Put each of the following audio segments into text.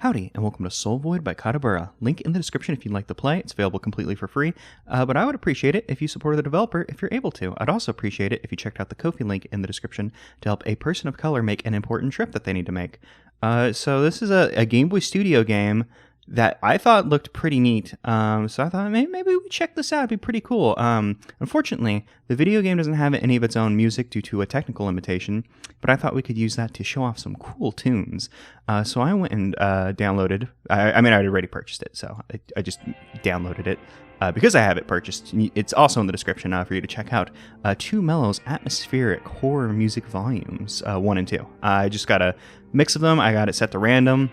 Howdy, and welcome to Soul Void by Kadabura. Link in the description if you'd like to play. It's available completely for free, but I would appreciate it if you supported the developer if you're able to. I'd also appreciate it if you checked out the Ko-fi link in the description to help a person of color make an important trip that they need to make. So this is a Game Boy Studio game that I thought looked pretty neat, so I thought maybe we check this out. It'd be pretty cool. Unfortunately, the video game doesn't have any of its own music due to a technical limitation, but I thought we could use that to show off some cool tunes. So I went and downloaded, I had already purchased it, so I just downloaded it. Because I have it purchased, it's also in the description for you to check out. 2 Mellows Atmospheric Horror Music Volumes, 1 and 2. I just got a mix of them. I got it set to random.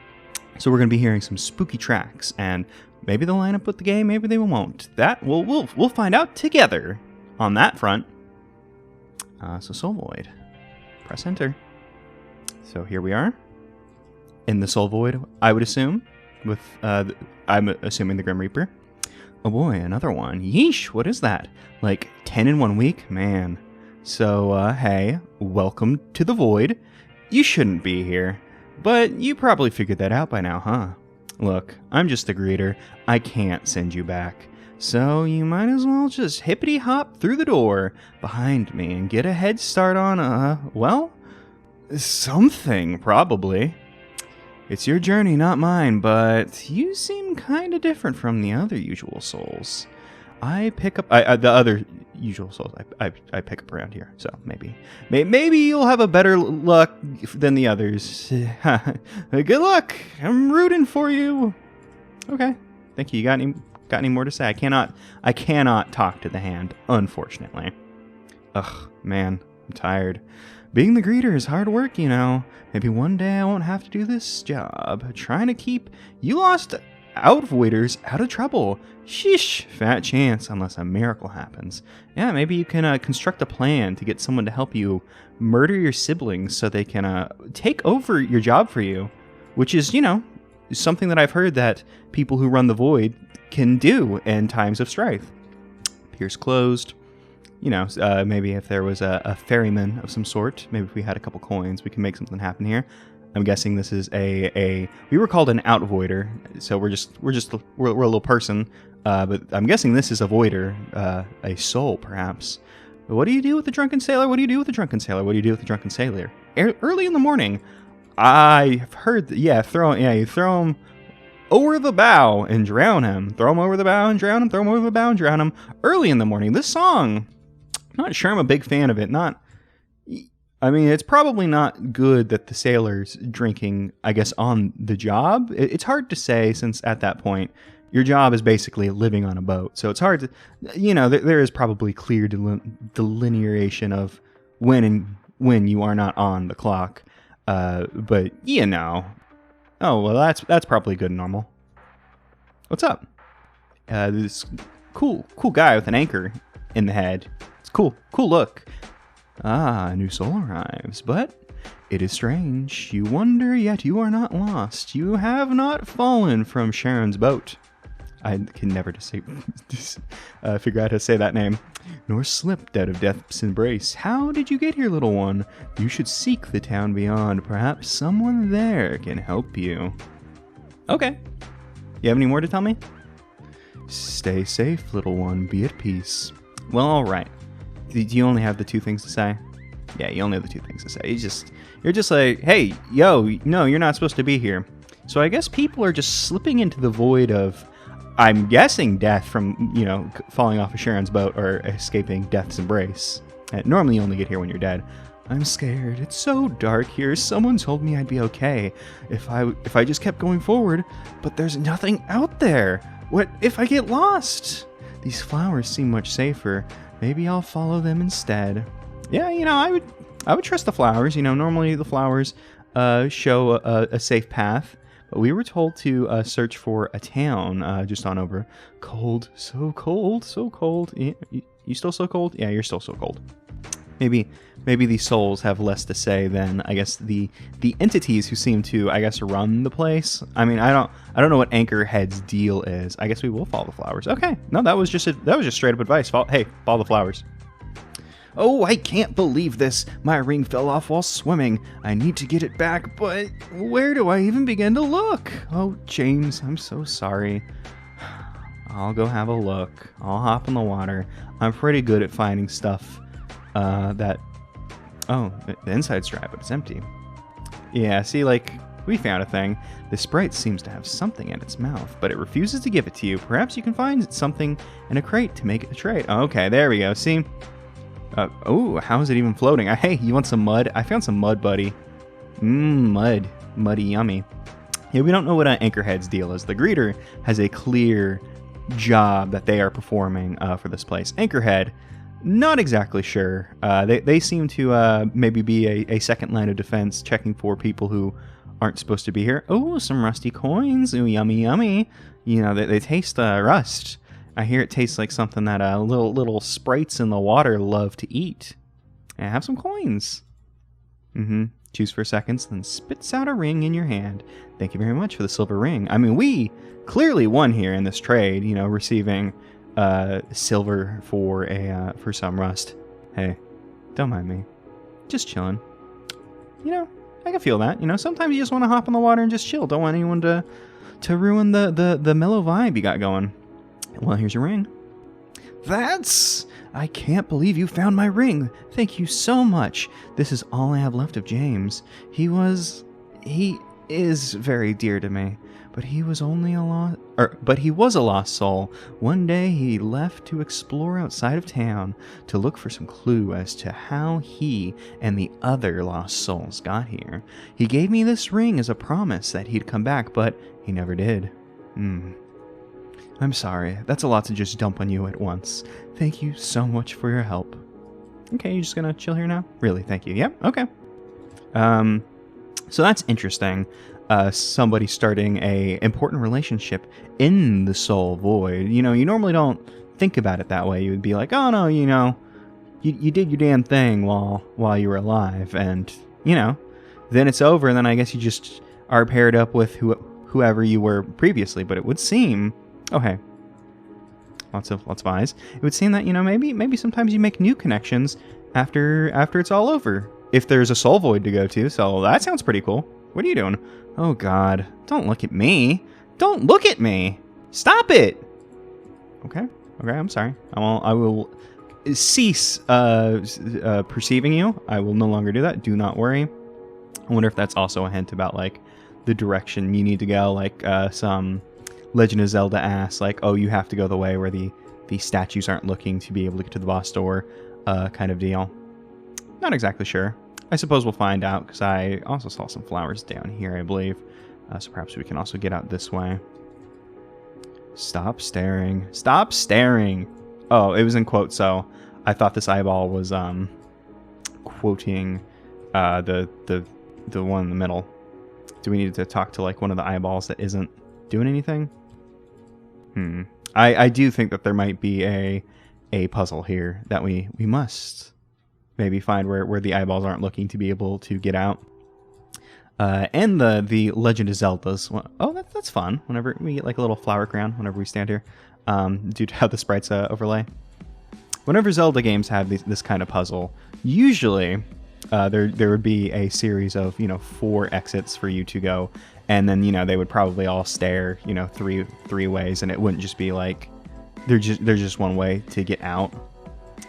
So we're going to be hearing some spooky tracks, and maybe they'll line up with the game, maybe they won't. That we'll find out together on that front. So Soul Void, press enter. So here we are in the Soul Void, I would assume, with I'm assuming the Grim Reaper. Oh boy, another one. Yeesh, what is that? Like 10 in 1 week? Man. So hey, welcome to the Void. You shouldn't be here. But you probably figured that out by now, huh? Look, I'm just the greeter. I can't send you back. So you might as well just hippity-hop through the door behind me and get a head start on, well, something, probably. It's your journey, not mine, but you seem kinda different from the other usual souls. I pick up the other usual souls I pick up around here, so maybe you'll have a better luck than the others. Good luck. I'm rooting for you. Okay, thank you. You got any more to say? I cannot talk to the hand, unfortunately. Ugh, man, I'm tired. Being the greeter is hard work, you know. Maybe one day I won't have to do this job. Trying to keep you lost outvoiders out of trouble. Sheesh, fat chance, unless a miracle happens. Yeah, maybe you can construct a plan to get someone to help you murder your siblings so they can take over your job for you, which is, you know, something that I've heard that people who run the Void can do in times of strife. Pierce closed. You know, maybe if there was a ferryman of some sort, maybe if we had a couple coins, we can make something happen here. I'm guessing this is we were called an outvoider, so we're a little person, but I'm guessing this is a voider, a soul perhaps. What do you do with the drunken sailor? What do you do with the drunken sailor? What do you do with the drunken sailor? Early in the morning, I've heard you throw him over the bow and drown him. Throw him over the bow and drown him. Throw him over the bow and drown him. Early in the morning. This song, not sure I'm a big fan of it. It's probably not good that the sailor's drinking, I guess, on the job. It's hard to say since at that point, your job is basically living on a boat. So it's hard to, you know, there is probably clear delineation of when you are not on the clock. But, you know. Oh, well, that's probably good and normal. What's up? This cool guy with an anchor in the head. It's cool look. Ah, a new soul arrives, but it is strange. You wonder, yet you are not lost. You have not fallen from Sharon's boat. I can never figure out how to say that name. Nor slipped out of death's embrace. How did you get here, little one? You should seek the town beyond. Perhaps someone there can help you. Okay. You have any more to tell me? Stay safe, little one. Be at peace. Well, all right. Do you only have the 2 things to say? Yeah, you only have the 2 things to say. You're just like, hey, yo, no, you're not supposed to be here. So I guess people are just slipping into the void of, I'm guessing, death from, you know, falling off of Sharon's boat or escaping death's embrace. Normally you only get here when you're dead. I'm scared. It's so dark here. Someone told me I'd be okay if I just kept going forward, but there's nothing out there. What if I get lost? These flowers seem much safer. Maybe I'll follow them instead. Yeah, you know, I would trust the flowers. You know, normally the flowers show a safe path, but we were told to search for a town just on over. Cold, so cold, so cold. You still so cold? Yeah, you're still so cold. Maybe these souls have less to say than, I guess, the entities who seem to, I guess, run the place. I mean, I don't know what Anchorhead's deal is. I guess we will follow the flowers. Okay, no, that was just straight up advice. Follow the flowers. Oh, I can't believe this. My ring fell off while swimming. I need to get it back, but where do I even begin to look? Oh, James, I'm so sorry. I'll go have a look. I'll hop in the water. I'm pretty good at finding stuff that... Oh, the inside's dry, but it's empty. Yeah, see, like, we found a thing. The sprite seems to have something in its mouth, but it refuses to give it to you. Perhaps you can find something in a crate to make it a trade. Okay, there we go. See? Oh, how is it even floating? Hey, you want some mud? I found some mud, buddy. Mud. Muddy yummy. Yeah, we don't know what Anchorhead's deal is. The greeter has a clear job that they are performing for this place. Anchorhead, not exactly sure. They seem to maybe be a second line of defense, checking for people who aren't supposed to be here. Oh, some rusty coins. Ooh, yummy, yummy. You know, they taste rust. I hear it tastes like something that little sprites in the water love to eat. And have some coins. Choose for seconds, then spits out a ring in your hand. Thank you very much for the silver ring. I mean, we clearly won here in this trade, you know, receiving silver for some rust. Hey, don't mind me. Just chilling. You know, I can feel that. You know, sometimes you just want to hop in the water and just chill. Don't want anyone to ruin the mellow vibe you got going. Well, here's your ring. I can't believe you found my ring. Thank you so much. This is all I have left of James. He is very dear to me, but he was a lost soul. One day he left to explore outside of town to look for some clue as to how he and the other lost souls got here. He gave me this ring as a promise that he'd come back, but he never did. I'm sorry. That's a lot to just dump on you at once. Thank you so much for your help. Okay, you just gonna chill here now? Really? Thank you. Yep. Okay. So that's interesting. Somebody starting a important relationship in the soul void. You know, you normally don't think about it that way. You would be like, oh no, you know, you did your damn thing while you were alive, and you know, then it's over, and then I guess you just are paired up with whoever you were previously. But it would seem, oh hey, lots of eyes. It would seem that, you know, maybe sometimes you make new connections after it's all over, if there's a soul void to go to. So that sounds pretty cool. What are you doing? Oh God, don't look at me. Don't look at me. Stop it. Okay, I'm sorry. I will cease perceiving you. I will no longer do that. Do not worry. I wonder if that's also a hint about like the direction you need to go, like some Legend of Zelda asks, like, oh, you have to go the way where the statues aren't looking to be able to get to the boss door, kind of deal. Not exactly sure. I suppose we'll find out, because I also saw some flowers down here, I believe. So perhaps we can also get out this way. Stop staring. Stop staring! Oh, it was in quotes, so I thought this eyeball was quoting the one in the middle. Do we need to talk to like one of the eyeballs that isn't doing anything? I do think that there might be a puzzle here that we must maybe find where the eyeballs aren't looking to be able to get out. And the Legend of Zelda's. Oh, that's fun. Whenever we get like a little flower crown whenever we stand here, due to how the sprites overlay. Whenever Zelda games have this kind of puzzle, usually there would be a series of 4 exits for you to go. And then, they would probably all stare, three ways, and it wouldn't just be like, there's just one way to get out.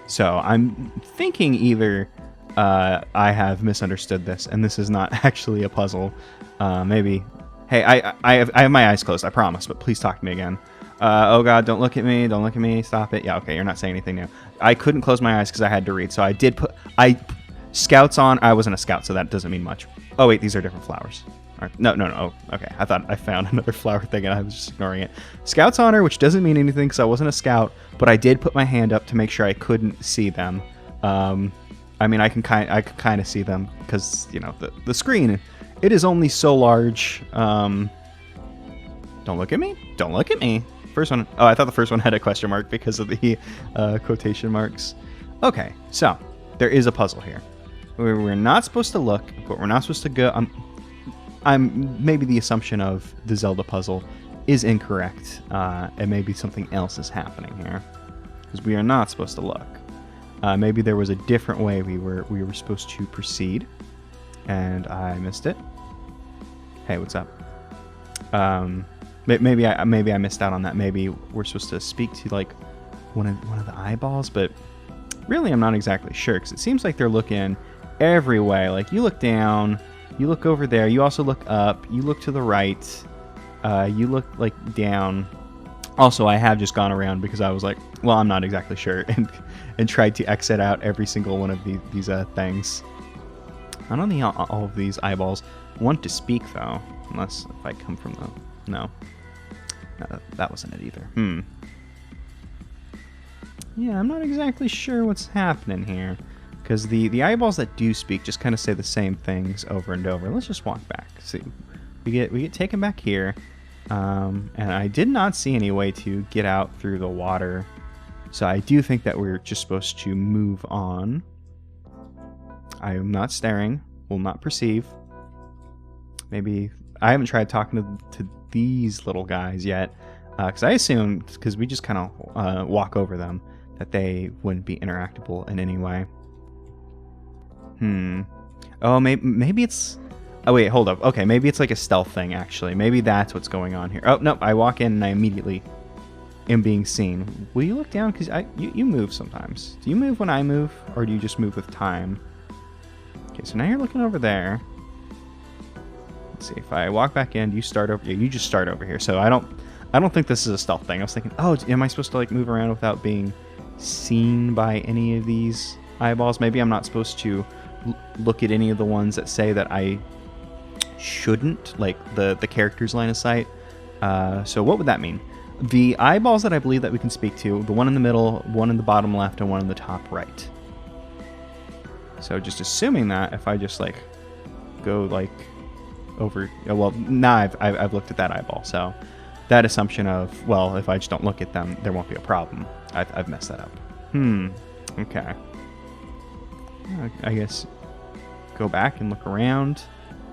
So I'm thinking either I have misunderstood this, and this is not actually a puzzle. Maybe, hey, I have my eyes closed, I promise, but please talk to me again. Oh God, don't look at me, stop it. Yeah, okay, you're not saying anything new. I couldn't close my eyes because I had to read, so I scouts on. I wasn't a scout, so that doesn't mean much. Oh wait, these are different flowers. No. Oh, okay. I thought I found another flower thing and I was just ignoring it. Scout's honor, which doesn't mean anything because I wasn't a scout, but I did put my hand up to make sure I couldn't see them. I mean, I could kind of see them because the screen, it is only so large. Don't look at me. Don't look at me. First one. Oh, I thought the first one had a question mark because of the quotation marks. Okay, so there is a puzzle here. We're not supposed to look, but we're not supposed to go. Maybe the assumption of the Zelda puzzle is incorrect, and maybe something else is happening here, because we are not supposed to look. Maybe there was a different way we were supposed to proceed, and I missed it. Hey, what's up? Maybe I missed out on that. Maybe we're supposed to speak to like one of the eyeballs, but really I'm not exactly sure, because it seems like they're looking every way. Like, you look down, you look over there, you also look up, you look to the right, you look like down. Also, I have just gone around because I was like, well, I'm not exactly sure, and tried to exit out every single one of these things. I don't think all of these eyeballs want to speak, though, unless if I come from the... No, that wasn't it either. Yeah, I'm not exactly sure what's happening here, because the eyeballs that do speak just kind of say the same things over and over. Let's just walk back. See, we get taken back here, and I did not see any way to get out through the water, so I do think that we're just supposed to move on. I am not staring, will not perceive. Maybe I haven't tried talking to these little guys yet, because I assumed, because we just kind of walk over them, that they wouldn't be interactable in any way. Oh, maybe it's... Oh, wait, hold up. Okay, maybe it's like a stealth thing, actually. Maybe that's what's going on here. Oh, nope, I walk in and I immediately am being seen. Will you look down? Because you move sometimes. Do you move when I move, or do you just move with time? Okay, so now you're looking over there. Let's see, if I walk back in, you start over... Yeah, you just start over here. So I don't think this is a stealth thing. I was thinking, oh, am I supposed to like move around without being seen by any of these eyeballs? Maybe I'm not supposed to look at any of the ones that say that I shouldn't, like the character's line of sight. So what would that mean? The eyeballs that I believe that we can speak to, the one in the middle, one in the bottom left, and one in the top right. So just assuming that if I just like go like over, well, now I've looked at that eyeball, so that assumption of, well, if I just don't look at them, there won't be a problem. I've messed that up. Okay. I guess go back and look around.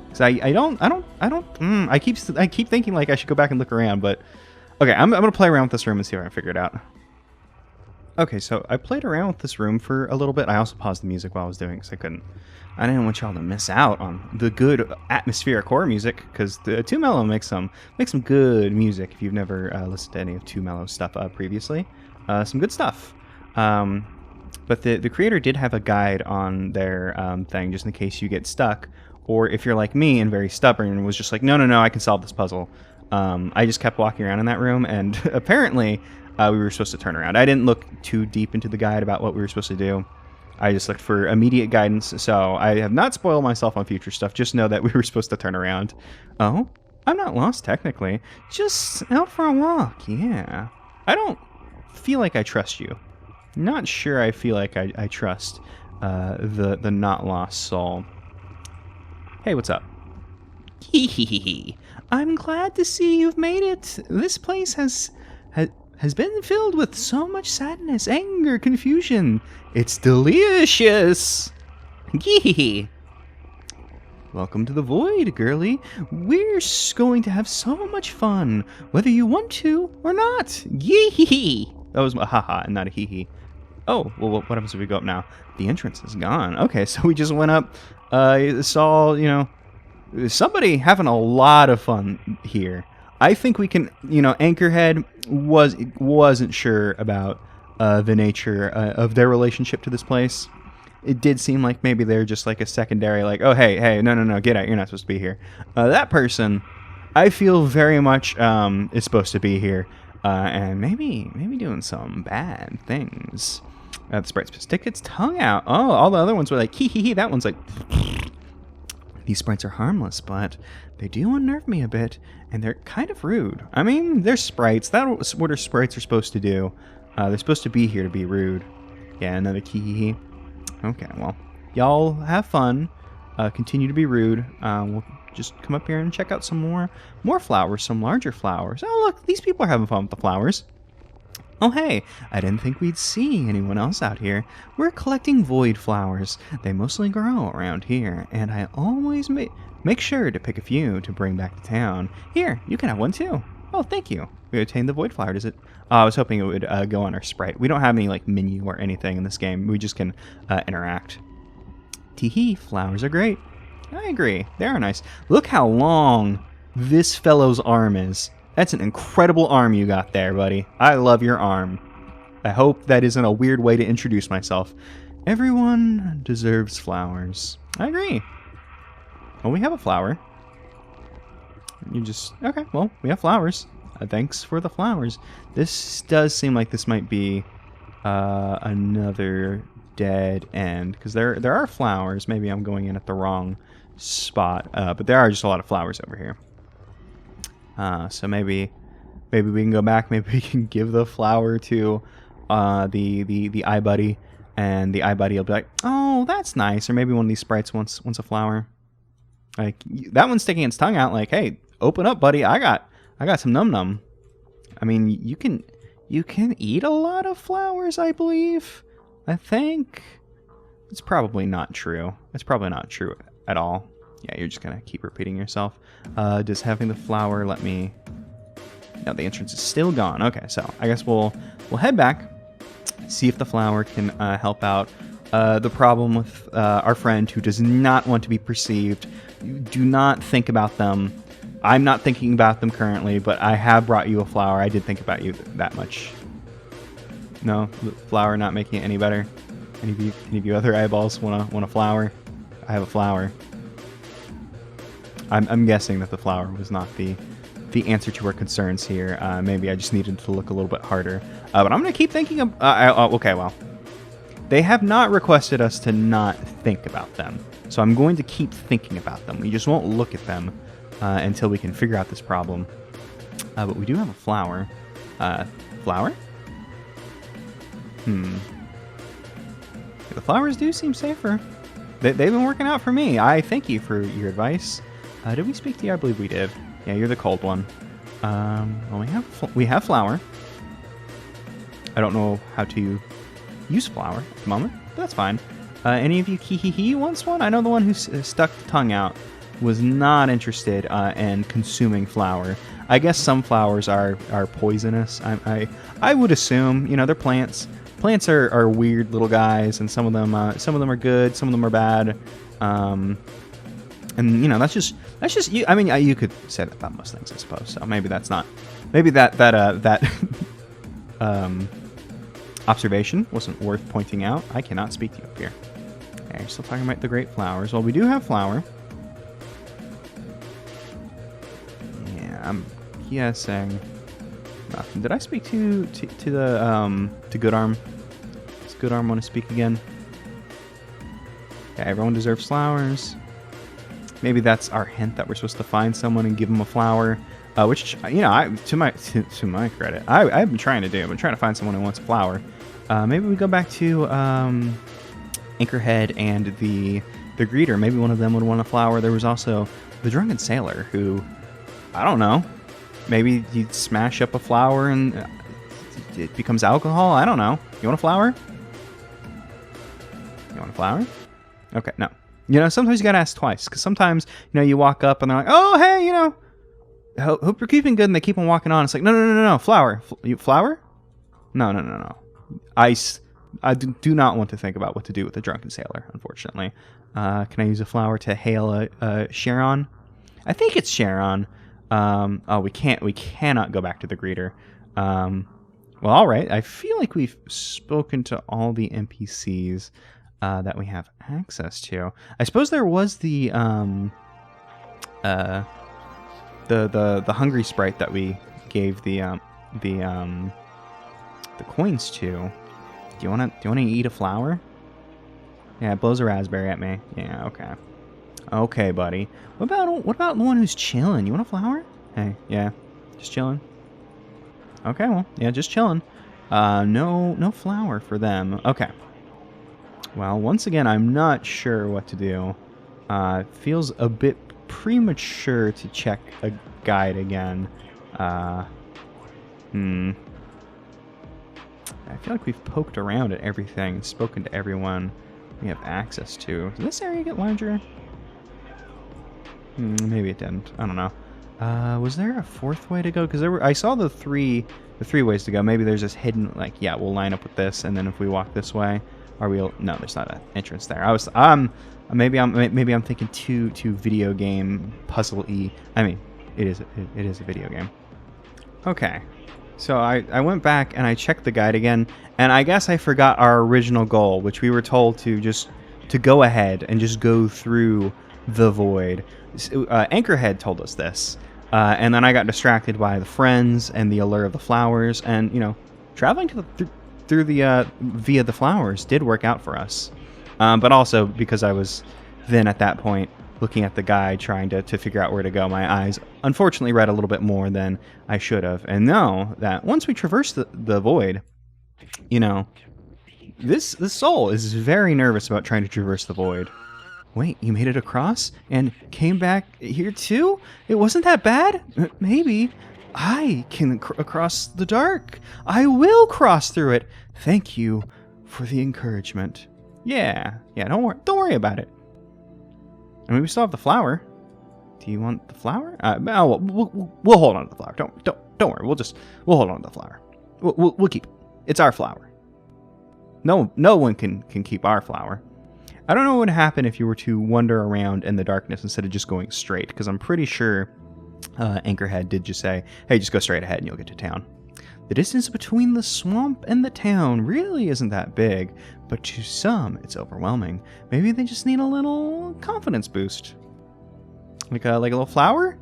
Cause I keep thinking like I should go back and look around, but okay, I'm gonna play around with this room and see if I can figure it out. Okay, so I played around with this room for a little bit. I also paused the music while I was doing it because I didn't want y'all to miss out on the good atmospheric horror music, because the Too Mellow makes some good music. If you've never listened to any of Too Mellow's stuff previously, some good stuff. But the creator did have a guide on their thing, just in case you get stuck, or if you're like me and very stubborn and was just like, no, I can solve this puzzle. I just kept walking around in that room, and apparently we were supposed to turn around. I didn't look too deep into the guide about what we were supposed to do. I just looked for immediate guidance, so I have not spoiled myself on future stuff. Just know that we were supposed to turn around. Oh, I'm not lost technically. Just out for a walk, yeah. I don't feel like I trust you. Not sure I feel like I trust the not lost soul. Hey, what's up? Hee. I'm glad to see you've made it. This place has been filled with so much sadness, anger, confusion. It's delicious. Yee. Welcome to the void, girlie. We're going to have so much fun, whether you want to or not. Yee. That was a haha and not a hee hee. Oh, well, what happens if we go up now? The entrance is gone. Okay, so we just went up, saw, somebody having a lot of fun here. I think we can, Anchorhead wasn't sure about the nature of their relationship to this place. It did seem like maybe they're just like a secondary, like, oh, hey, no, get out, you're not supposed to be here. That person, I feel very much is supposed to be here, and maybe doing some bad things. The sprite stick its tongue out. Oh, all the other ones were like, hee. That one's like... These sprites are harmless, but they do unnerve me a bit, and they're kind of rude. I mean, they're sprites. That's what our sprites are supposed to do. They're supposed to be here to be rude. Yeah, another hee. Okay, well, y'all have fun. Continue to be rude. We'll just come up here and check out some more flowers, some larger flowers. Oh, look, these people are having fun with the flowers. Oh, hey, I didn't think we'd see anyone else out here. We're collecting void flowers. They mostly grow around here, and I always make sure to pick a few to bring back to town. Here, you can have one too. Oh, thank you. We obtained the void flower. Does it? I was hoping it would go on our sprite. We don't have any like menu or anything in this game. We just can interact. Teehee, flowers are great. I agree. They are nice. Look how long this fellow's arm is. That's an incredible arm you got there, buddy. I love your arm. I hope that isn't a weird way to introduce myself. Everyone deserves flowers. I agree. Well, we have a flower. You just... Okay, well, we have flowers. Thanks for the flowers. This does seem like this might be another dead end. Because there are flowers. Maybe I'm going in at the wrong spot. But there are just a lot of flowers over here. So maybe we can go back. Maybe we can give the flower to the iBuddy. And the iBuddy will be like, oh, that's nice. Or maybe one of these sprites wants a flower. Like, that one's sticking its tongue out like, hey, open up, buddy. I got some num-num. I mean, you can eat a lot of flowers, I believe. I think. It's probably not true. It's probably not true at all. Yeah, you're just going to keep repeating yourself. Does having the flower let me... No, the entrance is still gone. Okay, so I guess we'll head back. See if the flower can help out the problem with our friend who does not want to be perceived. You do not think about them. I'm not thinking about them currently, but I have brought you a flower. I did think about you that much. No, the flower not making it any better. Any of you other eyeballs want a flower? I have a flower. I'm guessing that the flower was not the answer to our concerns here. Maybe I just needed to look a little bit harder. But I'm going to keep thinking of... okay, well. They have not requested us to not think about them. So I'm going to keep thinking about them. We just won't look at them until we can figure out this problem. But we do have a flower. Flower? The flowers do seem safer. They've been working out for me. I thank you for your advice. Did we speak to you? I believe we did. Yeah, you're the cold one. Well, we have flower. I don't know how to use flower at the moment, but that's fine. Any of you Kihihi wants one? I know the one who stuck the tongue out was not interested in consuming flower. I guess some flowers are poisonous. I would assume, you know, they're plants. Plants are weird little guys, and some of them are good, some of them are bad. And you know, that's just you. I mean, you could say that about most things, I suppose. So maybe that's not. Maybe that observation wasn't worth pointing out. I cannot speak to you up here. Okay, you're still talking about the great flowers. Well, we do have flower. Yeah, I'm guessing nothing. Did I speak to Good Arm? Does Good Arm want to speak again? Yeah, everyone deserves flowers. Maybe that's our hint that we're supposed to find someone and give them a flower. Which, you know, to my credit, I've been trying to do. I've been trying to find someone who wants a flower. Maybe we go back to Anchorhead and the greeter. Maybe one of them would want a flower. There was also the drunken sailor who, I don't know, maybe you smash up a flower and it becomes alcohol. I don't know. You want a flower? You want a flower? Okay, no. You know, sometimes you gotta ask twice, because sometimes, you know, you walk up and they're like, oh, hey, you know, hope you're keeping good, and they keep on walking on. It's like, no, flower. Flower? No. I do not want to think about what to do with a drunken sailor, unfortunately. Can I use a flower to hail a Sharon? I think it's Sharon. Oh, we cannot go back to the greeter. Well, all right. I feel like we've spoken to all the NPCs that we have access to. I suppose there was the hungry sprite that we gave the coins to. Do you want to eat a flower? Yeah, it blows a raspberry at me. Yeah, okay. Okay, buddy. What about the one who's chilling? You want a flower? Hey, yeah, just chilling. Okay, well, yeah, just chilling. No flower for them. Okay. Well, once again, I'm not sure what to do. Feels a bit premature to check a guide again. I feel like we've poked around at everything, spoken to everyone we have access to. Did this area get larger? Maybe it didn't. I don't know. Was there a fourth way to go? Because I saw the three ways to go. Maybe there's this hidden, like, yeah, we'll line up with this, and then if we walk this way, no, there's not an entrance there. Maybe I'm thinking too video game puzzle-y. I mean, it is a video game. Okay, so I went back and I checked the guide again, and I guess I forgot our original goal, which we were told to go ahead and just go through the void. Anchorhead told us this, and then I got distracted by the friends and the allure of the flowers, and traveling through the via the flowers did work out for us, but also because I was then at that point looking at the guide trying to figure out where to go, my eyes unfortunately read a little bit more than I should have, and know that once we traverse the void, this soul is very nervous about trying to traverse the void. Wait, you made it across and came back here too? It wasn't that bad? Maybe. I can cross the dark. I will cross through it. Thank you for the encouragement. Yeah, don't worry about it. I mean, we still have the flower. Do you want the flower? We'll hold on to the flower. Don't worry. We'll hold on to the flower. We'll keep it. It's our flower. No one can keep our flower. I don't know what would happen if you were to wander around in the darkness instead of just going straight, because I'm pretty sure Anchorhead did just say, hey, just go straight ahead and you'll get to town. The distance between the swamp and the town really isn't that big, but to some, it's overwhelming. Maybe they just need a little confidence boost. Like a little flower?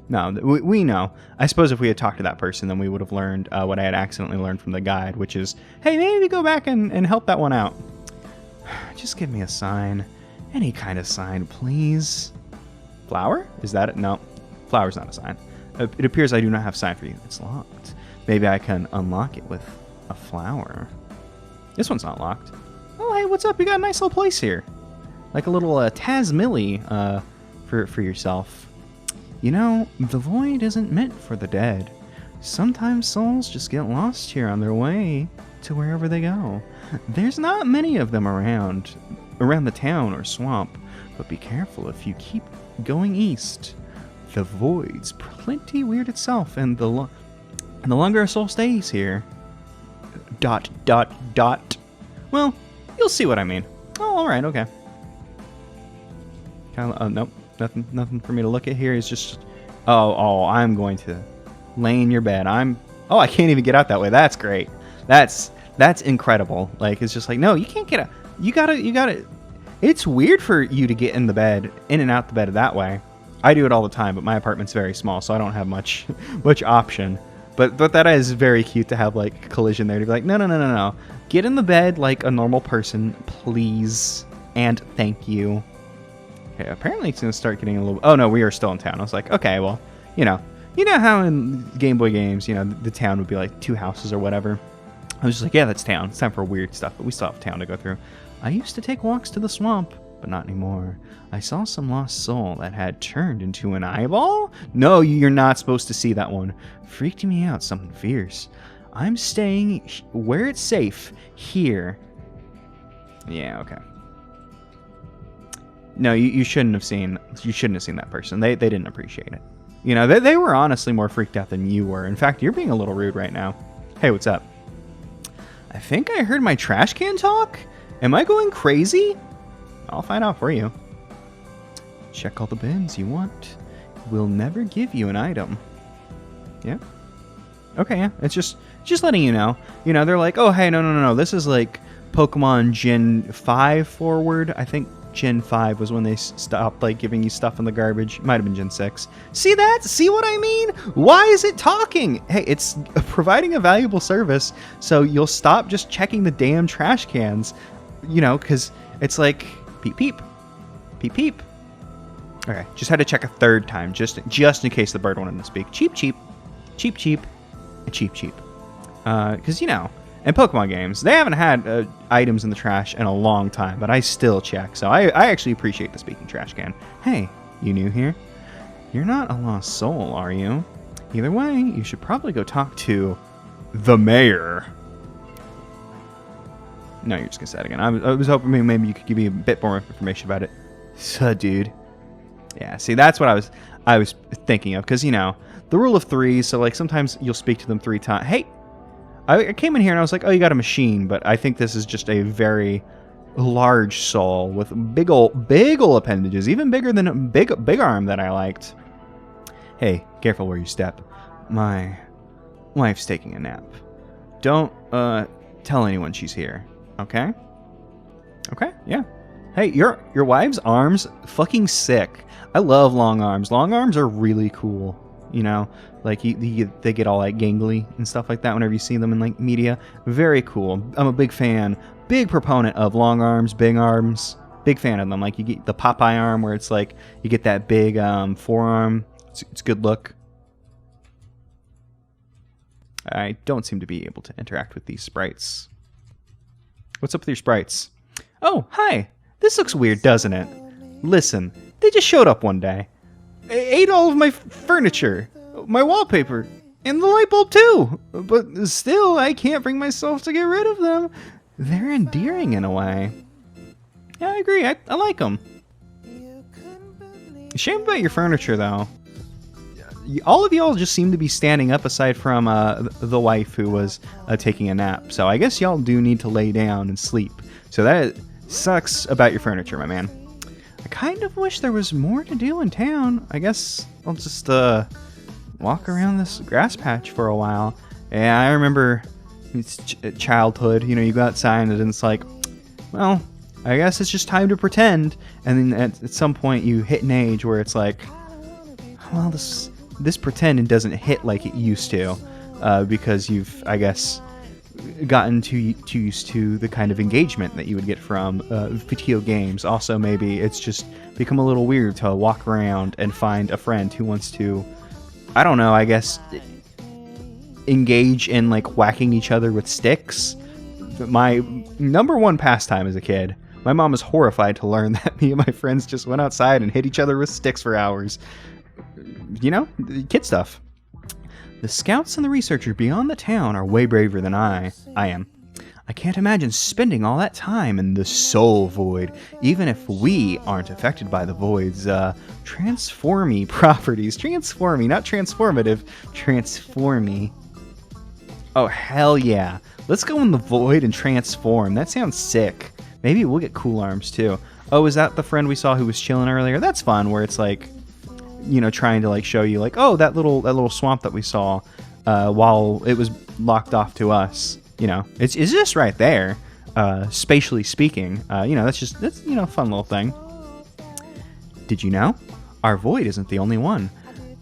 No, we know. I suppose if we had talked to that person, then we would have learned what I had accidentally learned from the guide, which is, hey, maybe go back and help that one out. Just give me a sign. Any kind of sign, please. Flower? Is that it? No. Flower's not a sign. It appears I do not have a sign for you. It's locked. Maybe I can unlock it with a flower. This one's not locked. Oh, hey, what's up? You got a nice little place here. Like a little Taz for yourself. The void isn't meant for the dead. Sometimes souls just get lost here on their way to wherever they go. There's not many of them around the town or swamp, but be careful if you keep going east. The void's plenty weird itself, and the longer a soul stays here... ... Well, you'll see what I mean. Oh, alright, okay. Nope, nothing for me to look at here. It's just... Oh, I'm going to lay in your bed. Oh, I can't even get out that way. That's great. That's incredible. Like, it's just like, no, you can't get out. You gotta. It's weird for you to get in and out the bed that way. I do it all the time, but my apartment's very small, so I don't have much option. But that is very cute to have, like, collision there to be like, no. Get in the bed like a normal person, please, and thank you. Okay, apparently it's gonna start getting a little... Oh, no, we are still in town. I was like, okay, well, you know how in Game Boy games, the town would be like 2 houses or whatever. I was just like, yeah, that's town. It's time for weird stuff, but we still have town to go through. I used to take walks to the swamp, but not anymore. I saw some lost soul that had turned into an eyeball? No, you're not supposed to see that one. Freaked me out, something fierce. I'm staying where it's safe, here. Yeah, okay. No, you shouldn't have seen that person. They didn't appreciate it. They were honestly more freaked out than you were. In fact, you're being a little rude right now. Hey, what's up? I think I heard my trash can talk? Am I going crazy? I'll find out for you. Check all the bins you want. We'll never give you an item. Yeah? Okay, yeah. It's just letting you know. They're like, oh, hey, no. This is like Pokemon Gen 5 forward. I think Gen 5 was when they stopped, like, giving you stuff in the garbage. Might have been Gen 6. See that? See what I mean? Why is it talking? Hey, it's providing a valuable service, so you'll stop just checking the damn trash cans, because it's like, peep, peep. Peep, peep. Okay, just had to check a third time, just in case the bird wanted to speak. Cheep, cheep. Cheep, cheep. And cheep, cheep. Because, in Pokemon games, they haven't had items in the trash in a long time, but I still check. So I actually appreciate the speaking trash can. Hey, you new here? You're not a lost soul, are you? Either way, you should probably go talk to the mayor. No, you're just going to say it again. I was hoping maybe you could give me a bit more information about it. So, dude. Yeah, see, that's what I was thinking of, because, you know, the rule of three, so, like, sometimes you'll speak to them 3 times. Hey, I came in here and I was like, oh, you got a machine, but I think this is just a very large soul with big ol' appendages, even bigger than a big arm that I liked. Hey, careful where you step. My wife's taking a nap. Don't, tell anyone she's here, okay? Okay, yeah. Hey, your wife's arms fucking sick. I love long arms. Long arms are really cool. You know, like they get all like gangly and stuff like that whenever you see them in like media. Very cool. I'm a big fan, big proponent of long arms, big arms. Big fan of them. Like you get the Popeye arm where it's like you get that big forearm. It's a good look. I don't seem to be able to interact with these sprites. What's up with your sprites? Oh, hi. This looks weird, doesn't it? Listen, they just showed up one day. Ate all of my furniture, my wallpaper, and the light bulb too. But still, I can't bring myself to get rid of them. They're endearing in a way. Yeah, I agree. I like them. Shame about your furniture, though. All of y'all just seem to be standing up aside from the wife who was taking a nap. So I guess y'all do need to lay down and sleep. So that sucks about your furniture, my man. I kind of wish there was more to do in town. I guess I'll just walk around this grass patch for a while. Yeah, I remember it's childhood. You know, you go outside and it's like, well, I guess it's just time to pretend. And then at some point you hit an age where it's like, well, this pretend doesn't hit like it used to, because you've, I guess, gotten too used to the kind of engagement that you would get from video games. Also, maybe it's just become a little weird to walk around and find a friend who wants to, I don't know, I guess, engage in like whacking each other with sticks. My number one pastime as a kid. My mom was horrified to learn that me and my friends just went outside and hit each other with sticks for hours. You know, kid stuff. The scouts and the researcher beyond the town are way braver than I am. I can't imagine spending all that time in the soul void, even if we aren't affected by the void's transformy properties. Transformy, not transformative. Transformy. Oh, hell yeah. Let's go in the void and transform. That sounds sick. Maybe we'll get cool arms, too. Oh, is that the friend we saw who was chilling earlier? That's fun, where it's like, you know, trying to like show you like, oh, that little swamp that we saw while it was locked off to us. You know, it's just right there, spatially speaking. You know, that's you know, a fun little thing. Did you know? Our void isn't the only one.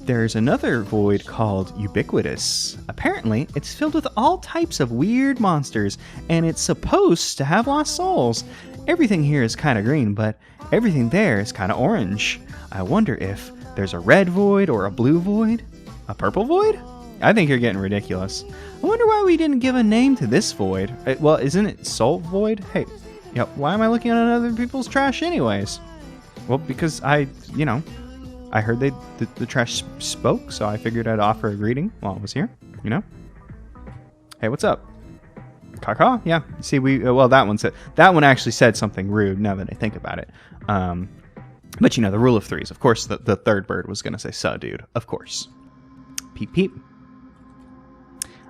There's another void called Ubiquitous. Apparently, it's filled with all types of weird monsters, and it's supposed to have lost souls. Everything here is kind of green, but everything there is kind of orange. I wonder if there's a red void or a blue void? A purple void? I think you're getting ridiculous. I wonder why we didn't give a name to this void. Well, isn't it Soul Void? Hey, yeah, why am I looking at other people's trash anyways? Well, because I heard the trash spoke, so I figured I'd offer a greeting while I was here, you know? Hey, what's up? Caw-caw? Yeah. See, that one actually said something rude now that I think about it. But, you know, the rule of threes. Of course, the third bird was going to say, "Suh, dude." Of course. Peep, peep.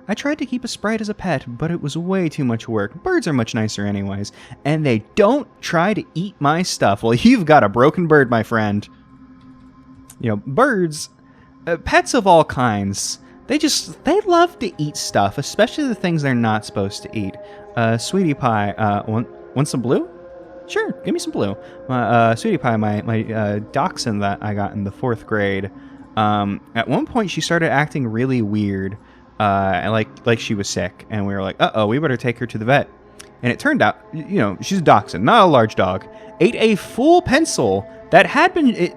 I tried to keep a sprite as a pet, but it was way too much work. Birds are much nicer anyways. And they don't try to eat my stuff. Well, you've got a broken bird, my friend. You know, birds, pets of all kinds, they love to eat stuff, especially the things they're not supposed to eat. Sweetie Pie, want some blue? Sure, give me some blue. Sweetie Pie, my dachshund that I got in the 4th grade, at one point she started acting really weird, like she was sick, and we were like, uh-oh, we better take her to the vet. And it turned out, you know, she's a dachshund, not a large dog, ate a full pencil that had been...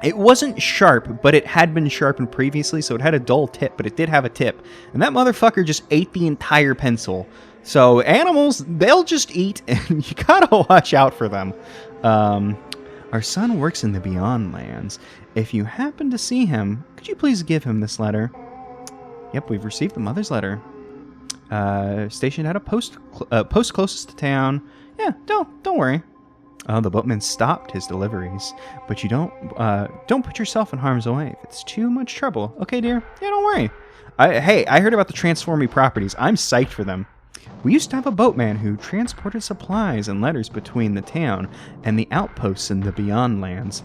It wasn't sharp, but it had been sharpened previously, so it had a dull tip, but it did have a tip. And that motherfucker just ate the entire pencil. So animals, they'll just eat, and you gotta watch out for them. Our son works in the Beyond Lands. If you happen to see him, could you please give him this letter? Yep, we've received the mother's letter. Stationed at a post closest to town. Yeah, don't worry. Oh, the boatman stopped his deliveries, but you don't put yourself in harm's way if it's too much trouble. Okay, dear? Yeah, don't worry. Hey, I heard about the transforming properties. I'm psyched for them. We used to have a boatman who transported supplies and letters between the town and the outposts in the Beyond Lands.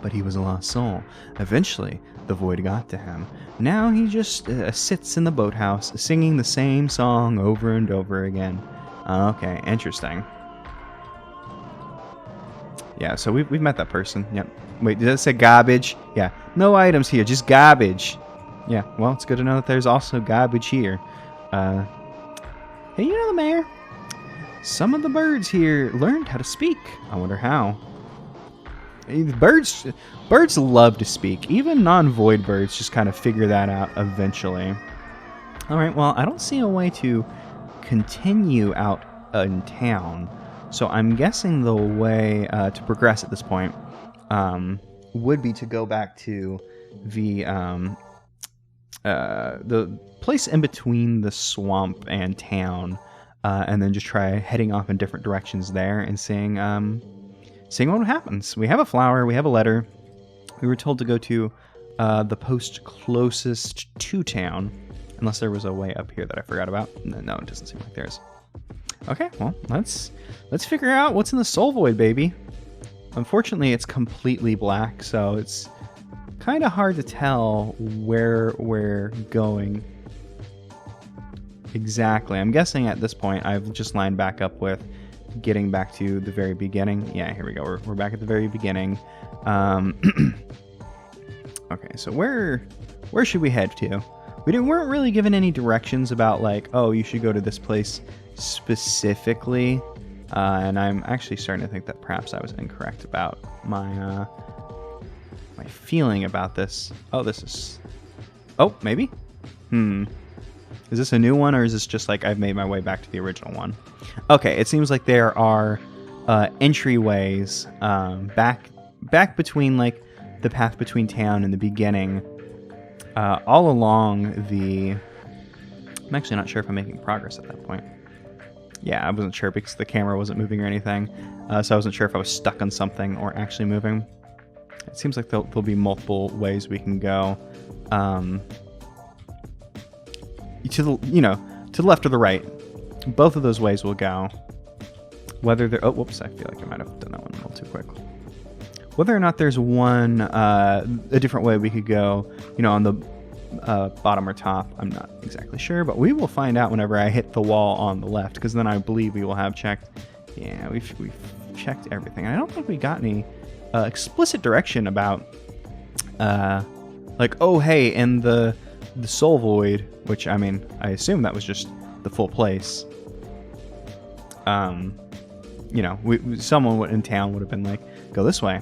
But he was a lost soul. Eventually, the void got to him. Now he just sits in the boathouse, singing the same song over and over again. Okay, interesting. Yeah, so we've met that person. Yep. Wait, did that say garbage? Yeah. No items here, just garbage. Yeah, well, it's good to know that there's also garbage here. Hey, you know the mayor? Some of the birds here learned how to speak. I wonder how. Birds love to speak. Even non-void birds just kind of figure that out eventually. Alright, well, I don't see a way to continue out in town. So I'm guessing the way to progress at this point would be to go back to the place in between the swamp and town, and then just try heading off in different directions there and seeing what happens. We have a flower, we have a letter. We were told to go to the post closest to town, unless there was a way up here that I forgot about. No, it doesn't seem like there is. Okay, well, let's figure out what's in the soul void, baby. Unfortunately, it's completely black, so it's kind of hard to tell where we're going exactly. I'm guessing at this point I've just lined back up with getting back to the very beginning. Yeah, here we go. We're back at the very beginning. Okay, so where should we head to? We weren't really given any directions about like, oh, you should go to this place specifically, and I'm actually starting to think that perhaps I was incorrect about my my feeling about this. Oh, this is... Oh, maybe? Is this a new one, or is this just like I've made my way back to the original one? Okay, it seems like there are entryways back between like the path between town and the beginning, all along the... I'm actually not sure if I'm making progress at that point. Yeah, I wasn't sure because the camera wasn't moving or anything, so I wasn't sure if I was stuck on something or actually moving. It seems like there'll be multiple ways we can go. To the left or the right. Both of those ways will go. Whether they're... Oh, whoops, I feel like I might have done that one a little too quick. Whether or not there's one, a different way we could go, on the bottom or top, I'm not exactly sure, but we will find out whenever I hit the wall on the left, because then I believe we will have checked... Yeah, we've checked everything. I don't think we got any explicit direction about, like, oh, hey, in the soul void, which, I mean, I assume that was just the full place. Someone in town would have been like, go this way.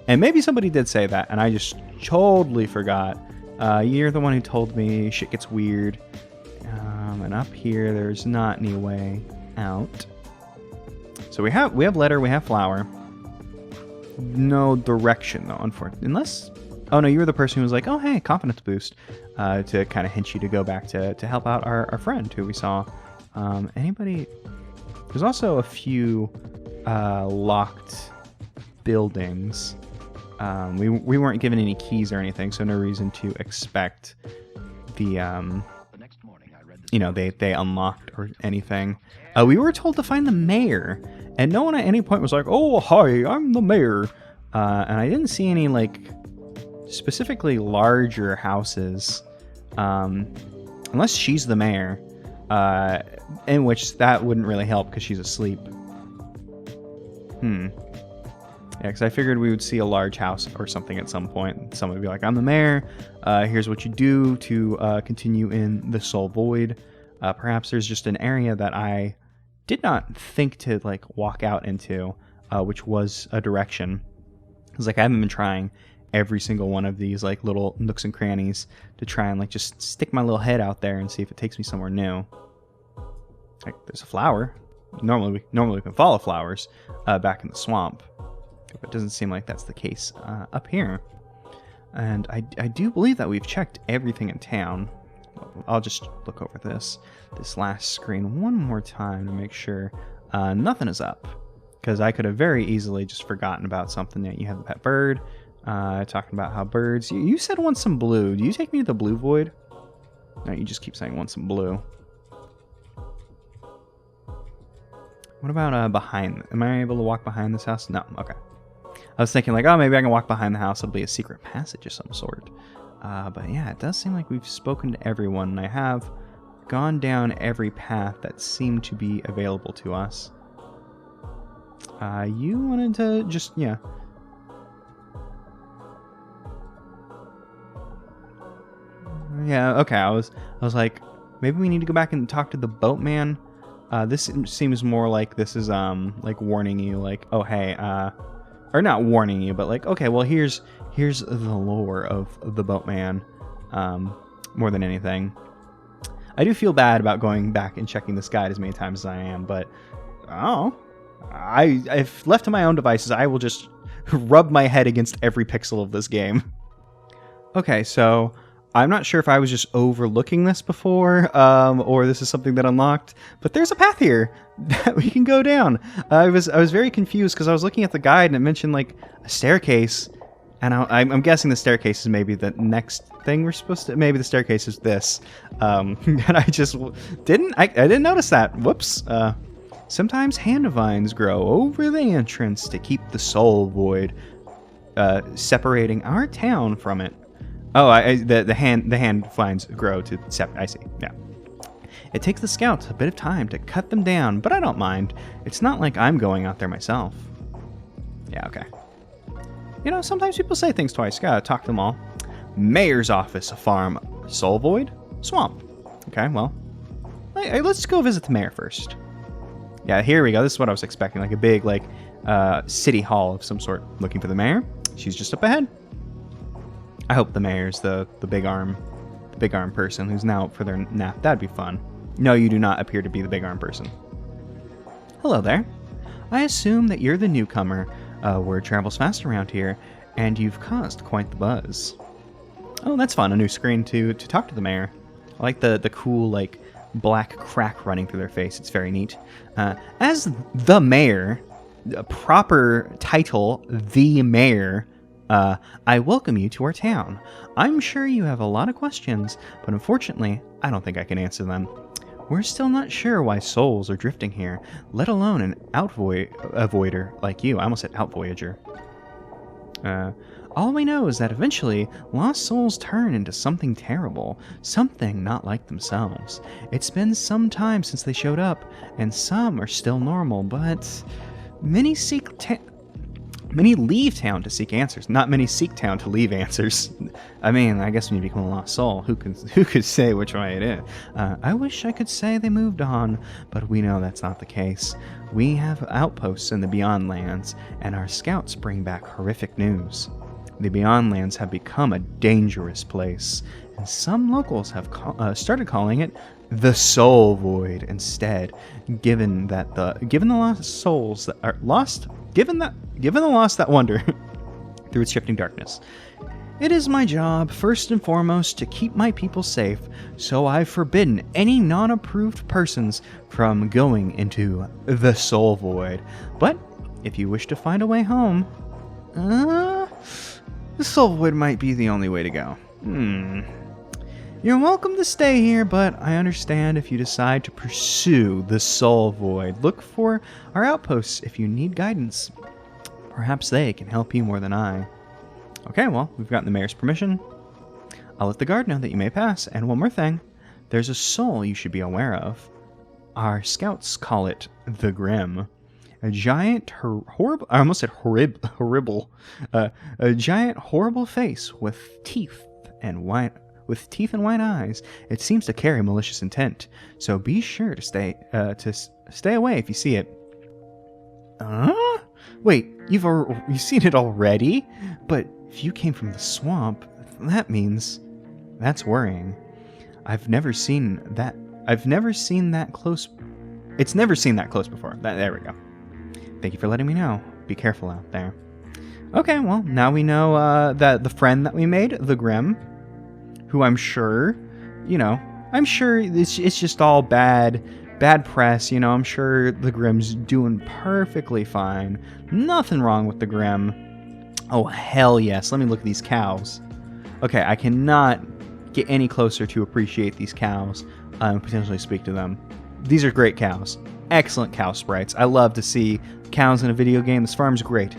And maybe somebody did say that, and I just totally forgot. You're the one who told me shit gets weird. And up here, there's not any way out. So we have letter, we have flower. No direction, though, unfortunately. Unless... Oh, no, you were the person who was like, oh, hey, confidence boost. To kind of hint you to go back to help out our friend who we saw. Anybody... There's also a few locked buildings. We weren't given any keys or anything, so no reason to expect the next morning I read they unlocked or anything. We were told to find the mayor, and no one at any point was like, oh, hi, I'm the mayor. And I didn't see any, like, specifically larger houses, unless she's the mayor, in which that wouldn't really help because she's asleep. Yeah, because I figured we would see a large house or something at some point. Someone would be like, I'm the mayor. Here's what you do to continue in the soul void. Perhaps there's just an area that I did not think to like walk out into, which was a direction. Because like I haven't been trying every single one of these like little nooks and crannies to try and like just stick my little head out there and see if it takes me somewhere new. Like there's a flower. Normally we can follow flowers back in the swamp. But it doesn't seem like that's the case up here. And I do believe that we've checked everything in town. I'll just look over this last screen one more time to make sure nothing is up. because I could have very easily just forgotten about something. That you have a pet bird. Talking about how birds... You said want some blue. Do you take me to the blue void? No, you just keep saying want some blue. What about behind? Am I able to walk behind this house? No. Okay. I was thinking like, oh, maybe I can walk behind the house. It'll be a secret passage of some sort. But yeah, it does seem like we've spoken to everyone. And I have gone down every path that seemed to be available to us. You wanted to just... Yeah. Yeah, okay, I was like, maybe we need to go back and talk to the boatman. This seems more like this is, like warning you, like, oh, hey, or not warning you, but like, okay, well, here's the lore of the boatman, more than anything. I do feel bad about going back and checking this guide as many times as I am, but, oh, if left to my own devices, I will just rub my head against every pixel of this game. Okay, so... I'm not sure if I was just overlooking this before, or this is something that unlocked, but there's a path here that we can go down. I was very confused because I was looking at the guide and it mentioned like a staircase, and I'm guessing the staircase is maybe the next thing we're supposed to. Maybe the staircase is this, and I just didn't. I didn't notice that. Whoops. Sometimes hand vines grow over the entrance to keep the soul void, separating our town from it. Oh, the hand vines grow to separate. I see. Yeah. It takes the scouts a bit of time to cut them down, but I don't mind. It's not like I'm going out there myself. Yeah, okay. You know, sometimes people say things twice. Gotta talk to them all. Mayor's office, a farm, soul void, swamp. Okay, well, let's go visit the mayor first. Yeah, here we go. This is what I was expecting, like a big, like, city hall of some sort. Looking for the mayor. She's just up ahead. I hope the mayor's the big arm person who's now out for their nap. That'd be fun. No, you do not appear to be the big arm person. Hello there. I assume that you're the newcomer. Word travels fast around here, and you've caused quite the buzz. Oh, that's fun. A new screen to talk to the mayor. I like the cool, like, black crack running through their face. It's very neat. As the mayor, proper title, the mayor... I welcome you to our town. I'm sure you have a lot of questions, but unfortunately, I don't think I can answer them. We're still not sure why souls are drifting here, let alone an avoider like you. I almost said outvoyager. All we know is that eventually, lost souls turn into something terrible, something not like themselves. It's been some time since they showed up, and some are still normal, but many leave town to seek answers. Not many seek town to leave answers. I mean, I guess when you become a lost soul, who could say which way it is? I wish I could say they moved on, but we know that's not the case. We have outposts in the Beyond Lands, and our scouts bring back horrific news. The Beyond Lands have become a dangerous place, and some locals have started calling it the Soul Void instead, given the lost souls that are lost. Given the lost that wander through its shifting darkness. It is my job, first and foremost, to keep my people safe, so I've forbidden any non-approved persons from going into the Soul Void. But if you wish to find a way home, the Soul Void might be the only way to go. You're welcome to stay here, but I understand if you decide to pursue the Soul Void. Look for our outposts if you need guidance. Perhaps they can help you more than I. Okay, well, we've gotten the mayor's permission. I'll let the guard know that you may pass. And one more thing. There's a soul you should be aware of. Our scouts call it the Grimm. A giant, horrible... I almost said horrible. A giant, horrible face with teeth and white eyes. It seems to carry malicious intent, so be sure to stay away if you see it. Wait, you've seen it already? But if you came from the swamp, that means that's worrying. I've never seen that close. It's never seen that close before. There we go. Thank you for letting me know. Be careful out there. Okay, well, now we know that the friend that we made, the Grimm, who I'm sure it's just all bad bad press. You know, I'm sure the Grimm's doing perfectly fine. Nothing wrong with the Grimm. Oh, hell yes. Let me look at these cows. Okay, I cannot get any closer to appreciate these cows and potentially speak to them. These are great cows. Excellent cow sprites. I love to see cows in a video game. This farm's great.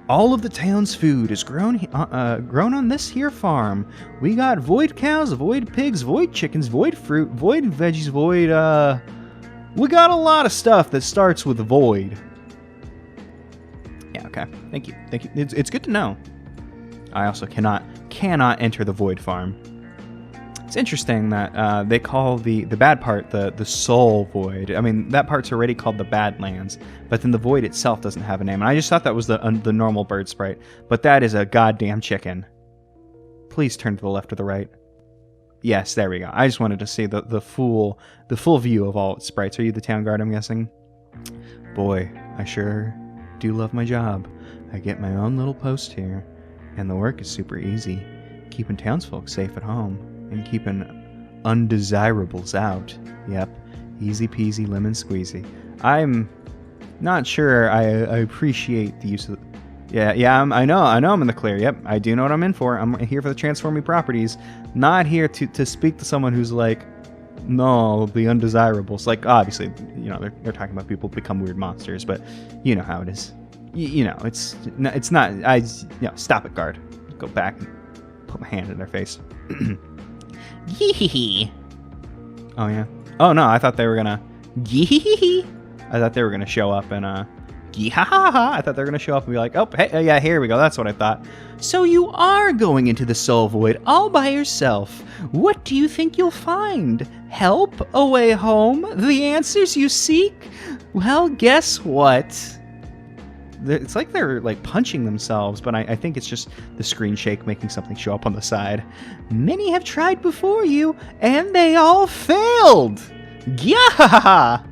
All of the town's food is grown on this here farm. We got void cows, void pigs, void chickens, void fruit, void veggies, void, we got a lot of stuff that starts with void. Yeah, okay. Thank you. Thank you. It's good to know. I also cannot enter the void farm. It's interesting that they call the bad part the soul void. I mean, that part's already called the Badlands, but then the void itself doesn't have a name. And I just thought that was the normal bird sprite, but that is a goddamn chicken. Please turn to the left or the right. Yes, there we go. I just wanted to see the full view of all its sprites. Are you the town guard, I'm guessing? Boy, I sure do love my job. I get my own little post here, and the work is super easy, keeping townsfolk safe at home. And keeping undesirables out. Yep, easy peasy lemon squeezy. I'm not sure I appreciate the use of... Yeah, I know I'm in the clear. Yep, I do know what I'm in for. I'm here for the transforming properties. Not here to speak to someone who's like, no, the undesirables. Like, obviously, you know, they're talking about people become weird monsters, but you know how it is. You know, it's not... stop it, guard. Go back and put my hand in their face. Yee. Oh yeah. Oh no, I thought they were gonna yee. I thought they were gonna show up and yee ha ha ha. I thought they were gonna show up and be like, oh hey, yeah, here we go. That's what I thought. So you are going into the soul void all by yourself. What do you think you'll find? Help? A way home? The answers you seek? Well, guess what? It's like they're like punching themselves, but I think it's just the screen shake making something show up on the side. Many have tried before you, and they all failed. Yeah!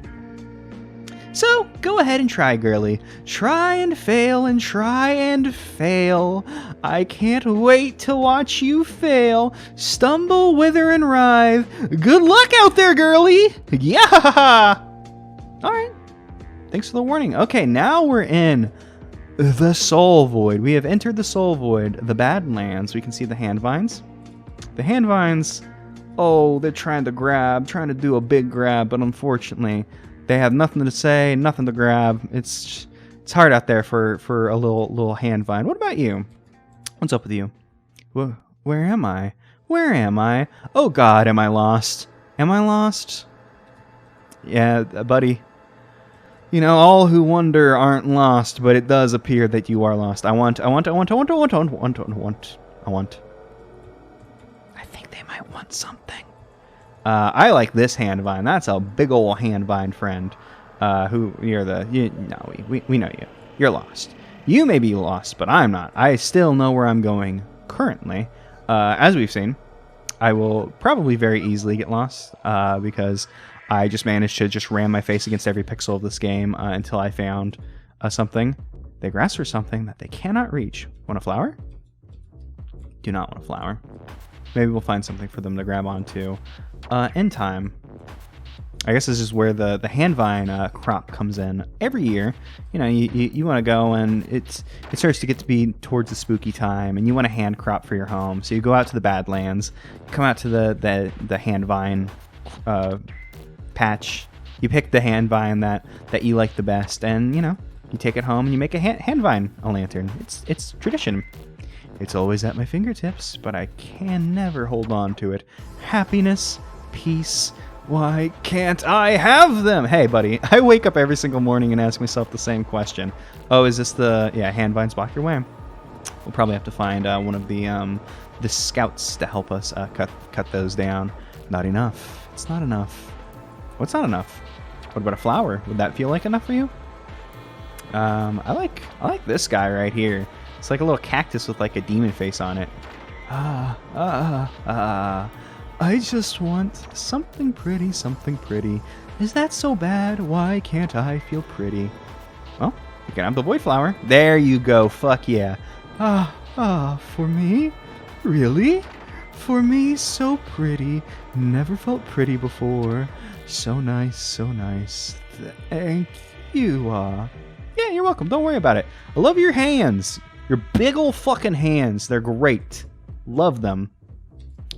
So, go ahead and try, girly. Try and fail and try and fail. I can't wait to watch you fail. Stumble, wither, and writhe. Good luck out there, girly! Yeah! Alright. Thanks for the warning. Okay, now we're in the soul void. We have entered the soul void, the Badlands. We can see the hand vines. The hand vines, oh, they're trying to do a big grab, but unfortunately, they have nothing to say, nothing to grab. It's hard out there for a little hand vine. What about you? What's up with you? Where am I? Where am I? Oh God, am I lost? Am I lost? Yeah, buddy. You know, all who wonder aren't lost, but it does appear that you are lost. I think they might want something. I like this hand vine. That's a big old hand vine friend. We know you. You're lost. You may be lost, but I'm not. I still know where I'm going currently. As we've seen, I will probably very easily get lost because I just managed to just ram my face against every pixel of this game until I found something. They grasp for something that they cannot reach. Want a flower? Do not want a flower. Maybe we'll find something for them to grab onto in time. I guess this is where the hand vine crop comes in. Every year, you know, you want to go and it starts to get to be towards the spooky time, and you want a hand crop for your home. So you go out to the Badlands, come out to the hand vine patch. You pick the hand vine that you like the best, and you know, you take it home and you make a hand vine a lantern. It's tradition. It's always at my fingertips, but I can never hold on to it. Happiness, peace. Why can't I have them? Hey, buddy, I wake up every single morning and ask myself the same question. Oh, is this hand vines block your way? We'll probably have to find one of the scouts to help us cut those down. Not enough. It's not enough. What's not enough? What about a flower? Would that feel like enough for you? I like this guy right here. It's like a little cactus with like a demon face on it. I just want something pretty, something pretty. Is that so bad? Why can't I feel pretty? Well, you can have the void flower. There you go. Fuck yeah. For me? Really? For me, so pretty. Never felt pretty before. So nice, so nice. Thank you. Yeah, you're welcome. Don't worry about it. I love your hands. Your big old fucking hands. They're great. Love them.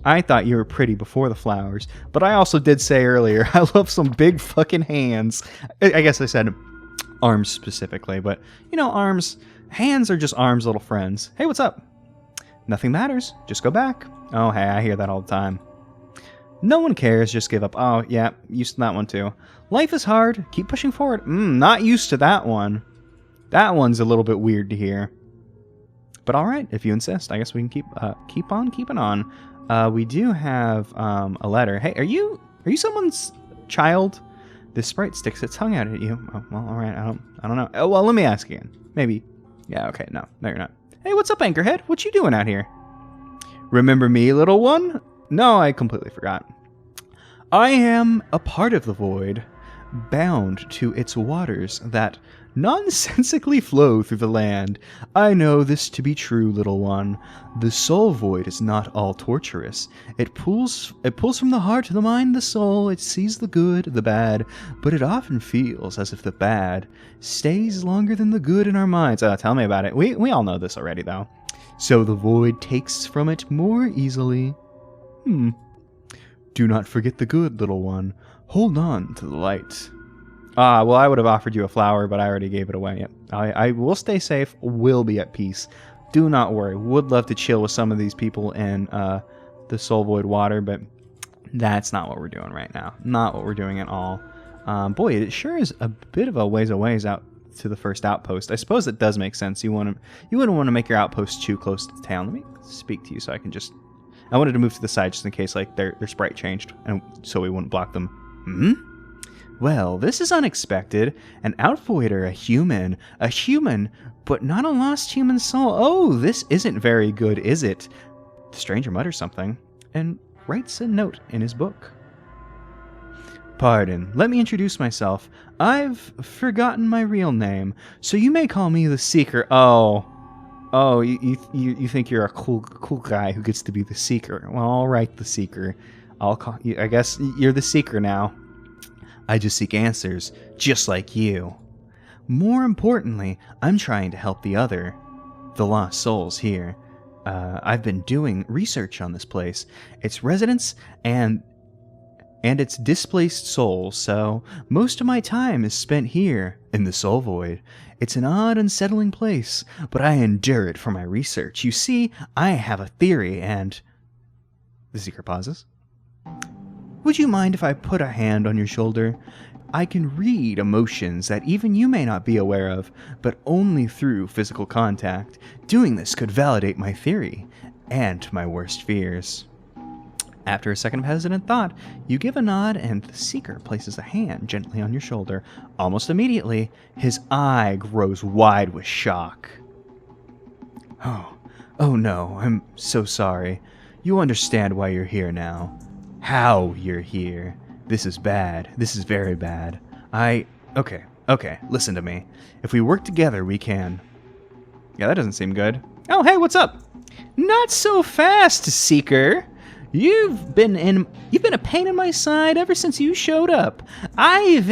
I thought you were pretty before the flowers, but I also did say earlier, I love some big fucking hands. I guess I said arms specifically, but you know, arms, hands are just arms, little friends. Hey, what's up? Nothing matters. Just go back. Oh, hey, I hear that all the time. No one cares. Just give up. Oh, yeah, used to that one too. Life is hard. Keep pushing forward. Not used to that one. That one's a little bit weird to hear. But all right, if you insist, I guess we can keep on keeping on. We do have a letter. Hey, are you someone's child? This sprite sticks its tongue out at you. Oh, well, all right. I don't know. Oh, well, let me ask again. Maybe. Yeah. Okay. No, you're not. Hey, what's up, Anchorhead? What you doing out here? Remember me, little one? No, I completely forgot. I am a part of the void, bound to its waters that nonsensically flow through the land. I know this to be true, little one. The soul void is not all torturous. It pulls from the heart, the mind, the soul. It sees the good, the bad, but it often feels as if the bad stays longer than the good in our minds. Tell me about it. We all know this already, though. So the void takes from it more easily. Do not forget the good, little one. Hold on to the light. Well, I would have offered you a flower, but I already gave it away. Yep. I will stay safe, will be at peace. Do not worry. Would love to chill with some of these people in the Soul Void water, but that's not what we're doing right now. Not what we're doing at all. Boy, it sure is a bit of a ways out to the first outpost. I suppose it does make sense. You wouldn't want to make your outpost too close to the town. Let me speak to you so I can just... I wanted to move to the side just in case like their sprite changed, and so we wouldn't block them. Well, this is unexpected. An outvoider, a human, but not a lost human soul. Oh, this isn't very good, is it? The stranger mutters something and writes a note in his book. Pardon, let me introduce myself. I've forgotten my real name, so you may call me the Seeker. Oh, you think you're a cool guy who gets to be the Seeker. Well, all right, the Seeker. I'll call you. I guess you're the Seeker now. I just seek answers, just like you. More importantly, I'm trying to help the lost souls here. I've been doing research on this place, its residents, and its displaced souls, so most of my time is spent here, in the Soul Void. It's an odd, unsettling place, but I endure it for my research. You see, I have a theory, and... The Seeker pauses. Would you mind if I put a hand on your shoulder? I can read emotions that even you may not be aware of, but only through physical contact. Doing this could validate my theory, and my worst fears. After a second of hesitant thought, you give a nod, and the Seeker places a hand gently on your shoulder. Almost immediately, his eye grows wide with shock. Oh no, I'm so sorry. You understand why you're here now. How you're here. This is bad. This is very bad. Okay, listen to me. If we work together, we can... Yeah, that doesn't seem good. Oh, hey, what's up? Not so fast, Seeker. You've been a pain in my side ever since you showed up. I've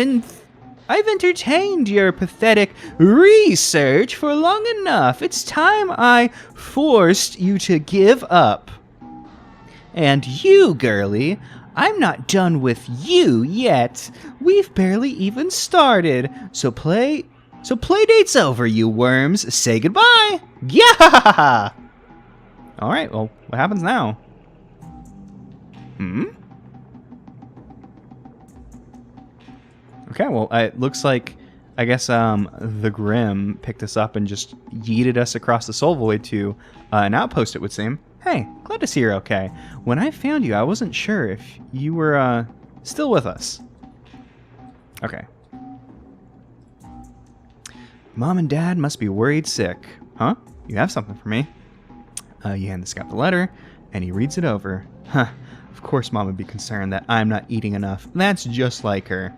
entertained your pathetic research for long enough. It's time I forced you to give up. And you, girlie, I'm not done with you yet. We've barely even started. So play date's over, you worms. Say goodbye. Yeah! All right, well, what happens now? Okay, well, it looks like, I guess, the Grimm picked us up and just yeeted us across the Soul Void to an outpost, it would seem. Hey, glad to see you're okay. When I found you, I wasn't sure if you were, still with us. Okay. Mom and Dad must be worried sick. Huh? You have something for me. You hand the scout the letter, and he reads it over. Huh. Of course Mom would be concerned that I'm not eating enough. That's just like her.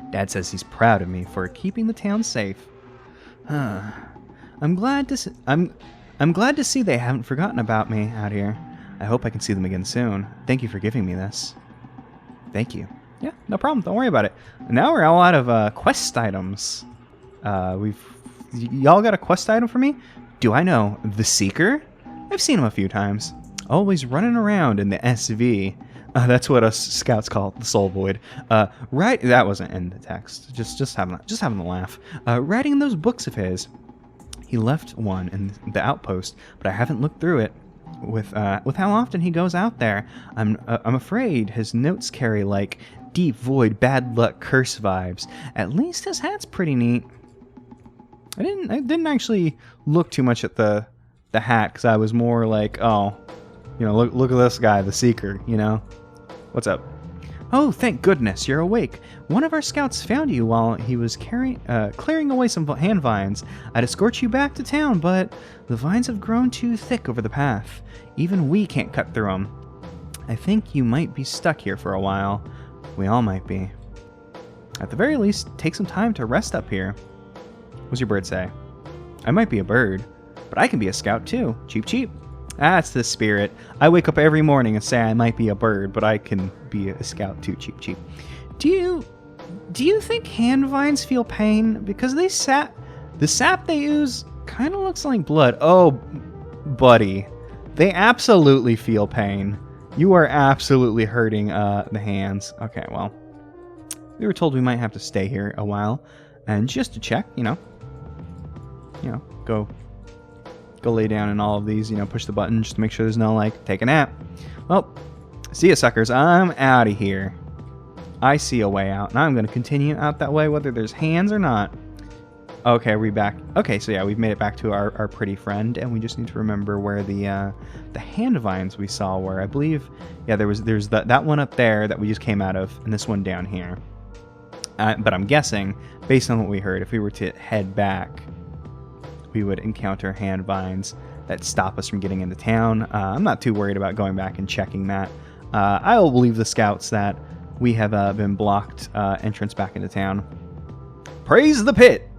Dad says he's proud of me for keeping the town safe. I'm glad to see they haven't forgotten about me out here. I hope I can see them again soon. Thank you for giving me this. Thank you. Yeah, no problem. Don't worry about it. Now we're all out of quest items. Y'all got a quest item for me? Do I know the Seeker? I've seen him a few times. Always running around in the SV. That's what us scouts call it, the Soul Void. Right, that wasn't in the text. Just having a laugh. Writing those books of his. He left one in the outpost, but I haven't looked through it. With how often he goes out there, I'm afraid his notes carry like deep void, bad luck, curse vibes. At least his hat's pretty neat. I didn't actually look too much at the hat because I was more like, oh, you know, look at this guy, the Seeker, you know. What's up? Oh, thank goodness you're awake. One of our scouts found you while he was clearing away some hand vines. I'd escort you back to town, but the vines have grown too thick over the path. Even we can't cut through them. I think you might be stuck here for a while. We all might be. At the very least, take some time to rest up here. What's your bird say? I might be a bird, but I can be a scout too. Cheep cheep. That's the spirit. I wake up every morning and say I might be a bird, but I can be a scout too. Cheep cheep. Do you think hand vines feel pain? Because the sap they use kind of looks like blood. Oh, buddy. They absolutely feel pain. You are absolutely hurting the hands. Okay, well. We were told we might have to stay here a while. And just to check, you know, go lay down in all of these, you know, push the button just to make sure there's no, like, take a nap. Well, see ya, suckers. I'm out of here. I see a way out, and I'm going to continue out that way, whether there's hands or not. Okay, we're back. Okay, so yeah, we've made it back to our pretty friend, and we just need to remember where the hand vines we saw were. I believe, yeah, there's that one up there that we just came out of, and this one down here. But I'm guessing, based on what we heard, if we were to head back, we would encounter hand vines that stop us from getting into town. I'm not too worried about going back and checking that. I will believe the scouts that we have been blocked entrance back into town. Praise the pit!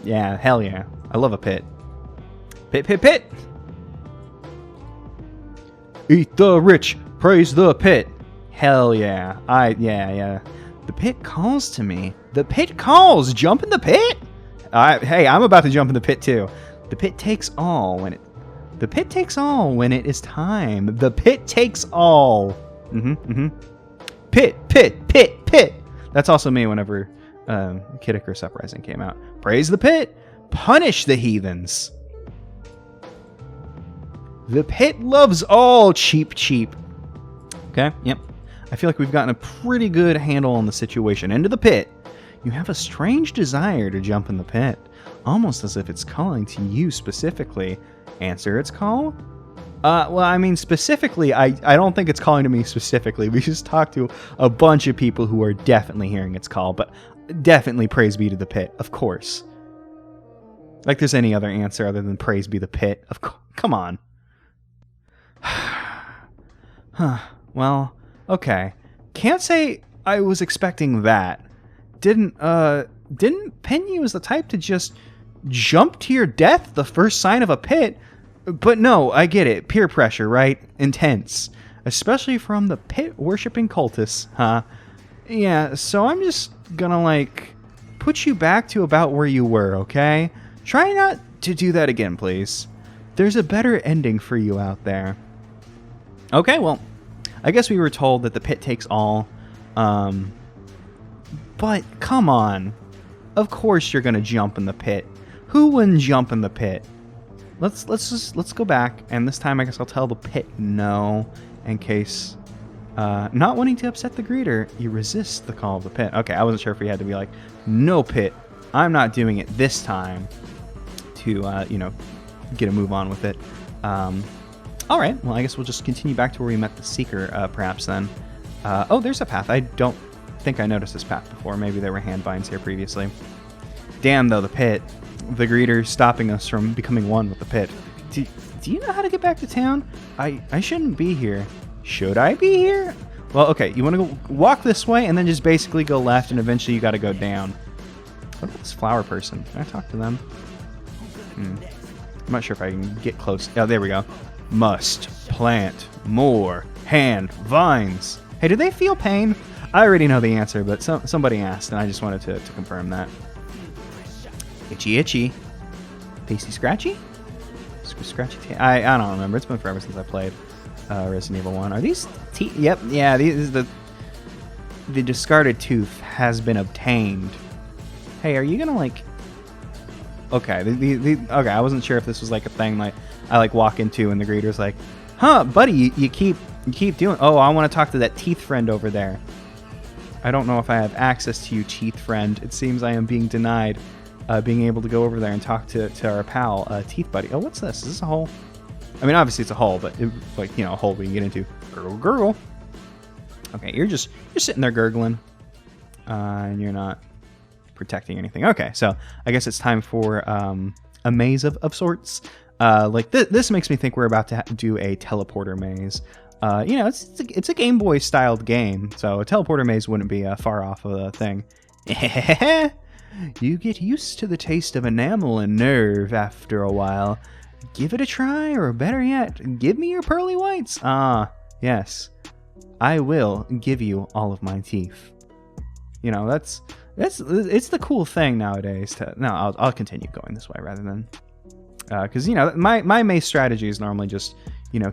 Yeah, hell yeah. I love a pit. Pit, pit, pit! Eat the rich! Praise the pit! Hell yeah. Yeah. The pit calls to me. The pit calls! Jump in the pit? Hey, I'm about to jump in the pit too. The pit takes all when it is time. The pit takes all. Pit, pit, pit, pit. That's also me whenever Kid Icarus Uprising came out. Praise the pit. Punish the heathens. The pit loves all. Cheep, cheap. Okay, yep. I feel like we've gotten a pretty good handle on the situation. Into the pit. You have a strange desire to jump in the pit, almost as if it's calling to you specifically. Answer its call? Well, I mean, specifically, I don't think it's calling to me specifically. We just talked to a bunch of people who are definitely hearing its call, but definitely praise be to the pit, of course. Like there's any other answer other than praise be the pit. Come on. Huh. Well, okay. Can't say I was expecting that. Didn't Penn use the type to just jump to your death the first sign of a pit? But no, I get it. Peer pressure, right? Intense. Especially from the pit-worshipping cultists, huh? Yeah, so I'm just gonna, like, put you back to about where you were, okay? Try not to do that again, please. There's a better ending for you out there. Okay, well, I guess we were told that the pit takes all. But come on. Of course you're gonna jump in the pit. Who wouldn't jump in the pit? Let's go back, and this time I guess I'll tell the pit no, in case not wanting to upset the greeter, you resist the call of the pit. Okay, I wasn't sure if we had to be like, no pit, I'm not doing it this time to get a move on with it. All right, well I guess we'll just continue back to where we met the Seeker, perhaps then. Oh, there's a path. I don't think I noticed this path before. Maybe there were hand vines here previously. Damn, though, the pit. The greeter stopping us from becoming one with the pit. Do you know how to get back to town? I shouldn't be here. Should I be here? Well, okay, you want to go walk this way and then just basically go left, and eventually you got to go down. What about this flower person? Can I talk to them? I'm not sure if I can get close. Oh, there we go. Must plant more hand vines. Hey, do they feel pain? I already know the answer, but somebody asked, and I just wanted to confirm that. Itchy, itchy. Pasty, scratchy? Scratchy. I don't remember. It's been forever since I played Resident Evil 1. Are these teeth? Yep. Yeah. The discarded tooth has been obtained. Hey, are you gonna like? Okay. Okay. I wasn't sure if this was like a thing like I like walk into and the greeter's like, "Huh, buddy, you keep doing. Oh, I want to talk to that teeth friend over there. I don't know if I have access to you, teeth friend. It seems I am being denied." Being able to go over there and talk to our pal, Teeth Buddy. Oh, what's this? Is this a hole? I mean, obviously it's a hole, but like, a hole we can get into. Gurgle, gurgle. Okay, you're sitting there gurgling, and you're not protecting anything. Okay, so I guess it's time for a maze of sorts. Like this makes me think we're about to do a teleporter maze. It's a Game Boy styled game, so a teleporter maze wouldn't be far off of the thing. You get used to the taste of enamel and nerve after a while. Give it a try, or better yet, give me your pearly whites. Ah, yes. I will give you all of my teeth. It's the cool thing nowadays. I'll continue going this way rather than... Because, my main strategy is normally just,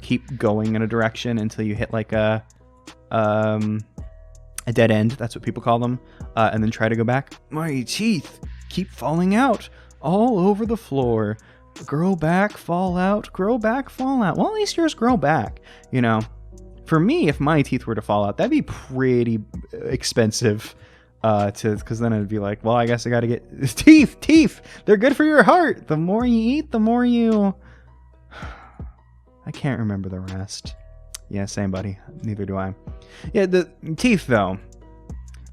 keep going in a direction until you hit like a dead end, that's what people call them, and then try to go back. My teeth keep falling out all over the floor. Grow back, fall out, grow back, fall out. Well, at least yours grow back, For me, if my teeth were to fall out, that'd be pretty expensive, because then it'd be like, well, I guess I gotta get teeth. They're good for your heart. The more you eat, the more you... I can't remember the rest. Yeah, same, buddy. Neither do I. Yeah, the teeth, though.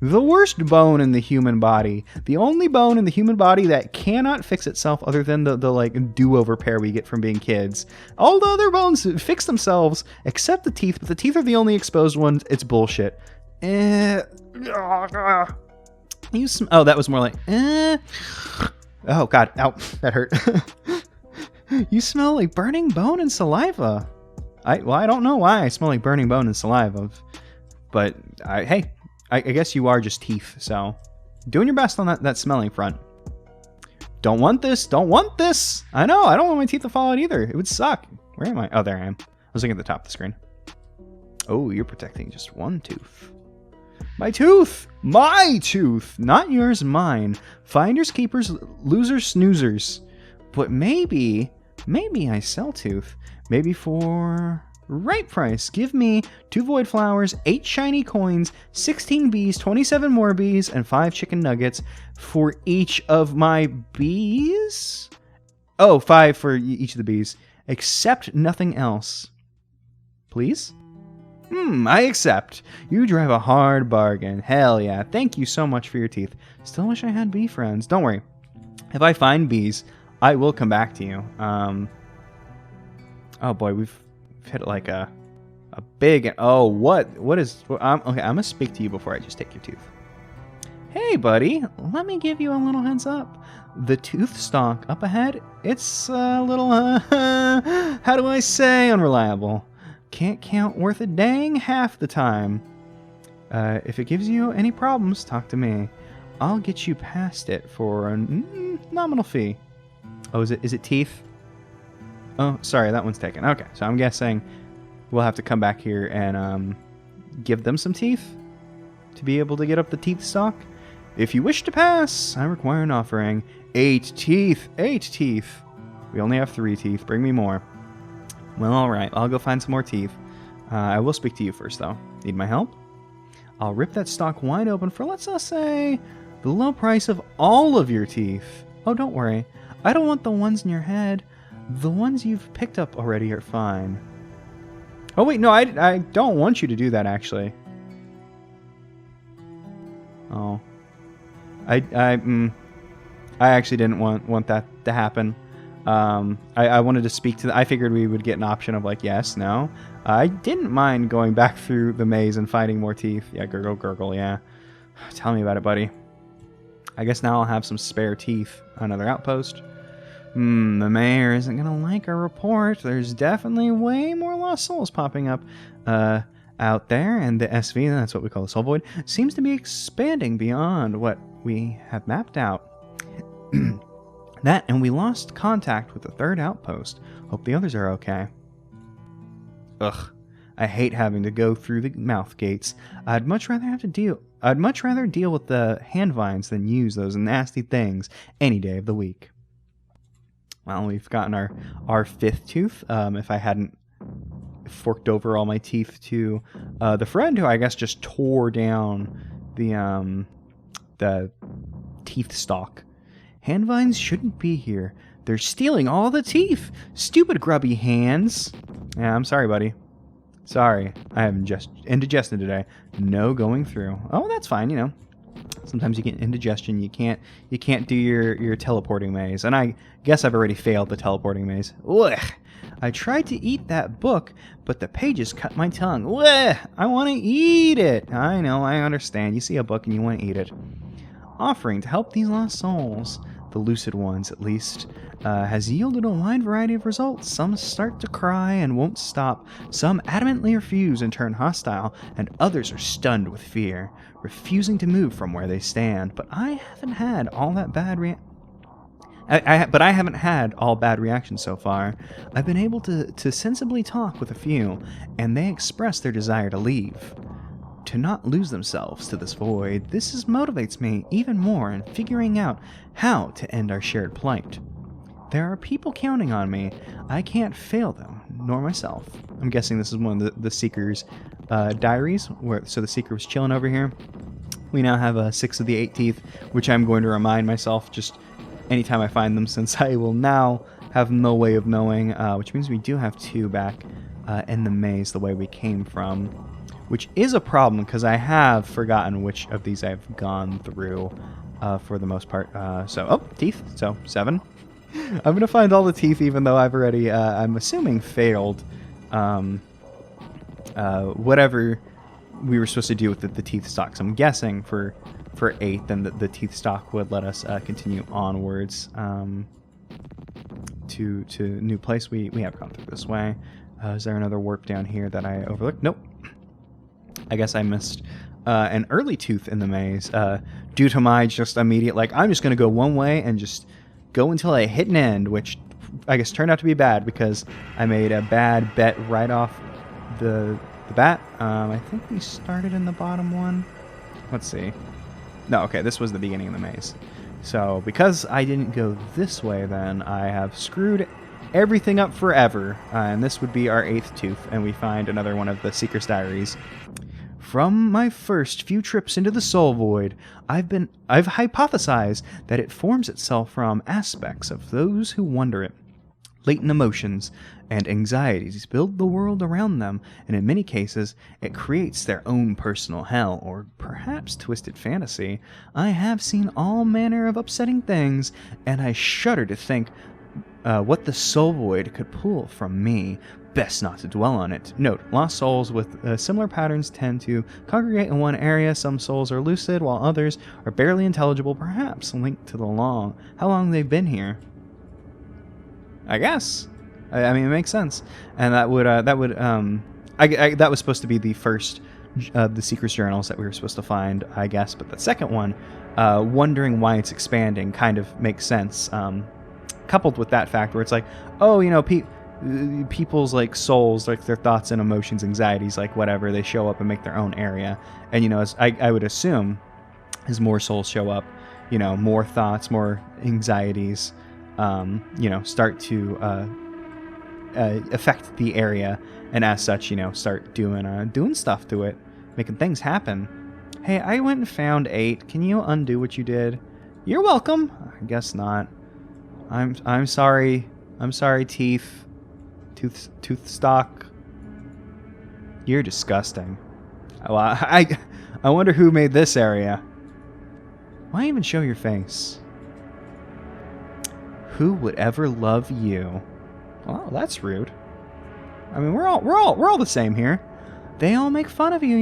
The worst bone in the human body. The only bone in the human body that cannot fix itself other than the like, do-over pair we get from being kids. All the other bones fix themselves, except the teeth, but the teeth are the only exposed ones. It's bullshit. Oh, that was more like... Oh, God. Ow. That hurt. You smell like burning bone and saliva. I don't know why I smell like burning bone and saliva, but I guess you are just teeth, so doing your best on that smelling front. Don't want this. I know, I don't want my teeth to fall out either. It would suck. Where am I? Oh, there I am. I was looking at the top of the screen. Oh, you're protecting just one tooth. My tooth! My tooth! Not yours, mine. Finders, keepers, losers, snoozers. But maybe I sell tooth. Maybe for right price. Give me 2 void flowers, 8 shiny coins, 16 bees, 27 more bees, and 5 chicken nuggets for each of my bees? Oh, 5 for each of the bees. Accept nothing else. Please? I accept. You drive a hard bargain. Hell yeah. Thank you so much for your teeth. Still wish I had bee friends. Don't worry. If I find bees, I will come back to you. Oh boy, we've hit like a big... Oh, what is... okay, I'm gonna speak to you before I just take your tooth. Hey buddy, let me give you a little heads up. The tooth stock up ahead, it's a little, how do I say, unreliable. Can't count worth a dang half the time. If it gives you any problems, talk to me. I'll get you past it for a nominal fee. Oh, is it teeth? Oh, sorry, that one's taken. Okay, so I'm guessing we'll have to come back here and give them some teeth to be able to get up the teeth stock. If you wish to pass, I require an offering. 8 teeth. 8 teeth. We only have 3 teeth. Bring me more. Well, alright. I'll go find some more teeth. I will speak to you first, though. Need my help? I'll rip that stock wide open for, let's just say, the low price of all of your teeth. Oh, don't worry. I don't want the ones in your head. The ones you've picked up already are fine. Oh, wait. No, I don't want you to do that, actually. Oh. I actually didn't want that to happen. I wanted to speak to... I figured we would get an option of like, yes, no. I didn't mind going back through the maze and finding more teeth. Yeah, gurgle, gurgle, yeah. Tell me about it, buddy. I guess now I'll have some spare teeth. Another outpost. The mayor isn't gonna like our report. There's definitely way more lost souls popping up. out there, and the SV, that's what we call the soul void, seems to be expanding beyond what we have mapped out. That, and we lost contact with the third outpost. Hope the others are okay. Ugh, I hate having to go through the mouth gates. I'd much rather deal with the hand vines than use those nasty things any day of the week. Well, we've gotten our fifth tooth. If I hadn't forked over all my teeth to the friend who I guess just tore down the teeth stalk. Hand vines shouldn't be here. They're stealing all the teeth. Stupid grubby hands. Yeah, I'm sorry, buddy. Sorry, I have indigestion today. No going through. Oh, that's fine. You know, sometimes you get indigestion. You can't do your teleporting maze, and I guess I've already failed the teleporting maze. Ugh. I tried to eat that book, but the pages cut my tongue. Ugh. I want to eat it. I know. I understand. You see a book and you want to eat it. Offering to help these lost souls, the lucid ones at least, has yielded a wide variety of results. Some start to cry and won't stop. Some adamantly refuse and turn hostile, and others are stunned with fear, refusing to move from where they stand. But I haven't had all that bad I haven't had all bad reactions so far. I've been able to sensibly talk with a few, and they express their desire to leave. To not lose themselves to this void, this motivates me even more in figuring out how to end our shared plight. There are people counting on me. I can't fail them, nor myself. I'm guessing this is one of the Seeker's diaries, so the Seeker was chilling over here. We now have 6 of the 8 teeth, which I'm going to remind myself just anytime I find them, since I will now have no way of knowing, which means we do have 2 back in the maze the way we came from. Which is a problem, because I have forgotten which of these I've gone through for the most part. Teeth. So, 7. I'm going to find all the teeth, even though I've already, I'm assuming, failed whatever we were supposed to do with the teeth stocks. I'm guessing for 8, then the teeth stock would let us continue onwards to new place. We have gone through this way. Is there another warp down here that I overlooked? Nope. I guess I missed an early tooth in the maze due to my just immediate, I'm just going to go one way and just go until I hit an end, which I guess turned out to be bad because I made a bad bet right off the bat. I think we started in the bottom one. Let's see. No, okay, this was the beginning of the maze. So because I didn't go this way, then I have screwed everything up forever. And this would be our 8th tooth, and we find another one of the Seeker's diaries. From my first few trips into the Soul Void, I've hypothesized that it forms itself from aspects of those who wander it. Latent emotions and anxieties build the world around them, and in many cases, it creates their own personal hell, or perhaps twisted fantasy. I have seen all manner of upsetting things, and I shudder to think what the Soul Void could pull from me. Best not to dwell on it. Note, lost souls with similar patterns tend to congregate in one area. Some souls are lucid, while others are barely intelligible, perhaps linked to how long they've been here. I guess. I mean, it makes sense. And that was supposed to be the first of the Seeker's journals that we were supposed to find, I guess. But the second one, wondering why it's expanding, kind of makes sense. Coupled with that fact where it's like, oh, people's souls, their thoughts and emotions, anxieties, whatever, they show up and make their own area. And as I would assume, as more souls show up, more thoughts, more anxieties, start to affect the area, and as such, start doing stuff to it, making things happen. Hey, I went and found 8. Can you undo what you did? You're welcome. I guess not. I'm sorry. I'm sorry, teeth. Tooth stock. You're disgusting. Well, I wonder who made this area. Why even show your face? Who would ever love you? Oh, that's rude. I mean, we're all the same here. They all make fun of you,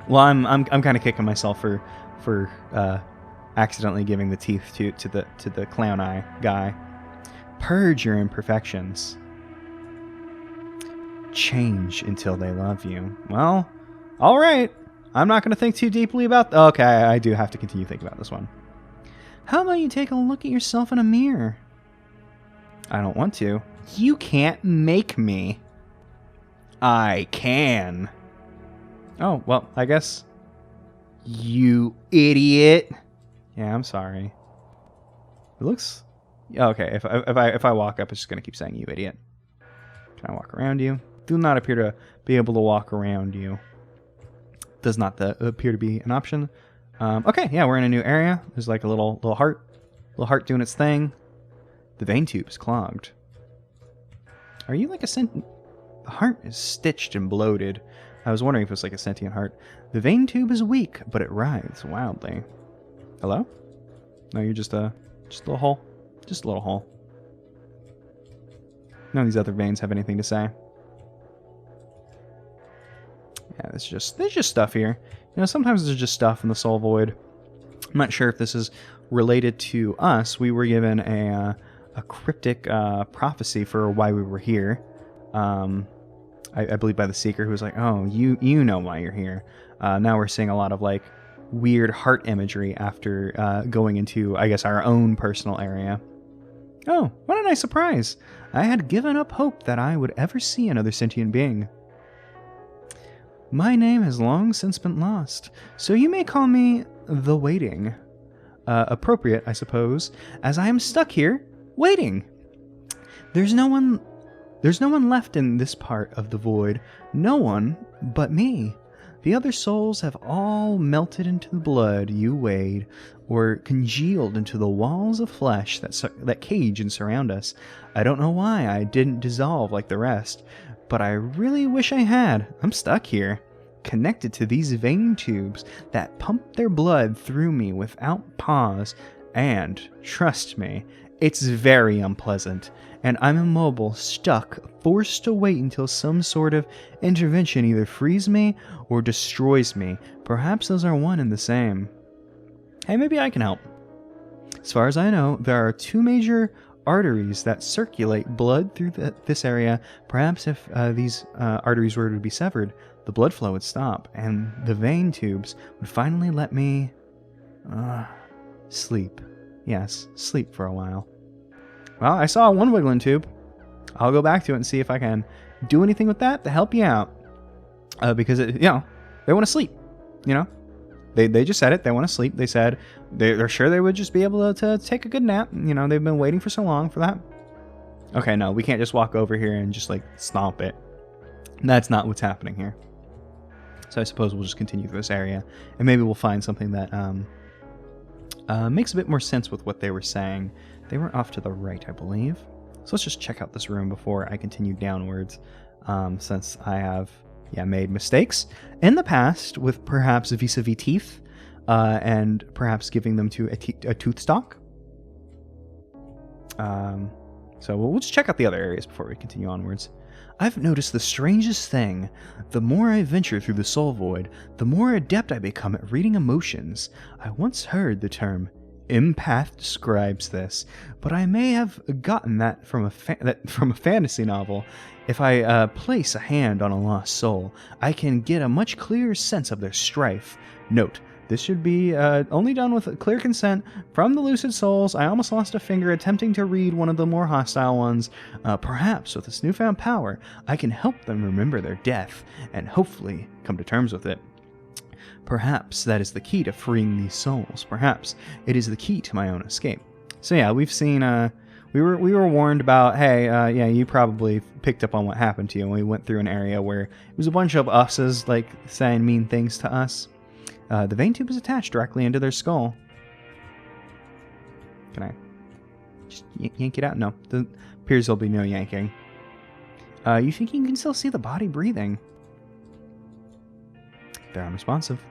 Well, I'm kind of kicking myself for accidentally giving the teeth to the clown eye guy. Purge your imperfections. change until they love you. Well, all right. I'm not going to think too deeply about... Okay, I do have to continue thinking about this one. How about you take a look at yourself in a mirror? I don't want to. You can't make me. I can. Oh, well, I guess... You idiot. Yeah, I'm sorry. It looks... Okay, if I walk up, it's just going to keep saying, you idiot. Can I walk around you? Do not appear to be able to walk around you. Does not appear to be an option. Okay, yeah, we're in a new area. There's like a little heart doing its thing. The vein tube is clogged. Are you like a The heart is stitched and bloated. I was wondering if it was like a sentient heart. The vein tube is weak, but it writhes wildly. Hello? No, you're just a little hole. Just a little hole. None of these other veins have anything to say. Yeah, there's just stuff here. You know, sometimes there's just stuff in the soul void. I'm not sure if this is related to us. We were given a cryptic prophecy for why we were here. I believe by the Seeker, who was like, "Oh, you know why you're here." Now we're seeing a lot of like weird heart imagery after going into, I guess, our own personal area. Oh, what a nice surprise! I had given up hope that I would ever see another sentient being. My name has long since been lost, so you may call me the Waiting. Appropriate, I suppose, as I am stuck here, waiting. There's no one left in this part of the void, no one but me. The other souls have all melted into the blood you weighed, or congealed into the walls of flesh that cage and surround us. I don't know why I didn't dissolve like the rest, but I really wish I had. I'm stuck here, connected to these vein tubes that pump their blood through me without pause, and, trust me, it's very unpleasant, and I'm immobile, stuck, forced to wait until some sort of intervention either frees me or destroys me. Perhaps those are one and the same. Hey, maybe I can help. As far as I know, there are two major arteries that circulate blood through this area. Perhaps if these arteries were to be severed, the blood flow would stop, and the vein tubes would finally let me sleep. Yes, sleep for a while. Well, I saw one wiggling tube. I'll go back to it and see if I can do anything with that to help you out. Because, they want to sleep, They just said it. They want to sleep. They said they're sure they would just be able to take a good nap. They've been waiting for so long for that. Okay, no, we can't just walk over here and just, stomp it. That's not what's happening here. So I suppose we'll just continue through this area, and maybe we'll find something that makes a bit more sense with what they were saying. They were off to the right, I believe. So let's just check out this room before I continue downwards, since I have, made mistakes in the past with perhaps vis-a-vis teeth, and perhaps giving them to a tooth stock. So we'll just check out the other areas before we continue onwards. I've noticed the strangest thing. The more I venture through the soul void, the more adept I become at reading emotions. I once heard the term empath describes this, but I may have gotten that from a fantasy novel. If I place a hand on a lost soul, I can get a much clearer sense of their strife. Note, this should be only done with clear consent from the lucid souls. I almost lost a finger attempting to read one of the more hostile ones. Perhaps with this newfound power, I can help them remember their death and hopefully come to terms with it. Perhaps that is the key to freeing these souls. Perhaps it is the key to my own escape. So yeah, we've seen, we were warned about, hey, you probably picked up on what happened to you. And we went through an area where it was a bunch of us's, saying mean things to us. The vein tube is attached directly into their skull. Can I just yank it out? No, there appears there'll be no yanking. You think you can still see the body breathing? They're unresponsive.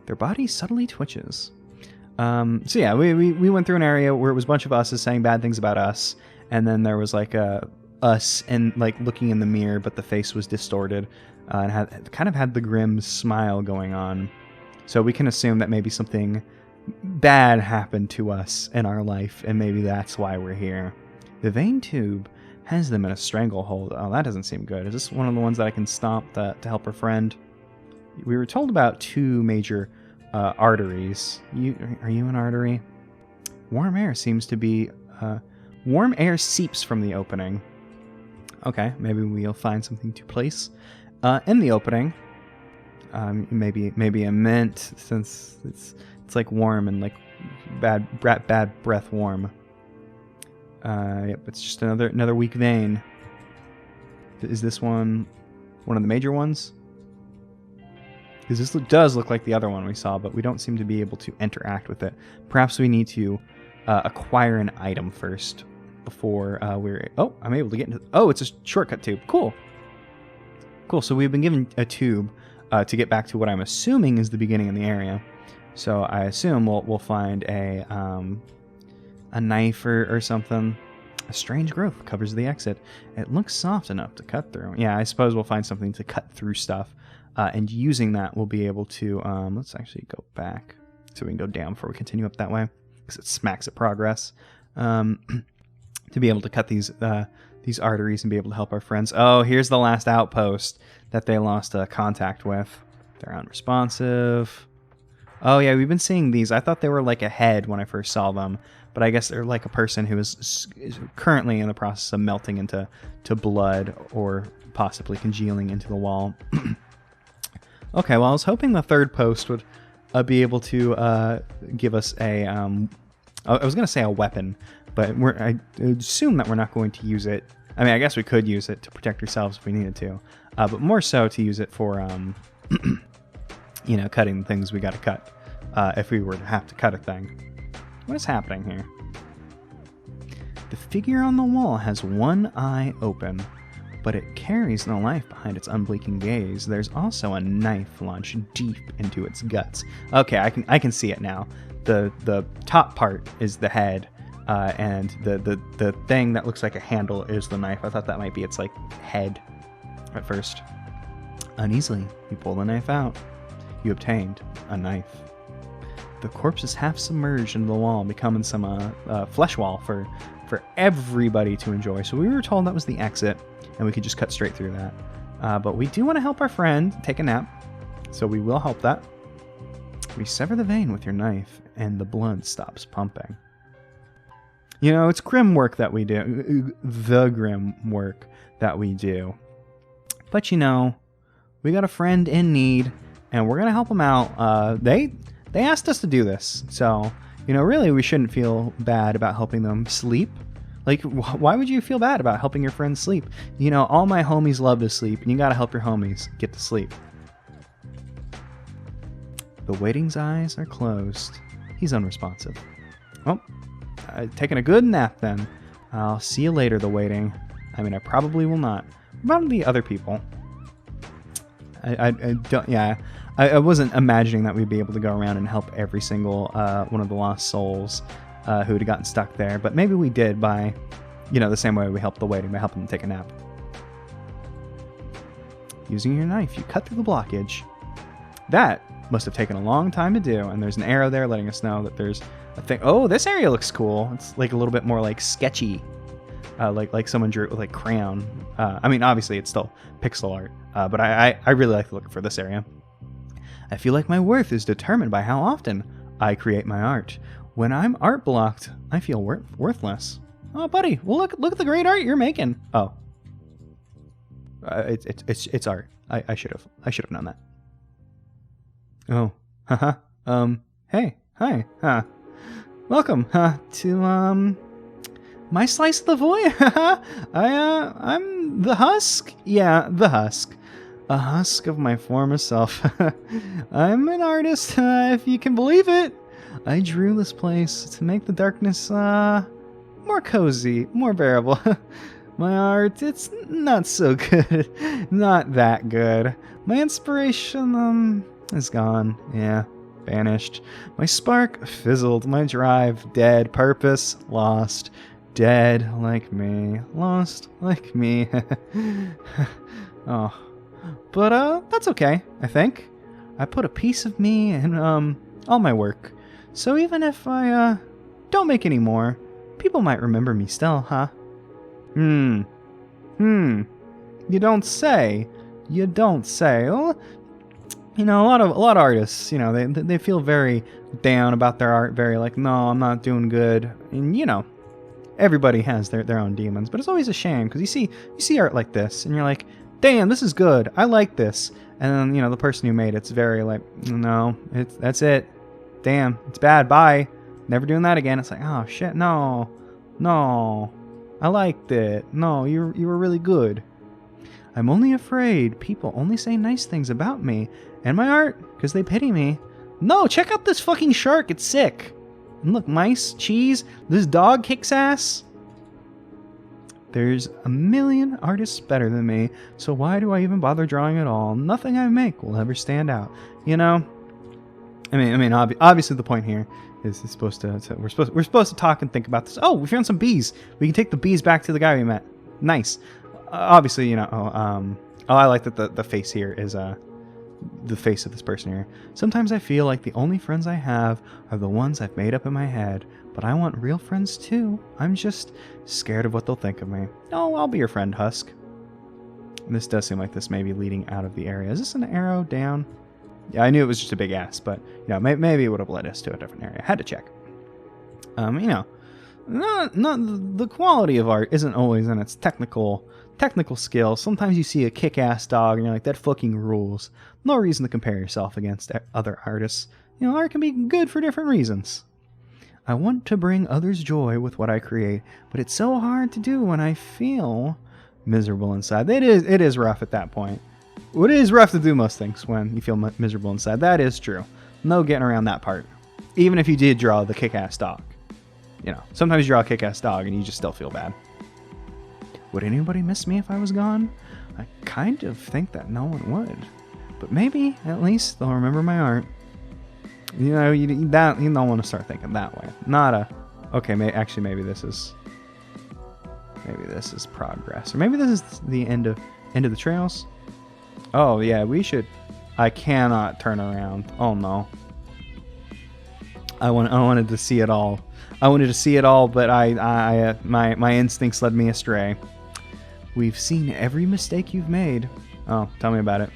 Their body subtly twitches. So yeah, we went through an area where it was a bunch of us's saying bad things about us, and then there was us and looking in the mirror, but the face was distorted, and had the Grimm smile going on. So we can assume that maybe something bad happened to us in our life, and maybe that's why we're here. The vein tube Has them in a stranglehold. Oh, that doesn't seem good. Is this one of the ones that I can stomp to help her friend? We were told about 2 major arteries. Are you an artery? Warm air seems to be... warm air seeps from the opening. Okay, maybe we'll find something to place in the opening. Maybe a mint, since it's like warm and like bad breath warm. Yep, it's just another weak vein. Is this one of the major ones? Because this does look like the other one we saw, but we don't seem to be able to interact with it. Perhaps we need to acquire an item first before we're... Oh, I'm able to get into... Oh, it's a shortcut tube. Cool. Cool, so we've been given a tube to get back to what I'm assuming is the beginning of the area. So I assume we'll find a knife or something. A strange growth covers the exit. It looks soft enough to cut through. Yeah, I suppose we'll find something to cut through stuff. And using that, we'll be able to... let's actually go back so we can go down before we continue up that way, because it smacks at progress. To be able to cut these arteries and be able to help our friends. Oh, here's the last outpost that they lost contact with. They're unresponsive. Oh yeah, we've been seeing these. I thought they were like a head when I first saw them, but I guess they're like a person who is currently in the process of melting into blood or possibly congealing into the wall. Okay, well, I was hoping the third post would be able to give us a... I was going to say a weapon, but I assume that we're not going to use it. I mean, I guess we could use it to protect ourselves if we needed to, but more so to use it for, cutting the things we got to cut if we were to have to cut a thing. What is happening here? The figure on the wall has one eye open, but it carries no life behind its unblinking gaze. There's also a knife launched deep into its guts. Okay, I can see it now. The top part is the head, and the thing that looks like a handle is the knife. I thought that might be its like head at first. Uneasily, you pull the knife out. You obtained a knife. The corpse is half submerged into the wall, becoming some flesh wall for everybody to enjoy. So we were told that was the exit, and we could just cut straight through that. But we do want to help our friend take a nap, so we will help that. We sever the vein with your knife, and the blood stops pumping. You know, it's Grimm work that we do. The Grimm work that we do. But you know, we got a friend in need, and we're going to help them out. They asked us to do this, so, you know, really we shouldn't feel bad about helping them sleep. Like, why would you feel bad about helping your friends sleep? You know, all my homies love to sleep, and you got to help your homies get to sleep. The waiting's eyes are closed. He's unresponsive. Well, taking a good nap then. I'll see you later, the waiting. I mean, I probably will not. What about the other people? I don't, yeah. I wasn't imagining that we'd be able to go around and help every single one of the lost souls who had gotten stuck there. But maybe we did by, you know, the same way we helped the waiting, by helping them take a nap. Using your knife, you cut through the blockage. That must have taken a long time to do, and there's an arrow there letting us know that there's a thing. Oh, this area looks cool. It's like a little bit more like sketchy, like someone drew it with like crayon. I mean, obviously it's still pixel art, but I really like looking for this area. I feel like my worth is determined by how often I create my art. When I'm art blocked, I feel worthless. Oh, buddy, well look at the great art you're making. Oh, it's art. I should have known that. Oh, haha. Hey, hi, welcome, to, my slice of the void. I'm the husk. Yeah, the husk. A husk of my former self. I'm an artist, if you can believe it. I drew this place to make the darkness, more cozy, more bearable. My art, it's not so good. Not that good. My inspiration, is gone. Yeah, vanished. My spark fizzled. My drive dead. Purpose lost. Dead like me. Lost like me. Oh. But, that's okay, I think. I put a piece of me in, all my work. So even if I, don't make any more, people might remember me still, huh? You don't say. You don't say. Well, you know, a lot of artists, you know, they feel very down about their art, very like, no, I'm not doing good. And you know, everybody has their own demons, but it's always a shame because you see art like this and you're like, damn, this is good. I like this. And then, you know, the person who made it's very like, no, that's it. Damn, it's bad. Bye. Never doing that again. It's like, oh shit, no, I liked it. No, you were really good. I'm only afraid people only say nice things about me and my art because they pity me. No, check out this fucking shark. It's sick. And look, mice, cheese, this dog kicks ass. There's a million artists better than me, so why do I even bother drawing at all? Nothing I make will ever stand out. You know? I mean, obviously the point here is we're supposed to talk and think about this. Oh, we found some bees. We can take the bees back to the guy we met. Nice. Obviously, you know. I like that the face here is the face of this person here. Sometimes I feel like the only friends I have are the ones I've made up in my head, but I want real friends too. I'm just scared of what they'll think of me. Oh, I'll be your friend, Husk. And this does seem like this may be leading out of the area. Is this an arrow down? Yeah, I knew it was just a big S, but you know, maybe it would have led us to a different area. Had to check. You know, not the quality of art isn't always in its technical skill. Sometimes you see a kick-ass dog and you're like, that fucking rules. No reason to compare yourself against other artists. You know, art can be good for different reasons. I want to bring others joy with what I create, but it's so hard to do when I feel miserable inside. It is rough at that point. It is rough to do most things when you feel miserable inside. That is true. No getting around that part. Even if you did draw the kick-ass dog. You know, sometimes you draw a kick-ass dog and you just still feel bad. Would anybody miss me if I was gone? I kind of think that no one would. But maybe, at least, they'll remember my art. You know, you don't want to start thinking that way. Okay, maybe this is progress. Or maybe this is the end of the trails. Oh, yeah, I cannot turn around. Oh, no. I wanted to see it all. I wanted to see it all, but my instincts led me astray. We've seen every mistake you've made. Oh, tell me about it.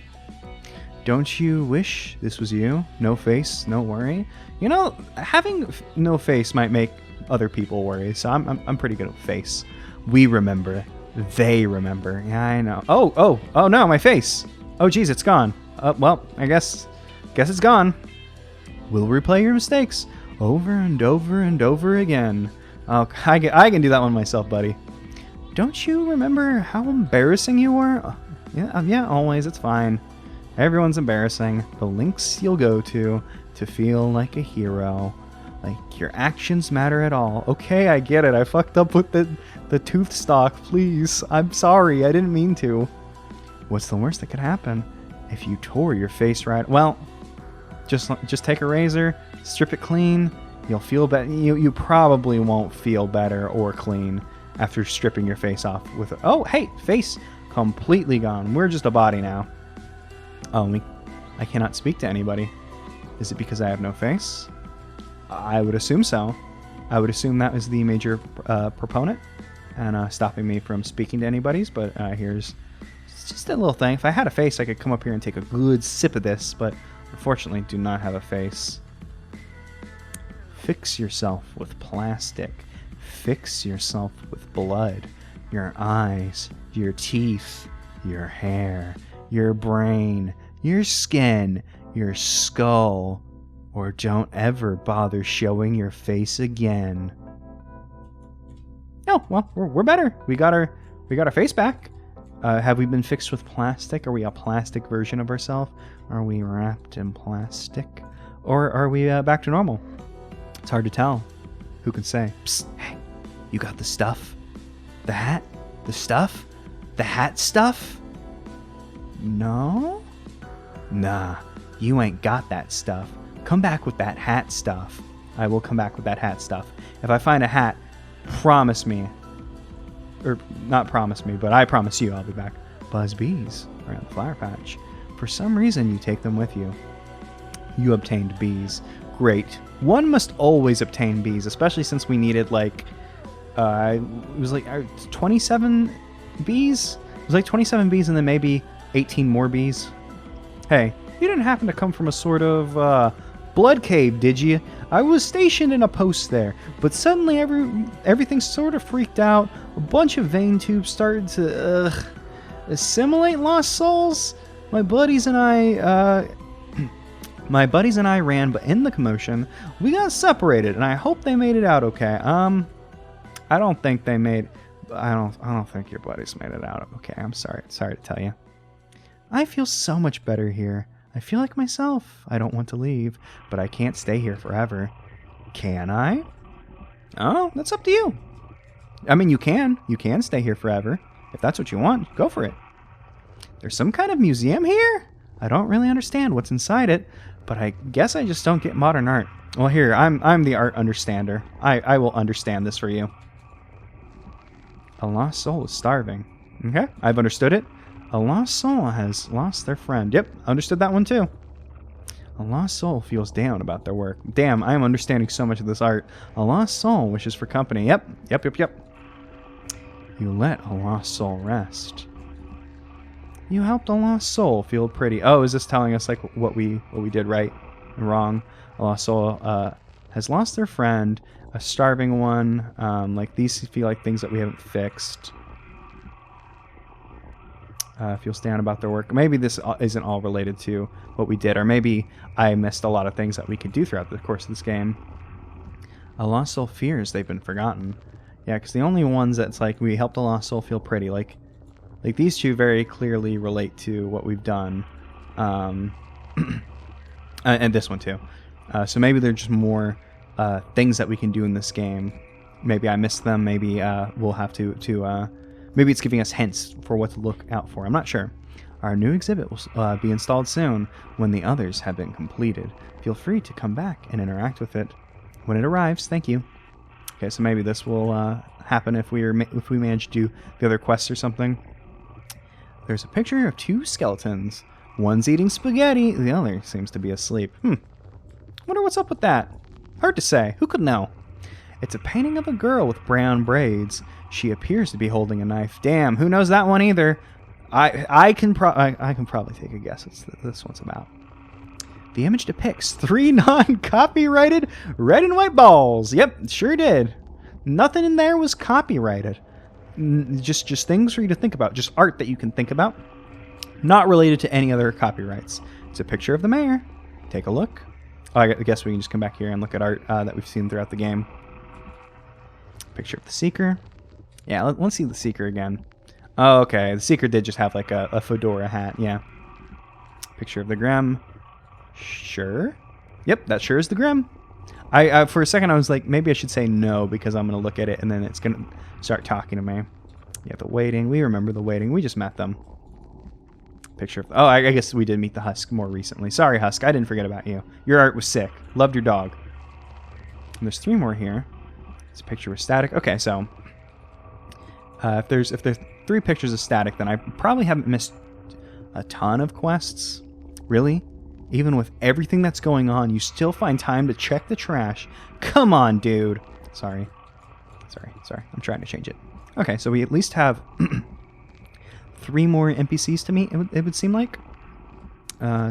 Don't you wish this was you? No face, no worry. You know, having no face might make other people worry, so I'm pretty good at face. We remember. They remember. Yeah, I know. Oh no, my face. Oh, geez, it's gone. Well, I guess it's gone. We'll replay your mistakes over and over and over again. Oh, I can do that one myself, buddy. Don't you remember how embarrassing you were? Yeah, always. It's fine. Everyone's embarrassing. The links you'll go to feel like a hero. Like your actions matter at all. Okay, I get it. I fucked up with the tooth stock. Please. I'm sorry. I didn't mean to. What's the worst that could happen? If you tore your face right... Well, just take a razor, strip it clean. You'll feel better. You probably won't feel better or clean after stripping your face off with... Oh, hey, face completely gone. We're just a body now. Oh, I cannot speak to anybody. Is it because I have no face? I would assume so. I would assume that was the major proponent and stopping me from speaking to anybody's, but here's just a little thing. If I had a face, I could come up here and take a good sip of this, but unfortunately do not have a face. Fix yourself with plastic. Fix yourself with blood. Your eyes, your teeth, your hair, your brain, your skin, your skull, or don't ever bother showing your face again. Oh, well, we're better. We got our face back. Have we been fixed with plastic? Are we a plastic version of ourselves? Are we wrapped in plastic? Or are we back to normal? It's hard to tell. Who can say? Psst, hey, you got the stuff? The hat? The stuff? The hat stuff? No? Nah, you ain't got that stuff. Come back with that hat stuff. I will come back with that hat stuff. If I find a hat, promise me, or not promise me, but I promise you I'll be back. Buzz bees around the flower patch. For some reason, you take them with you. You obtained bees. Great. One must always obtain bees, especially since we needed it was 27 bees. It was like 27 bees and then maybe 18 more bees. Hey, you didn't happen to come from a sort of blood cave, did you? I was stationed in a post there, but suddenly everything sort of freaked out. A bunch of vein tubes started to assimilate lost souls. My buddies and I ran, but in the commotion, we got separated, and I hope they made it out okay. I don't think they made. I don't think your buddies made it out okay. I'm sorry to tell you. I feel so much better here. I feel like myself. I don't want to leave, but I can't stay here forever. Can I? Oh, that's up to you. I mean, you can. You can stay here forever. If that's what you want, go for it. There's some kind of museum here? I don't really understand what's inside it, but I guess I just don't get modern art. Well, here, I'm the art understander. I will understand this for you. A lost soul is starving. Okay, I've understood it. A lost soul has lost their friend. Yep, understood that one too. A lost soul feels down about their work. Damn, I am understanding so much of this art. A lost soul wishes for company. Yep. You let a lost soul rest. You helped a lost soul feel pretty. Oh, is this telling us like what we did right and wrong? A lost soul has lost their friend. A starving one. Like these feel like things that we haven't fixed. Feels down about their work. Maybe this isn't all related to what we did, or maybe I missed a lot of things that we could do throughout the course of this game. A lost soul fears they've been forgotten. Yeah, because the only ones that's like we helped a lost soul feel pretty, like these two very clearly relate to what we've done, and this one too. So maybe they're just more things that we can do in this game. Maybe I missed them. Maybe we'll have to maybe it's giving us hints for what to look out for. I'm not sure. Our new exhibit will be installed soon when the others have been completed. Feel free to come back and interact with it when it arrives. Thank you. Okay, so maybe this will happen if we manage to do the other quests or something. There's a picture of two skeletons. One's eating spaghetti, the other seems to be asleep. Wonder what's up with that. Hard to say. Who could know? It's a painting of a girl with brown braids. She appears to be holding a knife. Damn, who knows that one either? I can probably take a guess what this one's about. The image depicts 3 non-copyrighted red and white balls. Yep, sure did. Nothing in there was copyrighted. Just things for you to think about. Just art that you can think about. Not related to any other copyrights. It's a picture of the mayor. Take a look. Oh, I guess we can just come back here and look at art that we've seen throughout the game. Picture of the Seeker. Yeah, let's see the Seeker again. Oh, okay. The Seeker did just have like a fedora hat. Yeah. Picture of the Grimm. Sure. Yep, that sure is the Grimm. I for a second I was like, maybe I should say no because I'm going to look at it and then it's going to start talking to me. Yeah, the Waiting. We remember the Waiting. We just met them. Picture of... Oh, I guess we did meet the Husk more recently. Sorry, Husk. I didn't forget about you. Your art was sick. Loved your dog. And there's 3 more here. This picture was static. Okay, so... if there's 3 pictures of static, then I probably haven't missed a ton of quests. Really? Even with everything that's going on, you still find time to check the trash. Come on, dude. Sorry. I'm trying to change it. Okay, so we at least have 3 more NPCs to meet, it would seem like.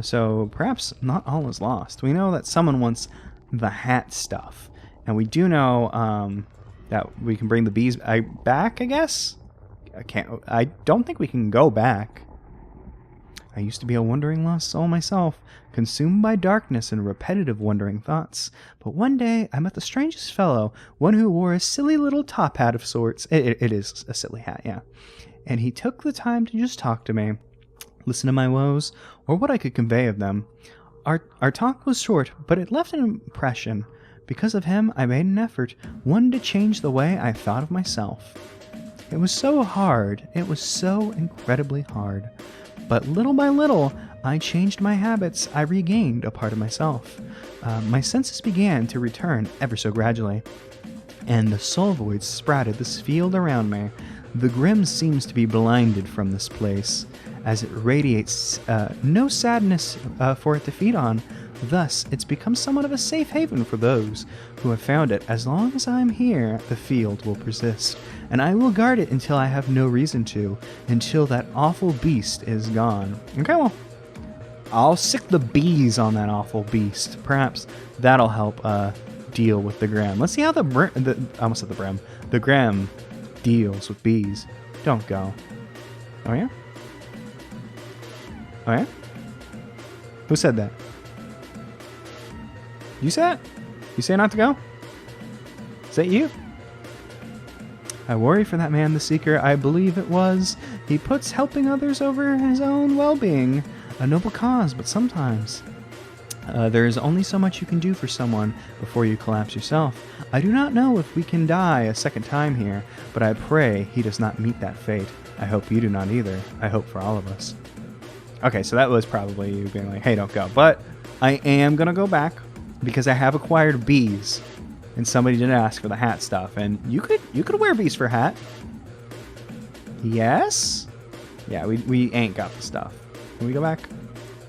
So perhaps not all is lost. We know that someone wants the hat stuff. And we do know that we can bring the bees back, I guess? I don't think we can go back. I used to be a wandering lost soul myself, consumed by darkness and repetitive wandering thoughts. But one day, I met the strangest fellow, one who wore a silly little top hat of sorts. It is a silly hat, yeah. And he took the time to just talk to me, listen to my woes, or what I could convey of them. Our talk was short, but it left an impression. Because of him, I made an effort, one to change the way I thought of myself. It was so hard. It was so incredibly hard. But little by little, I changed my habits. I regained a part of myself. My senses began to return ever so gradually. And the soul void sprouted this field around me. The Grimm seems to be blinded from this place, as it radiates no sadness for it to feed on, Thus, it's become somewhat of a safe haven for those who have found it. As long as I'm here, the field will persist, and I will guard it until I have no reason to, until that awful beast is gone. Okay, well, I'll sick the bees on that awful beast. Perhaps that'll help deal with the Grimm. Let's see how I almost said the Grimm deals with bees. Don't go. Oh yeah? Oh yeah? Who said that? You said it? You say not to go? Is that you? I worry for that man, the Seeker. I believe it was. He puts helping others over his own well-being. A noble cause, but sometimes there is only so much you can do for someone before you collapse yourself. I do not know if we can die a second time here, but I pray he does not meet that fate. I hope you do not either. I hope for all of us. Okay, so that was probably you being like, hey, don't go. But I am going to go back because I have acquired bees. And somebody did ask for the hat stuff. And you could wear bees for a hat. Yes? Yeah, we ain't got the stuff. Can we go back?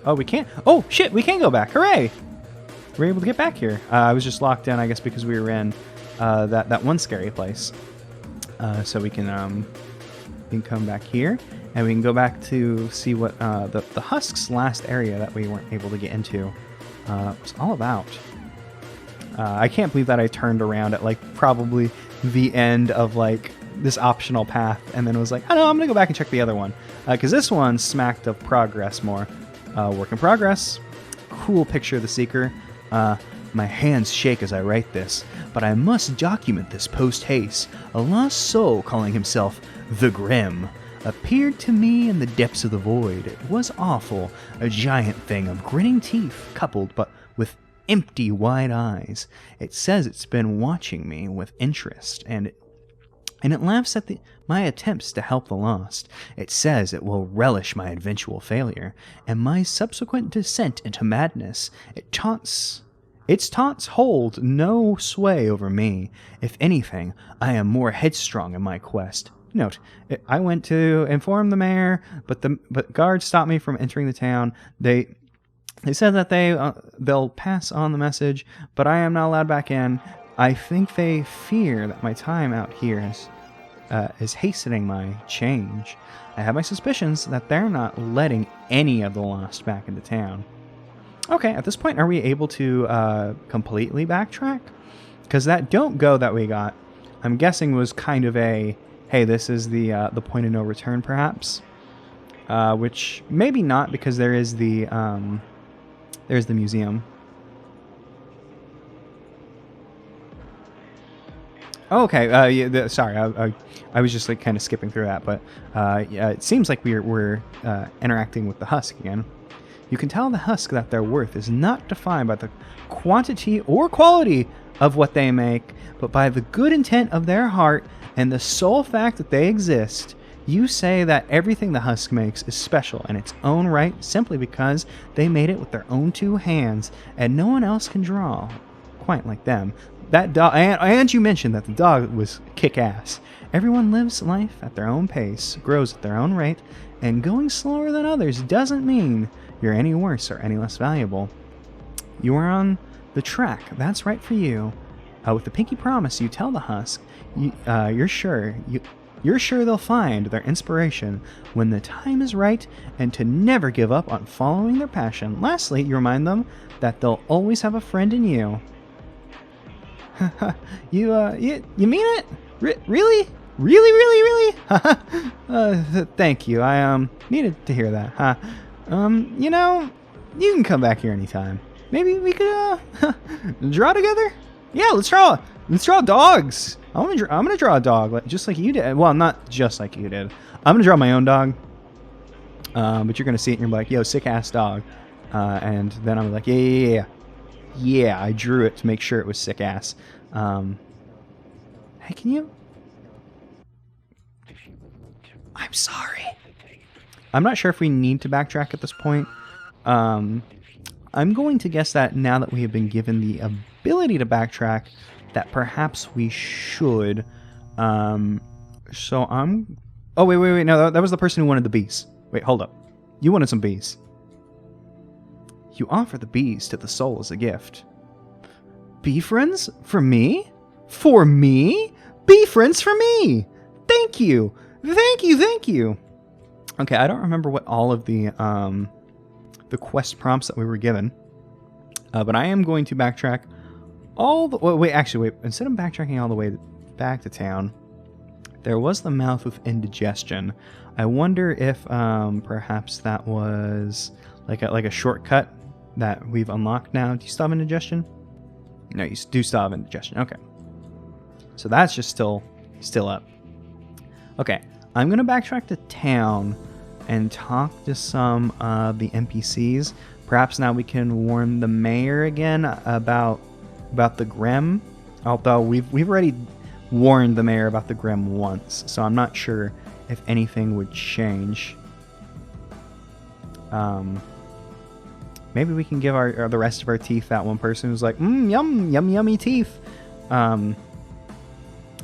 Oh, we can't. Oh, shit, we can go back. Hooray! We're able to get back here. I was just locked in, I guess, because we were in that one scary place. So we can come back here. And we can go back to see what the Husk's last area that we weren't able to get into was all about. I can't believe that I turned around at, like, probably the end of, like, this optional path and then was like, oh, no, I'm going to go back and check the other one. Because this one smacked of progress more. Work in progress. Cool picture of the Seeker. My hands shake as I write this, but I must document this post-haste. A lost soul calling himself the Grimm appeared to me in the depths of the void. It was awful, a giant thing of grinning teeth, coupled but with empty, wide eyes. It says it's been watching me with interest, and it laughs at my attempts to help the lost. It says it will relish my eventual failure, and my subsequent descent into madness. Its taunts hold no sway over me. If anything, I am more headstrong in my quest. Note, I went to inform the mayor, but guards stopped me from entering the town. They said that they'll pass on the message, but I am not allowed back in. I think they fear that my time out here is hastening my change. I have my suspicions that they're not letting any of the lost back into town. Okay, at this point, are we able to completely backtrack? Because that don't go that we got, I'm guessing was kind of a, hey, this is the point of no return, perhaps. Which maybe not, because there's the museum. Oh, okay. Yeah, sorry, I was just like kind of skipping through that, but yeah, it seems like we're interacting with the Husk again. You can tell the Husk that their worth is not defined by the quantity or quality of what they make, but by the good intent of their heart and the sole fact that they exist. You say that everything the Husk makes is special in its own right simply because they made it with their own two hands, and no one else can draw quite like them. That dog, and you mentioned that the dog was kick-ass. Everyone lives life at their own pace, grows at their own rate, and going slower than others doesn't mean you're any worse or any less valuable. You are on the track that's right for you. With the pinky promise, you tell the Husk you're sure they'll find their inspiration when the time is right, and to never give up on following their passion. Lastly, you remind them that they'll always have a friend in you. You mean it? Really? Really? Thank you. I needed to hear that. You know, you can come back here anytime. Maybe we could draw together. Yeah, let's draw dogs. I'm gonna draw a dog just like you did. Well, not just like you did. I'm gonna draw my own dog. But you're gonna see it and you're like, yo, sick ass dog. And then I'm like, yeah, I drew it to make sure it was sick ass. Hey, can you? I'm sorry. I'm not sure if we need to backtrack at this point. I'm going to guess that now that we have been given the ability to backtrack, that perhaps we should. So I'm... Oh, wait. No, that was the person who wanted the bees. Wait, hold up. You wanted some bees. You offer the bees to the soul as a gift. Bee friends? For me? For me? Bee friends for me! Thank you! Thank you, thank you! Okay, I don't remember what all of the quest prompts that we were given. But I am going to backtrack all the... Wait, instead of backtracking all the way back to town, there was the mouth with indigestion. I wonder if perhaps that was like a shortcut that we've unlocked now. Do you still have indigestion? No, you do still have indigestion. Okay. So that's just still up. Okay, I'm going to backtrack to town and talk to some of the NPCs. Perhaps now we can warn the mayor again about the Grimm. Although we've already warned the mayor about the Grimm once, so I'm not sure if anything would change. Maybe we can give the rest of our teeth that one person who's like, yummy teeth.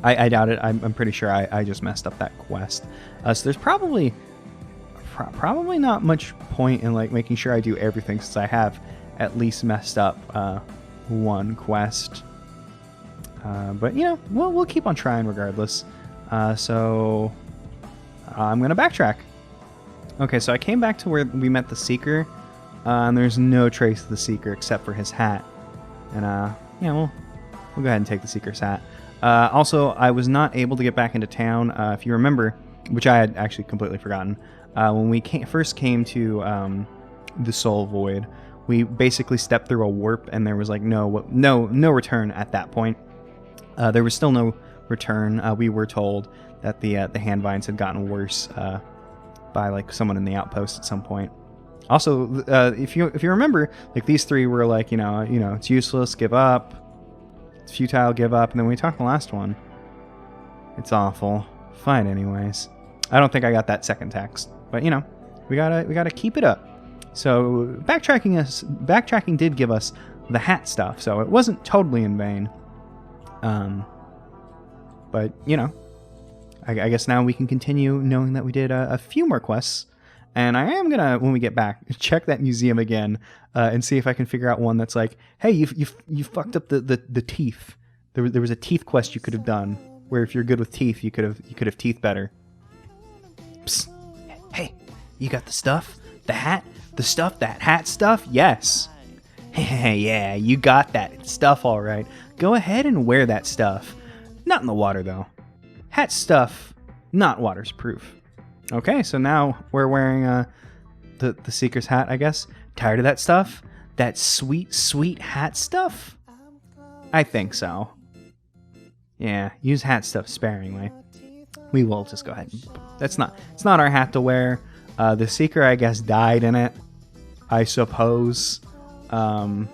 I doubt it. I'm pretty sure I just messed up that quest. So there's probably not much point in like making sure I do everything, since I have at least messed up one quest. But you know, we'll keep on trying regardless. So I'm gonna backtrack. Okay, so I came back to where we met the Seeker, and there's no trace of the Seeker except for his hat. And yeah, we'll go ahead and take the Seeker's hat. Also, I was not able to get back into town. If you remember, which I had actually completely forgotten, when we first came to the Soul Void, we basically stepped through a warp, and there was like no return at that point. There was still no return. We were told that the hand vines had gotten worse by like someone in the outpost at some point. Also, if you remember, like these three were like, you know, it's useless, give up. It's futile, give up. And then we talked the last one. It's awful. Fight anyways. I don't think I got that second text, but you know, we gotta keep it up. So backtracking did give us the hat stuff, so it wasn't totally in vain. But you know, I guess now we can continue knowing that we did a few more quests. And I am gonna, when we get back, check that museum again and see if I can figure out one that's like, hey, you fucked up the teeth. There was a teeth quest you could have done where if you're good with teeth, you could have teeth better. Psst. Hey, you got the stuff, the hat, the stuff, that hat stuff? Yes. Yeah, you got that stuff, all right. Go ahead and wear that stuff. Not in the water though. Hat stuff, not waterproof. Okay, so now we're wearing the Seeker's hat, I guess. Tired of that stuff? That sweet hat stuff? I think so. Yeah, use hat stuff sparingly. We will just go ahead and... It's not our hat to wear. The Seeker, I guess, died in it, I suppose. And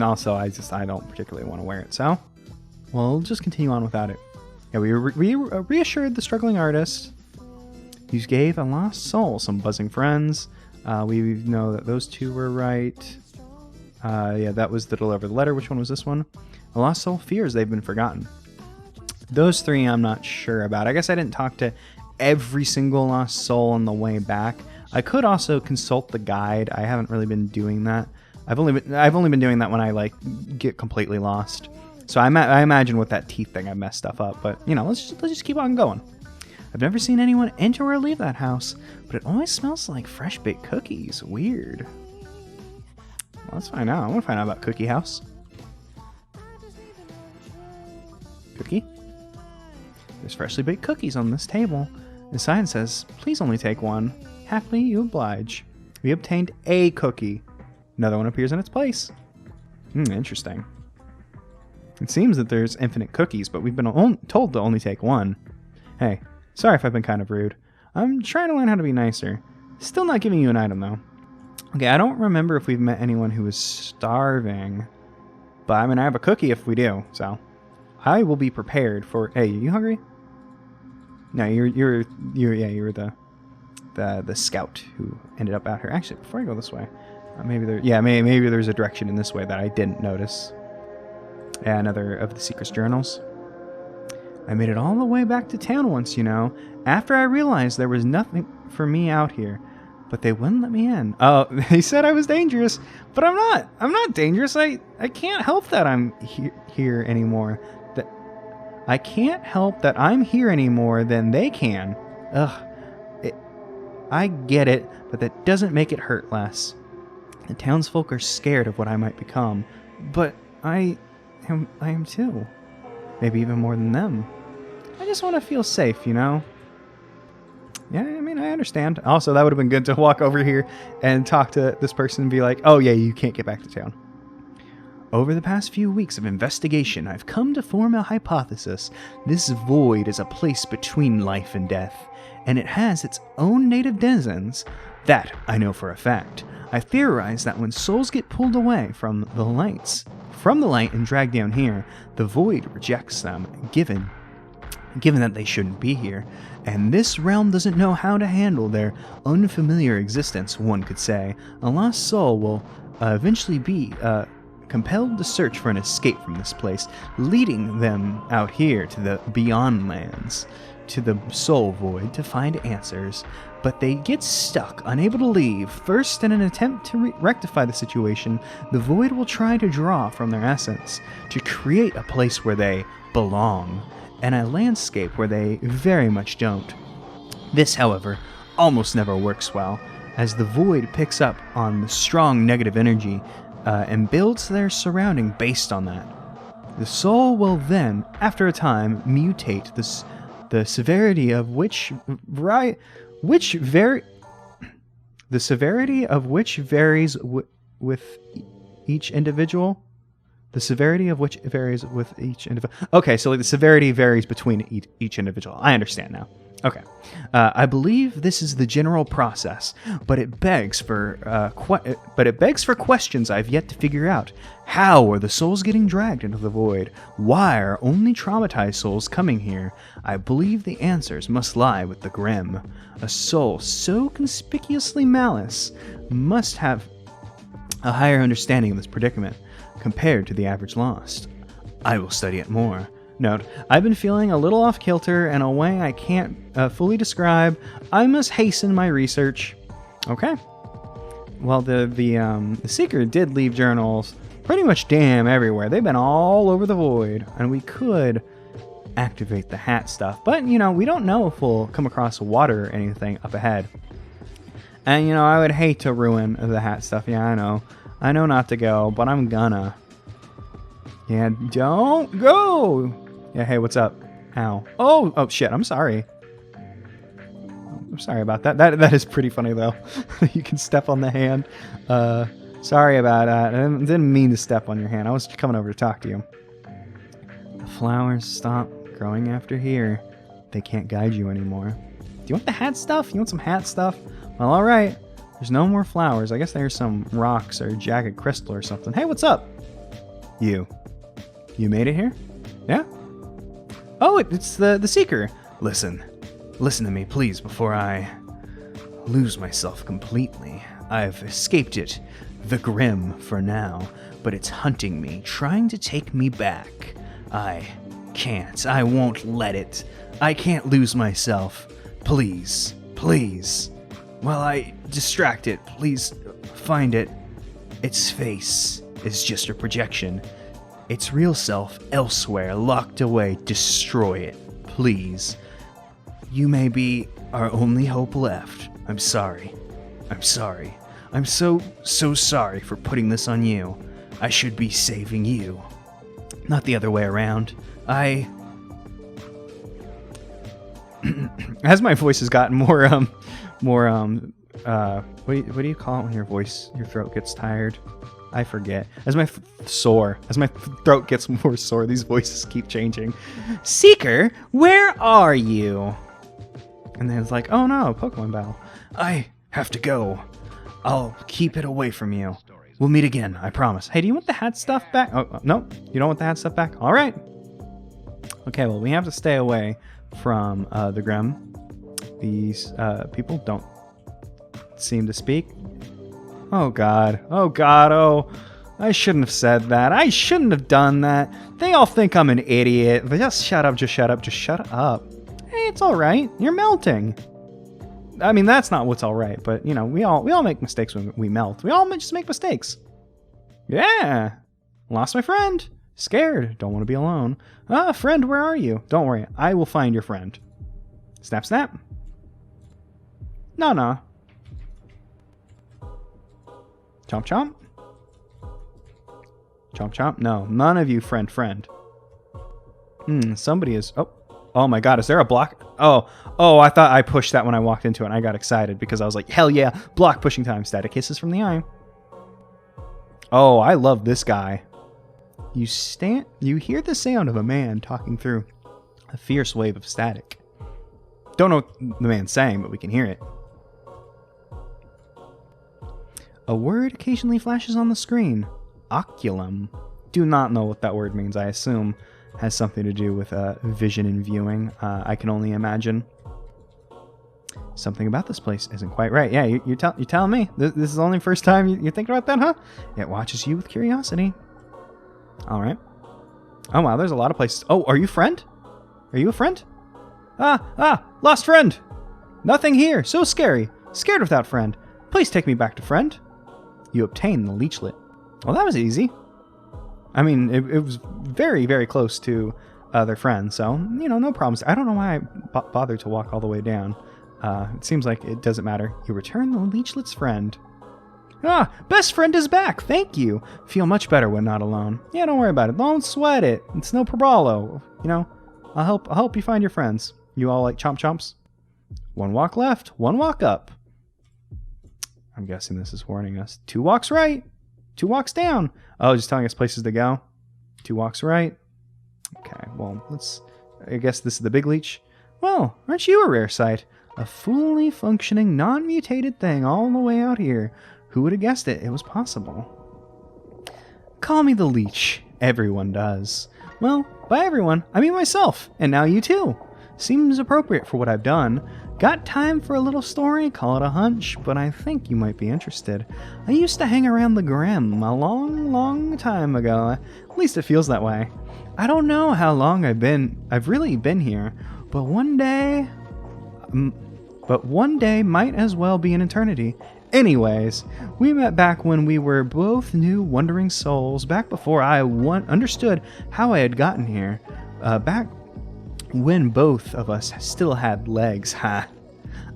also, I don't particularly want to wear it, so we'll just continue on without it. Yeah, we reassured the struggling artist. You gave a lost soul some buzzing friends. We know that those two were right. Yeah, that was the deliver the letter. Which one was this one? A lost soul fears they've been forgotten. Those three I'm not sure about. I guess I didn't talk to every single lost soul on the way back. I could also consult the guide. I haven't really been doing that. I've only been doing that when I like get completely lost. So I imagine with that teeth thing I messed stuff up, but you know, let's just keep on going. I've never seen anyone enter or leave that house, but it always smells like fresh baked cookies. Weird. Well, let's find out. I want to find out about Cookie House. Cookie? There's freshly baked cookies on this table. The sign says, "Please only take one. Happily you oblige." We obtained a cookie. Another one appears in its place. Interesting. It seems that there's infinite cookies, but we've been told to only take one. Hey, sorry if I've been kind of rude. I'm trying to learn how to be nicer. Still not giving you an item, though. Okay, I don't remember if we've met anyone who was starving. But, I mean, I have a cookie if we do, so... I will be prepared for... Hey, are you hungry? No, you were the scout who ended up out here. Actually, before I go this way... maybe there's a direction in this way that I didn't notice. Yeah, another of the Secret Journals. I made it all the way back to town once, you know, after I realized there was nothing for me out here. but they wouldn't let me in. Oh, they said I was dangerous, but I'm not. I'm not dangerous. I can't help that I'm here anymore. I can't help that I'm here anymore than they can. Ugh. I get it, but that doesn't make it hurt less. The townsfolk are scared of what I might become, but I am too. Maybe even more than them. I just want to feel safe, you know? Yeah, I mean, I understand. Also, that would have been good to walk over here and talk to this person and be like, oh yeah, you can't get back to town. Over the past few weeks of investigation, I've come to form a hypothesis. This void is a place between life and death, and it has its own native denizens. That I know for a fact. I theorize that when souls get pulled away from the light and dragged down here, the void rejects them, given that they shouldn't be here, and this realm doesn't know how to handle their unfamiliar existence, one could say. A lost soul will eventually be compelled to search for an escape from this place, leading them out here to the beyond lands, to the soul void, to find answers. But they get stuck, unable to leave. First, in an attempt to rectify the situation, the void will try to draw from their essence, to create a place where they belong, and a landscape where they very much don't. This, however, almost never works well, as the void picks up on the strong negative energy and builds their surrounding based on that. The soul will then, after a time, mutate the severity of which varies with each individual. The severity of which varies with each individual. Okay, so like the severity varies between each individual. I understand now. Okay. I believe this is the general process, but it begs for questions I've yet to figure out. How are the souls getting dragged into the void? Why are only traumatized souls coming here? I believe the answers must lie with the Grimm. A soul so conspicuously malice must have a higher understanding of this predicament compared to the average lost. I will study it more. Note, I've been feeling a little off-kilter in a way I can't fully describe. I must hasten my research. Okay. Well, the Seeker did leave journals pretty much damn everywhere. They've been all over the void, and we could activate the hat stuff. But, you know, we don't know if we'll come across water or anything up ahead. And, you know, I would hate to ruin the hat stuff. Yeah, I know. I know not to go, but I'm gonna. Yeah, don't go! Yeah, hey, what's up? Ow. Oh, shit, I'm sorry. I'm sorry about that. That is pretty funny, though. You can step on the hand. Sorry about that. I didn't mean to step on your hand. I was coming over to talk to you. The flowers stop growing after here. They can't guide you anymore. Do you want the hat stuff? You want some hat stuff? Well, alright. There's no more flowers. I guess there's some rocks or jagged crystal or something. Hey, what's up? You made it here? Yeah? Oh, it's the Seeker. Listen to me, please, before I lose myself completely. I've escaped it, the Grimm, for now, but it's hunting me, trying to take me back. I can't. I won't let it. I can't lose myself. Please. While I distract it, please find it. Its face is just a projection. Its real self elsewhere, locked away. Destroy it, please. You may be our only hope left. I'm sorry. I'm so sorry for putting this on you. I should be saving you, not the other way around. As my voice has gotten more what do you call it when your throat gets tired? I forget. As my throat gets more sore, these voices keep changing. Seeker, where are you? And then it's like, oh no, Pokemon battle. I have to go. I'll keep it away from you. We'll meet again, I promise. Hey, do you want the hat stuff back? Oh, no, you don't want the hat stuff back? All right. Okay, well, we have to stay away from the Grimm. These people don't seem to speak. Oh god, oh, I shouldn't have said that. I shouldn't have done that. They all think I'm an idiot. Just shut up. Hey, it's alright. You're melting. I mean, that's not what's all right, but, you know, we all make mistakes when we melt. We all just make mistakes. Yeah. Lost my friend. Scared. Don't want to be alone. Ah, friend, where are you? Don't worry. I will find your friend. Snap, snap. No, no. Chomp, chomp. Chomp, chomp. No, none of you, friend. Somebody is... Oh my god, is there a block? Oh, I thought I pushed that when I walked into it, and I got excited because I was like, hell yeah, block pushing time. Static kisses from the eye. Oh, I love this guy. You hear the sound of a man talking through a fierce wave of static. Don't know what the man's saying, but we can hear it. A word occasionally flashes on the screen. Oculum. Do not know what that word means. I assume has something to do with vision and viewing. I can only imagine. Something about this place isn't quite right. Yeah, you're telling me. This is the only first time you're thinking about that, huh? It watches you with curiosity. All right. Oh, wow, there's a lot of places. Oh, are you friend? Are you a friend? Lost friend. Nothing here. So scary. Scared without friend. Please take me back to friend. You obtain the leechlet. Well, that was easy. I mean, it was very, very close to their friend, so, you know, no problems. I don't know why I bothered to walk all the way down. It seems like it doesn't matter. You return the leechlet's friend. Ah, best friend is back. Thank you. Feel much better when not alone. Yeah, don't worry about it. Don't sweat it. It's no problemo. You know, I'll help you find your friends. You all like chomp chomps? One walk left, one walk up. I'm guessing this is warning us. 2 walks right, 2 walks down. Oh, just telling us places to go. 2 walks right. Okay, well, I guess this is the big leech. Well, aren't you a rare sight? A fully functioning, non-mutated thing all the way out here. Who would have guessed it? It was possible. Call me the leech. Everyone does. Well, by everyone, I mean myself. And now you too. Seems appropriate for what I've done. Got time for a little story? Call it a hunch, but I think you might be interested. I used to hang around the Grimm a long, long time ago. At least it feels that way. I don't know how long I've really been here, but one day might as well be an eternity. Anyways, we met back when we were both new wandering souls, back before I understood how I had gotten here. Back when both of us still had legs, ha.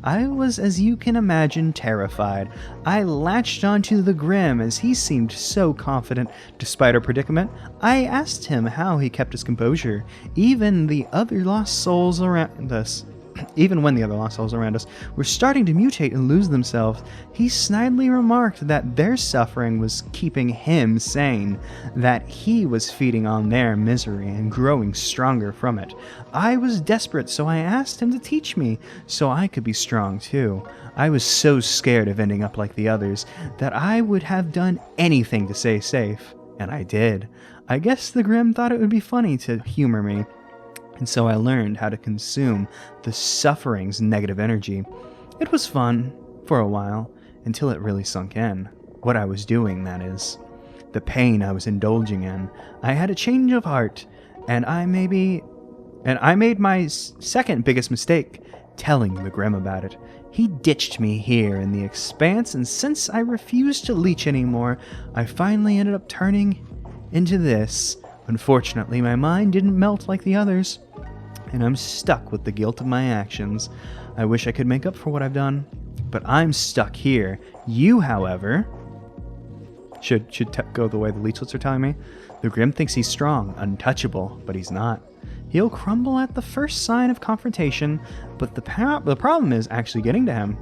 I was, as you can imagine, terrified. I latched onto the Grimm as he seemed so confident despite our predicament. I asked him how he kept his composure, even when the other lost souls around us were starting to mutate and lose themselves. He snidely remarked that their suffering was keeping him sane, that he was feeding on their misery and growing stronger from it. I was desperate, so I asked him to teach me, so I could be strong too. I was so scared of ending up like the others that I would have done anything to stay safe, and I did. I guess the Grimm thought it would be funny to humor me. And so I learned how to consume the suffering's negative energy. It was fun, for a while, until it really sunk in. What I was doing, that is. The pain I was indulging in. I had a change of heart, and I made my second biggest mistake, telling the Grimm about it. He ditched me here in the expanse, and since I refused to leech anymore, I finally ended up turning into this. Unfortunately, my mind didn't melt like the others, and I'm stuck with the guilt of my actions. I wish I could make up for what I've done, but I'm stuck here. You, however, should go the way the leechlets are telling me. The Grimm thinks he's strong, untouchable, but he's not. He'll crumble at the first sign of confrontation, but the problem is actually getting to him.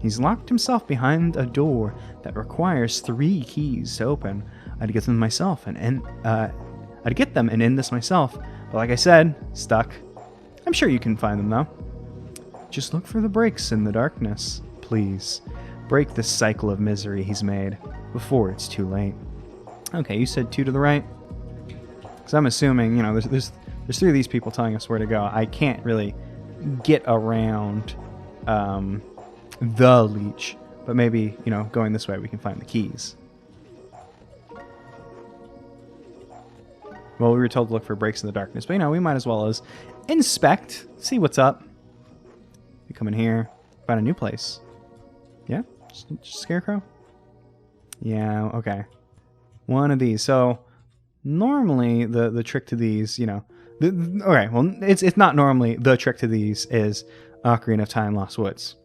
He's locked himself behind a door that requires 3 keys to open. I'd get them myself and end this myself, but like I said, stuck. I'm sure you can find them though. Just look for the breaks in the darkness, please. Break the cycle of misery he's made before it's too late. Okay, you said 2 to the right, because I'm assuming, you know, there's 3 of these people telling us where to go. I can't really get around the leech, but maybe, you know, going this way we can find the keys. Well, we were told to look for breaks in the darkness, but, you know, we might as well as inspect, see what's up. You come in here. Find a new place. Yeah? Just scarecrow? Yeah, okay. One of these. So normally the trick to these, you know, okay, well, it's not normally the trick to these is Ocarina of Time Lost Woods.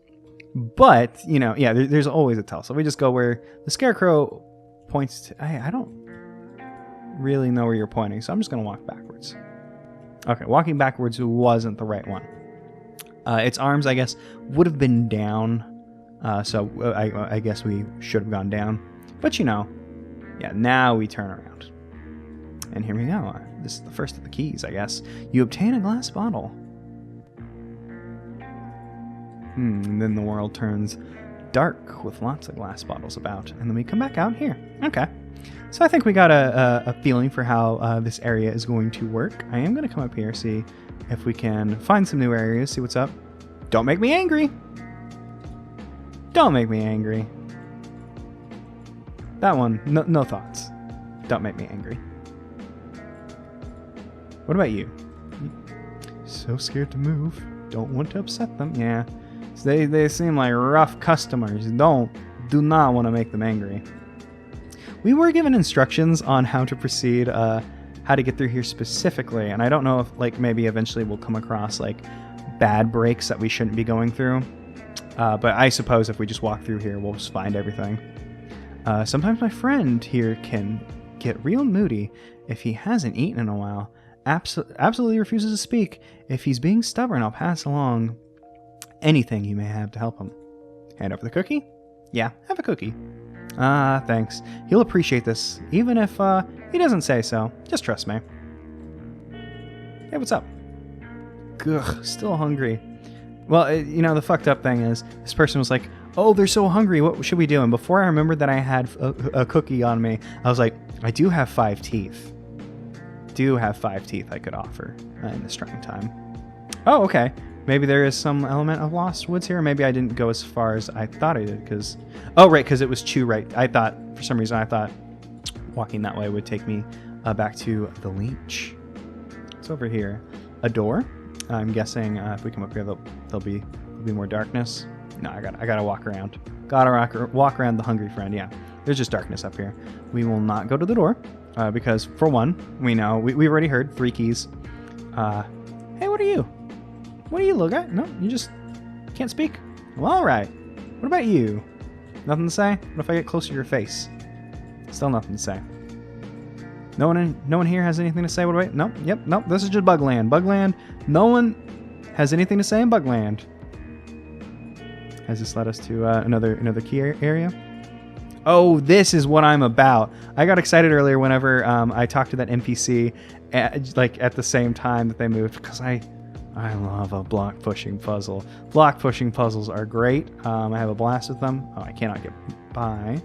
But, you know, yeah, there's always a tell. So we just go where the scarecrow points to. I don't really know where you're pointing, so I'm just going to walk backwards. Okay, walking backwards wasn't the right one. Its arms, I guess, would have been down. So I guess we should have gone down. But, you know, yeah, now we turn around. And here we go. This is the first of the keys, I guess. You obtain a glass bottle. And then the world turns dark with lots of glass bottles about. And then we come back out here. Okay. So I think we got a feeling for how this area is going to work. I am going to come up here, see if we can find some new areas, see what's up. Don't make me angry. Don't make me angry. That one, no thoughts. Don't make me angry. What about you? So scared to move. Don't want to upset them. Yeah. So they seem like rough customers. Do not want to make them angry. We were given instructions on how to proceed, how to get through here specifically, and I don't know if, like, maybe eventually we'll come across, like, bad breaks that we shouldn't be going through. But I suppose if we just walk through here, we'll just find everything. Sometimes my friend here can get real moody if he hasn't eaten in a while. Absolutely refuses to speak. If he's being stubborn, I'll pass along anything you may have to help him. Hand over the cookie? Yeah, have a cookie. Thanks. He'll appreciate this, even if he doesn't say so. Just trust me. Hey, what's up? Ugh, still hungry. Well, you know, the fucked up thing is, this person was like, oh, they're so hungry, what should we do? And before I remembered that I had a cookie on me, I was like, I do have 5 teeth. I could offer in this trying time. Oh, okay. Maybe there is some element of Lost Woods here. Maybe I didn't go as far as I thought I did, because... Oh, right, because it was Chew, right. For some reason, I thought walking that way would take me back to the leech. It's over here. A door. I'm guessing if we come up here, there'll be more darkness. No, I gotta walk around. Gotta walk around the hungry friend, yeah. There's just darkness up here. We will not go to the door, because, for one, we know, we already heard 3 keys. Hey, what are you? What are you, little guy? No, you just can't speak? Well, alright. What about you? Nothing to say? What if I get closer to your face? Still nothing to say. No one here has anything to say? What about... Nope, yep, nope, this is just Bugland. Bugland, no one has anything to say in Bugland. Has this led us to another key area? Oh, this is what I'm about. I got excited earlier whenever I talked to that NPC at the same time that they moved, because I love a block pushing puzzle. Block pushing puzzles are great. I have a blast with them. Oh, I cannot get by.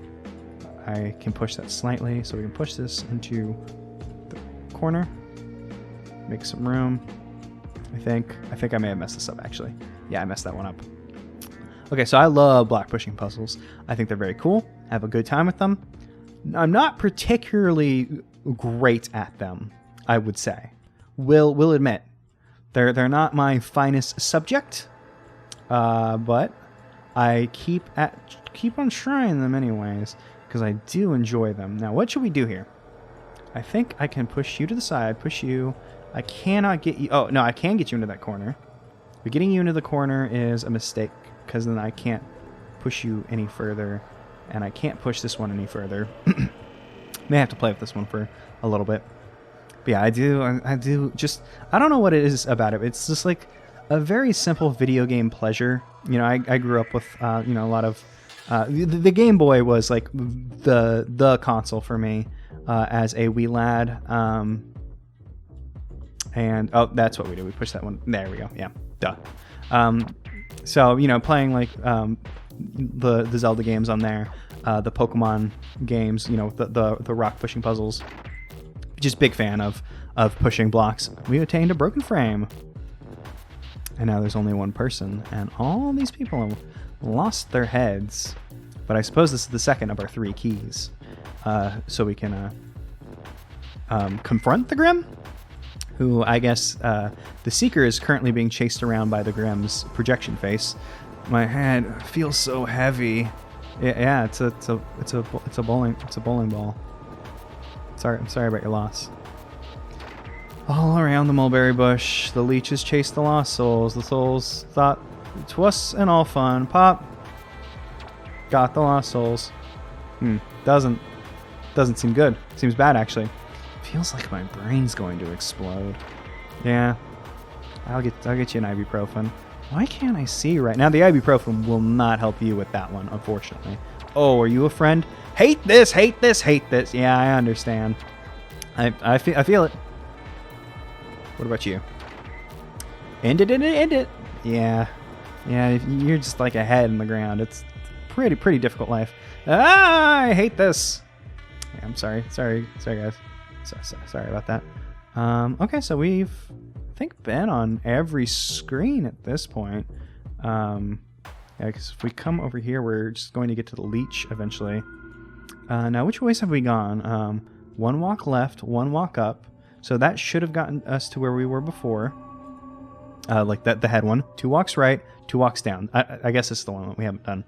I can push that slightly, so we can push this into the corner. Make some room. I think I may have messed this up, actually. Yeah, I messed that one up. Okay, so I love block pushing puzzles. I think they're very cool. I have a good time with them. I'm not particularly great at them, I would say. Will admit. They're not my finest subject, but I keep on trying them anyways, because I do enjoy them. Now, what should we do here? I think I can push you to the side, push you. I cannot get you... Oh, no, I can get you into that corner. But getting you into the corner is a mistake, because then I can't push you any further, and I can't push this one any further. May have to play with this one for a little bit. But yeah, I do just... I don't know what it is about it. It's just like a very simple video game pleasure. You know, I grew up with, a lot of... the Game Boy was like the console for me as a wee lad. And, oh, that's what we do. We push that one. There we go. Yeah, duh. So, playing like the Zelda games on there, the Pokemon games, the rock pushing puzzles. Just big fan of pushing blocks. We attained a broken frame. And now there's only one person, and all these people have lost their heads. But I suppose this is the second of our 3 keys. So we can confront the Grimm, who I guess the Seeker is currently being chased around by the Grimm's projection face. My head feels so heavy. Yeah, it's a bowling ball. Sorry, I'm sorry about your loss. All around the mulberry bush, the leeches chased the lost souls. The souls thought 'twas an all fun. Pop. Got the lost souls. Doesn't seem good. Seems bad, actually. Feels like my brain's going to explode. Yeah. I'll get you an ibuprofen. Why can't I see right now? The ibuprofen will not help you with that one, unfortunately. Oh, are you a friend? Hate this, hate this, hate this. Yeah, I understand. I feel it. What about you? End it. Yeah. Yeah, you're just like a head in the ground. It's pretty difficult life. I hate this. Yeah, I'm sorry, guys. Sorry about that. Okay, so we've, I think, been on every screen at this point. Yeah, because if we come over here, we're just going to get to the leech eventually. Now, which ways have we gone? One walk left, one walk up. So that should have gotten us to where we were before. Like the head one. 2 walks right, 2 walks down. I guess this is the one that we haven't done.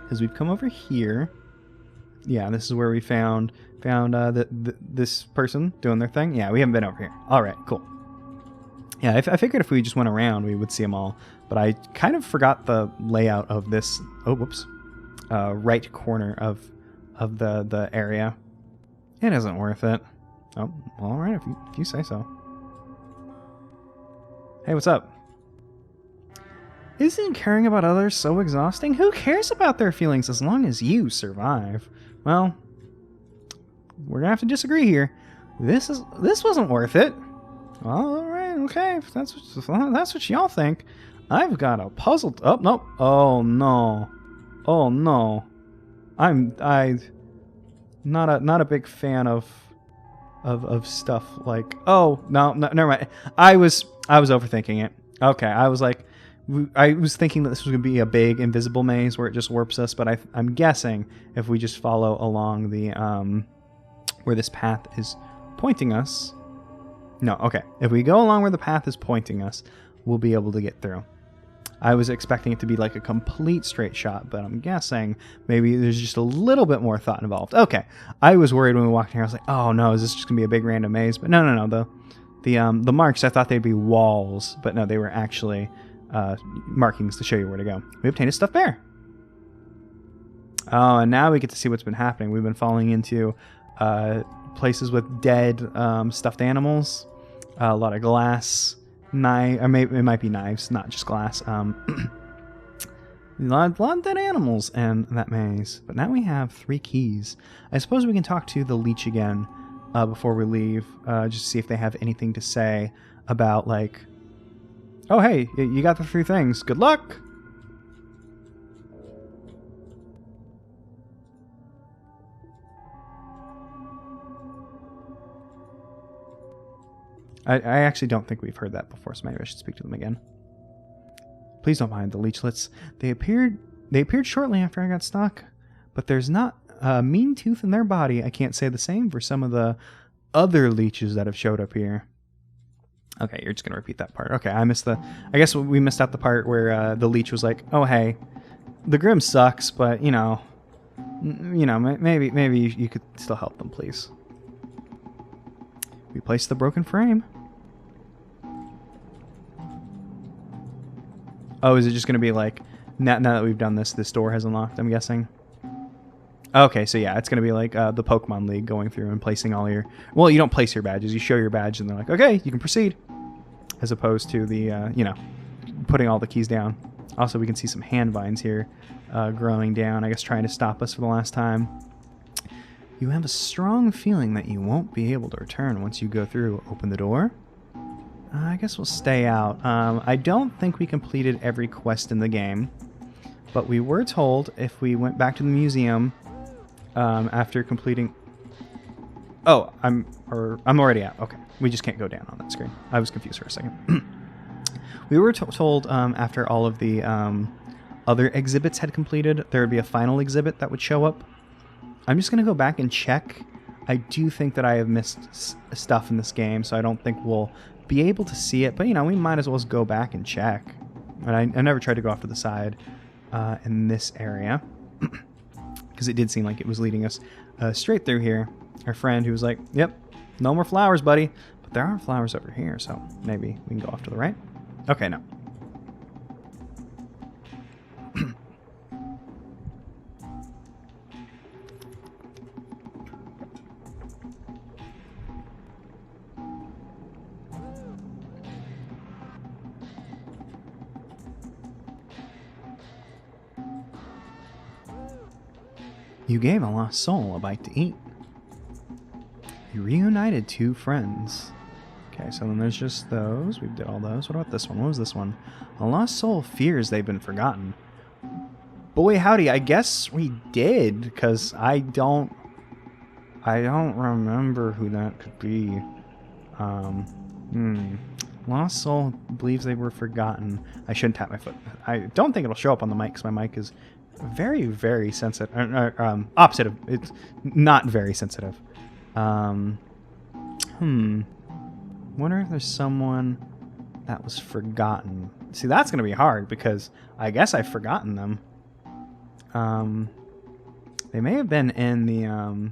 Because we've come over here. Yeah, this is where we found this person doing their thing. Yeah, we haven't been over here. All right, cool. Yeah, I figured if we just went around, we would see them all. But I kind of forgot the layout of this. Oh, whoops. Right corner of the area. It isn't worth it. Oh, all right, if you say so. Hey, what's up? Isn't caring about others so exhausting? Who cares about their feelings as long as you survive? Well, we're gonna have to disagree here. This wasn't worth it. Well, all right, okay. If that's what y'all think. I've got a puzzle. Oh no! Oh no! Oh no! I'm not a big fan of stuff like. Oh no, never mind. I was overthinking it. Okay, I was thinking that this was going to be a big invisible maze where it just warps us, but I'm guessing if we just follow along the where this path is pointing us. No, okay. If we go along where the path is pointing us, we'll be able to get through. I was expecting it to be like a complete straight shot, but I'm guessing maybe there's just a little bit more thought involved. Okay. I was worried when we walked here. I was like, oh no, is this just going to be a big random maze? But no. The marks, I thought they'd be walls, but no, they were actually markings to show you where to go. We obtained a stuffed bear. Oh, and now we get to see what's been happening. We've been falling into places with dead stuffed animals, a lot of glass, knife. Or maybe it might be knives, not just glass. A lot of dead animals in that maze. But now we have 3 keys. I suppose we can talk to the leech again before we leave, just to see if they have anything to say about like. Oh, hey, you got the 3 things. Good luck! I actually don't think we've heard that before, so maybe I should speak to them again. Please don't mind the leechlets. They appeared shortly after I got stuck, but there's not a mean tooth in their body. I can't say the same for some of the other leeches that have showed up here. Okay, you're just going to repeat that part. Okay, I guess we missed out the part where the leech was like, oh, hey, the Grimm sucks, but, maybe you could still help them, please. Replace the broken frame. Oh, is it just going to be like, now that we've done this door has unlocked, I'm guessing? Okay, so yeah, it's going to be like the Pokemon League going through and placing all your... Well, you don't place your badges. You show your badge and they're like, okay, you can proceed. As opposed to the, putting all the keys down. Also, we can see some hand vines here growing down, I guess trying to stop us for the last time. You have a strong feeling that you won't be able to return once you go through. Open the door. I guess we'll stay out. I don't think we completed every quest in the game, but we were told if we went back to the museum after completing... Oh, I'm already out. Okay, we just can't go down on that screen. I was confused for a second. We were told after all of the other exhibits had completed, there would be a final exhibit that would show up. I'm just going to go back and check. I do think that I have missed stuff in this game, so I don't think we'll be able to see it. But, we might as well just go back and check. And I never tried to go off to the side in this area because it did seem like it was leading us straight through here. Our friend who was like, yep, no more flowers, buddy. But there are flowers over here, so maybe we can go off to the right. Okay, no. You gave a lost soul a bite to eat. You reunited two friends. Okay, so then there's just those. We did all those. What about this one? What was this one? A lost soul fears they've been forgotten. Boy, howdy. I guess we did, because I don't remember who that could be. Lost soul believes they were forgotten. I shouldn't tap my foot. I don't think it'll show up on the mic, because my mic is very, very sensitive. Opposite of, it's not very sensitive. Wonder if there's someone that was forgotten. See, that's going to be hard because I guess I've forgotten them. They may have been in the,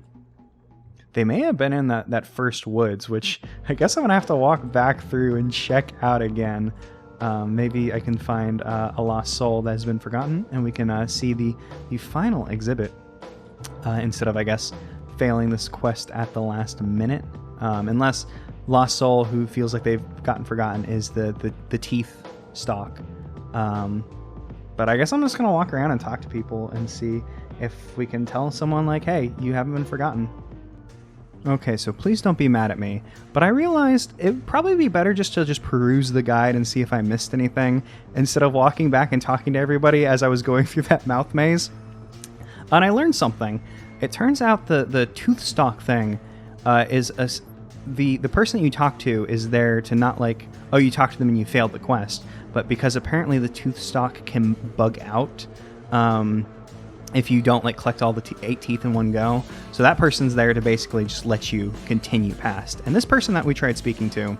that first woods, which I guess I'm going to have to walk back through and check out again. Maybe I can find a lost soul that has been forgotten, and we can see the final exhibit instead of, I guess, failing this quest at the last minute. Unless lost soul who feels like they've gotten forgotten is the teeth stalk. But I guess I'm just going to walk around and talk to people and see if we can tell someone like, hey, you haven't been forgotten. Okay, so please don't be mad at me, but I realized it would probably be better just to peruse the guide and see if I missed anything instead of walking back and talking to everybody as I was going through that mouth maze. And I learned something. It turns out the tooth stalk thing is the person that you talk to is there to not like, oh, you talked to them and you failed the quest, but because apparently the tooth stalk can bug out if you don't like collect all the 8 teeth in one go. So that person's there to basically just let you continue past. And this person that we tried speaking to,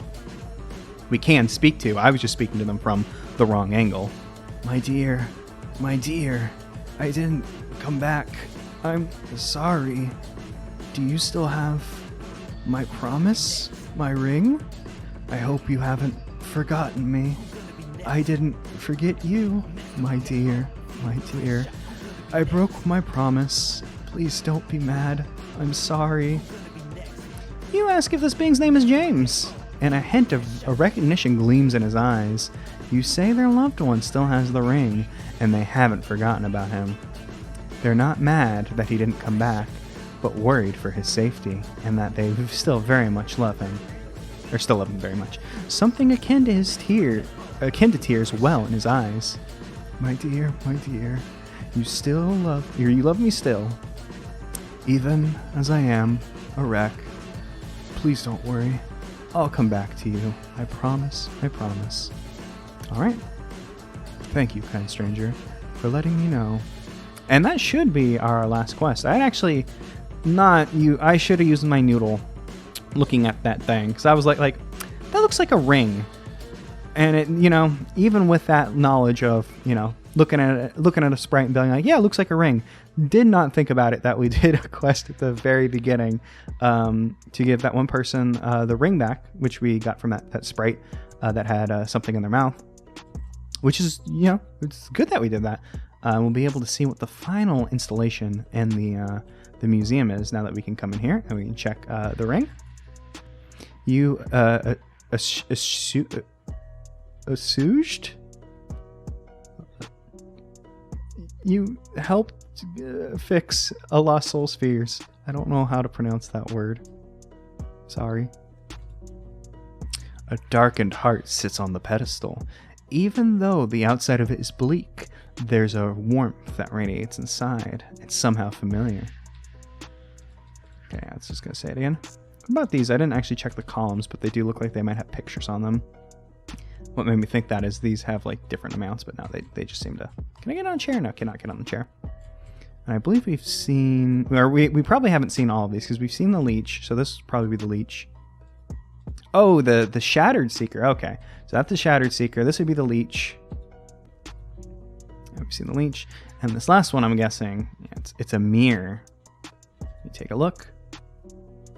we can speak to. I was just speaking to them from the wrong angle. My dear, I didn't come back. I'm sorry. Do you still have my promise? My ring? I hope you haven't forgotten me. I didn't forget you, my dear. I broke my promise. Please don't be mad. I'm sorry. You ask if this being's name is James, and a hint of a recognition gleams in his eyes. You say their loved one still has the ring, and they haven't forgotten about him. They're not mad that he didn't come back, but worried for his safety, and that they still very much love him. Or still love him very much. Something akin to tears well in his eyes. My dear, you love me still, even as I am a wreck. Please don't worry. I'll come back to you. I promise. All right. Thank you, kind stranger, for letting me know. And that should be our last quest. I should have used my noodle looking at that thing, because I was like, that looks like a ring. And it, even with that knowledge of, looking at a sprite and being like, yeah, it looks like a ring, did not think about it that we did a quest at the very beginning to give that one person the ring back, which we got from that sprite that had something in their mouth, which is, it's good that we did that. We'll be able to see what the final installation in the museum is now that we can come in here and we can check the ring. You assuaged? You helped fix a lost soul's fears. I don't know how to pronounce that word. Sorry. A darkened heart sits on the pedestal. Even though the outside of it is bleak, there's a warmth that radiates inside. It's somehow familiar. Okay, I was just going to say it again. What about these? I didn't actually check the columns, but they do look like they might have pictures on them. What made me think that is these have like different amounts, but no, they just seem to... Can I get on a chair? No, cannot get on the chair. And I believe we've seen... Or we probably haven't seen all of these, because we've seen the leech, so this will probably be the leech. Oh, the Shattered Seeker. Okay, so that's the Shattered Seeker. This would be the leech. We've seen the leech. And this last one, I'm guessing, yeah, it's a mirror. You take a look.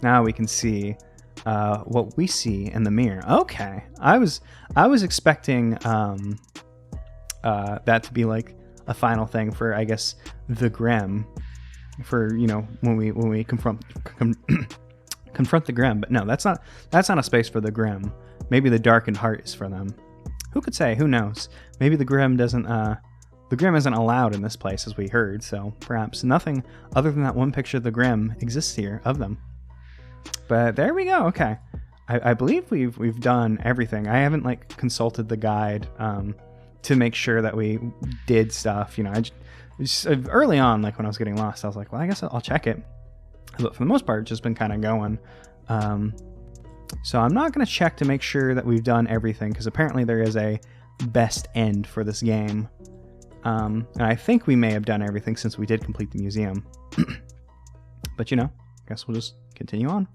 Now we can see what we see in the mirror. Okay. I was expecting that to be like a final thing for, I guess, the Grimm. For, you know, when we confront the Grimm. But no, that's not a space for the Grimm. Maybe the darkened heart is for them. Who could say? Who knows? Maybe the Grimm doesn't. The Grimm isn't allowed in this place, as we heard. So perhaps nothing other than that one picture of the Grimm exists here of them. But there we go. Okay, I believe we've done everything. I haven't like consulted the guide to make sure that we did stuff. You know, early on, like when I was getting lost, I was like, well, I guess I'll check it. But for the most part, it's just been kind of going. So I'm not going to check to make sure that we've done everything, because apparently there is a best end for this game. And I think we may have done everything since we did complete the museum. But, you know, I guess we'll just continue on.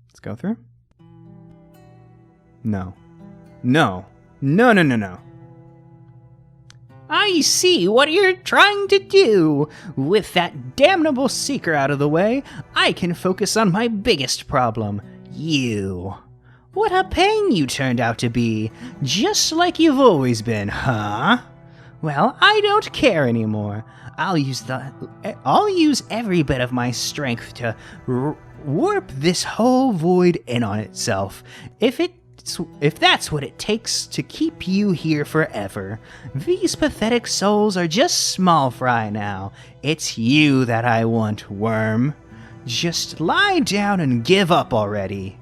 Let's go through. No. No. No, no, no, no. I see what you're trying to do. With that damnable seeker out of the way, I can focus on my biggest problem, you. What a pain you turned out to be, just like you've always been, huh? Well, I don't care anymore. I'll use every bit of my strength to warp this whole void in on itself. If that's what it takes to keep you here forever. These pathetic souls are just small fry now. It's you that I want, worm. Just lie down and give up already.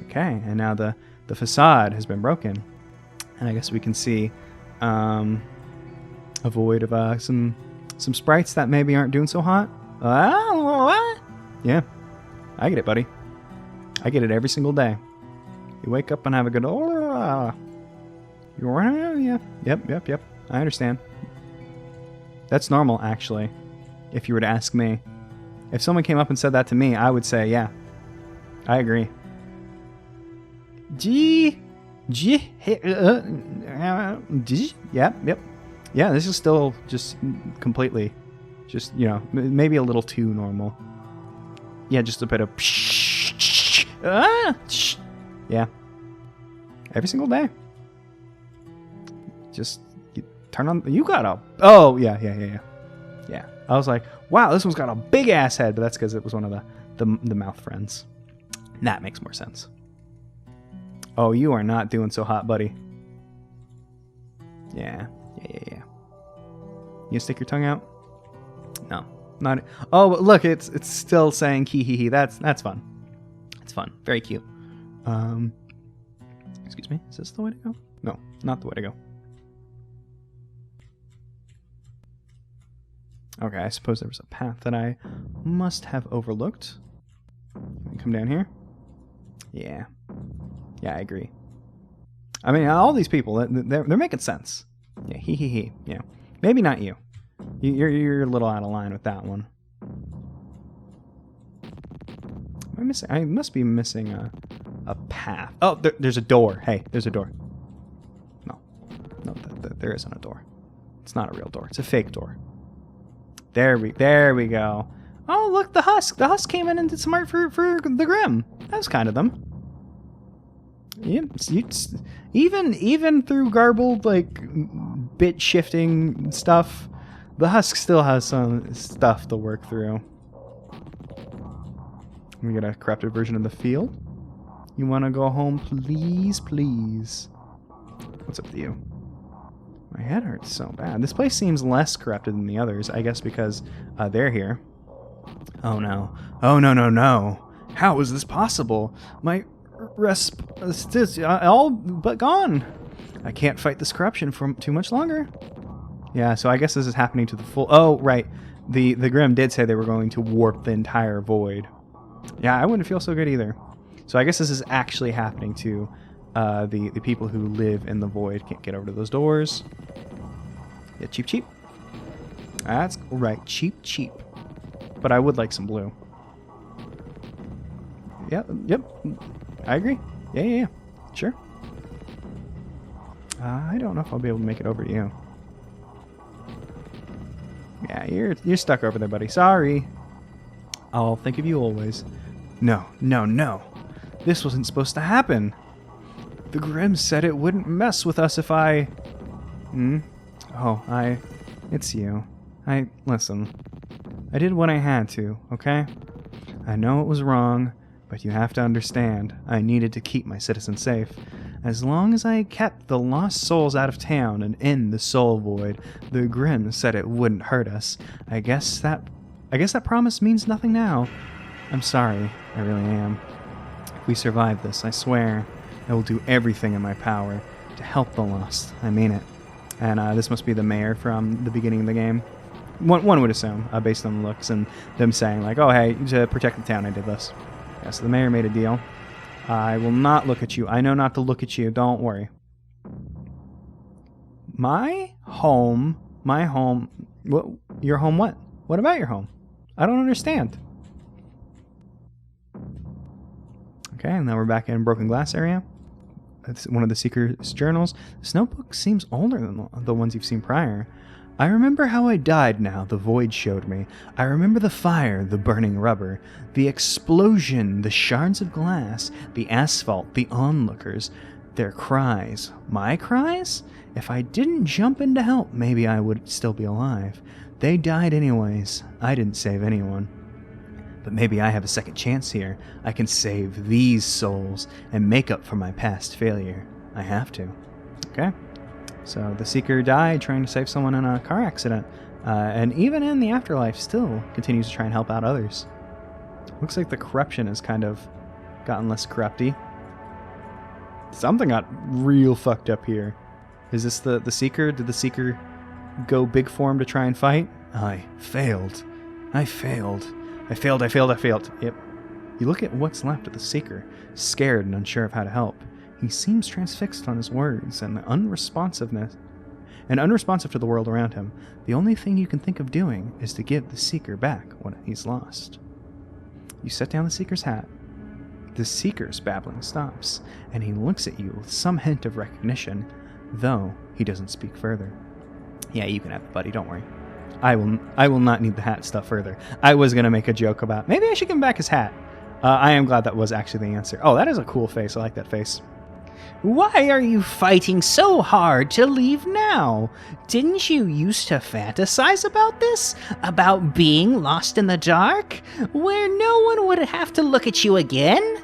Okay, and now the facade has been broken. And I guess we can see a void of some sprites that maybe aren't doing so hot. Yeah, I get it, buddy. I get it every single day. You wake up and have a good, yeah, yep, I understand. That's normal, actually, if you were to ask me. If someone came up and said that to me, I would say, yeah, I agree. Yep. Yeah, this is still just completely, just, you know, maybe a little too normal. Yeah, just a bit of, yeah. Every single day. Just turn on. You got a. Oh, yeah. Yeah. I was like, wow, this one's got a big ass head, but that's because it was one of the mouth friends. That makes more sense. Oh, you are not doing so hot, buddy. Yeah. You stick your tongue out? No. Not. Oh, but look, it's still saying hee hee hee. That's fun. It's fun. Very cute. Excuse me. Is this the way to go? No, not the way to go. Okay, I suppose there was a path that I must have overlooked. Come down here. Yeah, I agree. I mean, all these people, they're making sense. Yeah, he. Yeah, maybe not you. You're a little out of line with that one. Am I missing? I must be missing a path. Oh, there's a door. Hey, there's a door. No, there isn't a door. It's not a real door. It's a fake door. There we go. Oh, look, the husk. The husk came in and did some art for the Grimm. That was kind of them. Yeah, even through garbled, like, bit shifting stuff, the husk still has some stuff to work through. We get a corrupted version of the field. You want to go home, please? What's up with you? My head hurts so bad. This place seems less corrupted than the others, I guess because they're here. Oh no. Oh no. How is this possible? My all but gone. I can't fight this corruption for too much longer. Yeah, so I guess this is happening to the full... Oh, right. The Grimm did say they were going to warp the entire void. Yeah, I wouldn't feel so good either. So I guess this is actually happening to the people who live in the void. Can't get over to those doors. Yeah, cheap. That's right, cheap. But I would like some blue. Yep. I agree. Yeah. Sure. I don't know if I'll be able to make it over to you. Yeah, you're stuck over there, buddy. Sorry. I'll think of you always. No. This wasn't supposed to happen. The Grimm said it wouldn't mess with us if I... Oh, It's you. Listen. I did what I had to, okay? I know it was wrong, but you have to understand, I needed to keep my citizens safe. As long as I kept the lost souls out of town and in the soul void, the Grimm said it wouldn't hurt us. I guess that promise means nothing now. I'm sorry, I really am. If we survive this, I swear, I will do everything in my power to help the lost. I mean it. And this must be the mayor from the beginning of the game. One would assume, based on the looks and them saying, like, oh, hey, to protect the town, I did this. Yeah, so the mayor made a deal. I will not look at you. I know not to look at you. Don't worry. My home... What? Your home what? What about your home? I don't understand. Okay, and now we're back in Broken Glass area. It's one of the Seeker's journals. This notebook seems older than the ones you've seen prior. I remember how I died now, the void showed me. I remember the fire, the burning rubber, the explosion, the shards of glass, the asphalt, the onlookers, their cries. My cries? If I didn't jump in to help, maybe I would still be alive. They died anyways. I didn't save anyone. But maybe I have a second chance here. I can save these souls and make up for my past failure. I have to. Okay? So the Seeker died trying to save someone in a car accident, and even in the afterlife still continues to try and help out others. Looks like the corruption has kind of gotten less corrupty. Something got real fucked up here. Is this the Seeker? Did the Seeker go big form to try and fight? I failed. Yep. You look at what's left of the Seeker, scared and unsure of how to help. He seems transfixed on his words and unresponsive to the world around him. The only thing you can think of doing is to give the Seeker back what he's lost. You set down the Seeker's hat. The Seeker's babbling stops, and he looks at you with some hint of recognition, though he doesn't speak further. Yeah, you can have it, buddy, don't worry. I will not need the hat stuff further. I was going to make a joke about, maybe I should give him back his hat. I am glad that was actually the answer. Oh, that is a cool face. I like that face. Why are you fighting so hard to leave now? Didn't you used to fantasize about this? About being lost in the dark? Where no one would have to look at you again?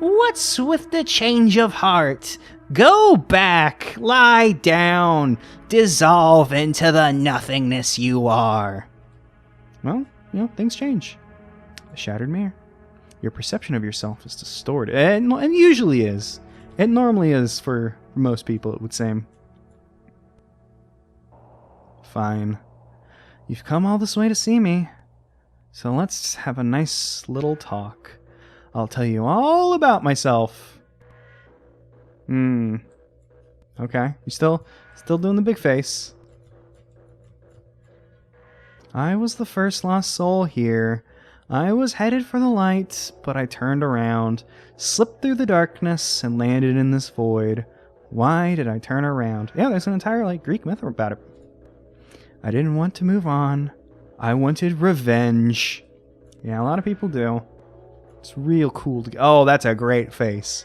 What's with the change of heart? Go back, lie down, dissolve into the nothingness you are. Well, things change. A shattered mirror. Your perception of yourself is distorted, and usually is. It normally is for most people, it would seem. Fine. You've come all this way to see me, so let's have a nice little talk. I'll tell you all about myself. Okay. You still doing the big face. I was the first lost soul here. I was headed for the light, but I turned around, slipped through the darkness, and landed in this void. Why did I turn around? Yeah, there's an entire Greek myth about it. I didn't want to move on. I wanted revenge. Yeah, a lot of people do. It's real cool to... Oh, that's a great face.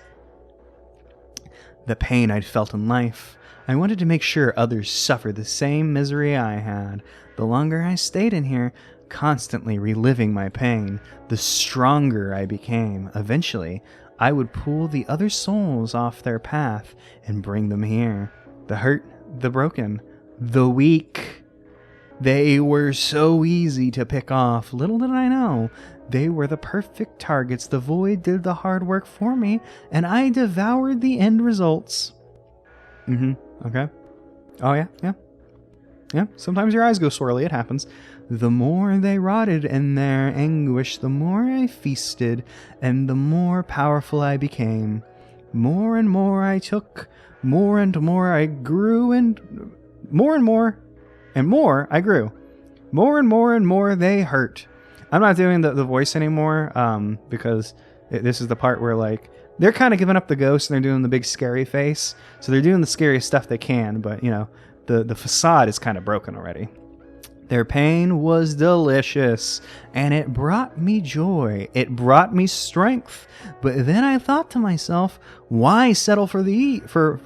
The pain I'd felt in life. I wanted to make sure others suffered the same misery I had. The longer I stayed in here, constantly reliving my pain, the stronger I became. Eventually, I would pull the other souls off their path and bring them here. The hurt, the broken, the weak. They were so easy to pick off. Little did I know, they were the perfect targets. The void did the hard work for me, and I devoured the end results. Okay. Oh, yeah. Sometimes your eyes go swirly, it happens. The more they rotted in their anguish, the more I feasted, and the more powerful I became. More and more I took, more and more I grew, and more I grew. More and more they hurt. I'm not doing the voice anymore, because this is the part where, they're kind of giving up the ghost and they're doing the big scary face. So they're doing the scariest stuff they can, but you know, the facade is kind of broken already. Their pain was delicious, and it brought me joy. It brought me strength. But then I thought to myself, why settle for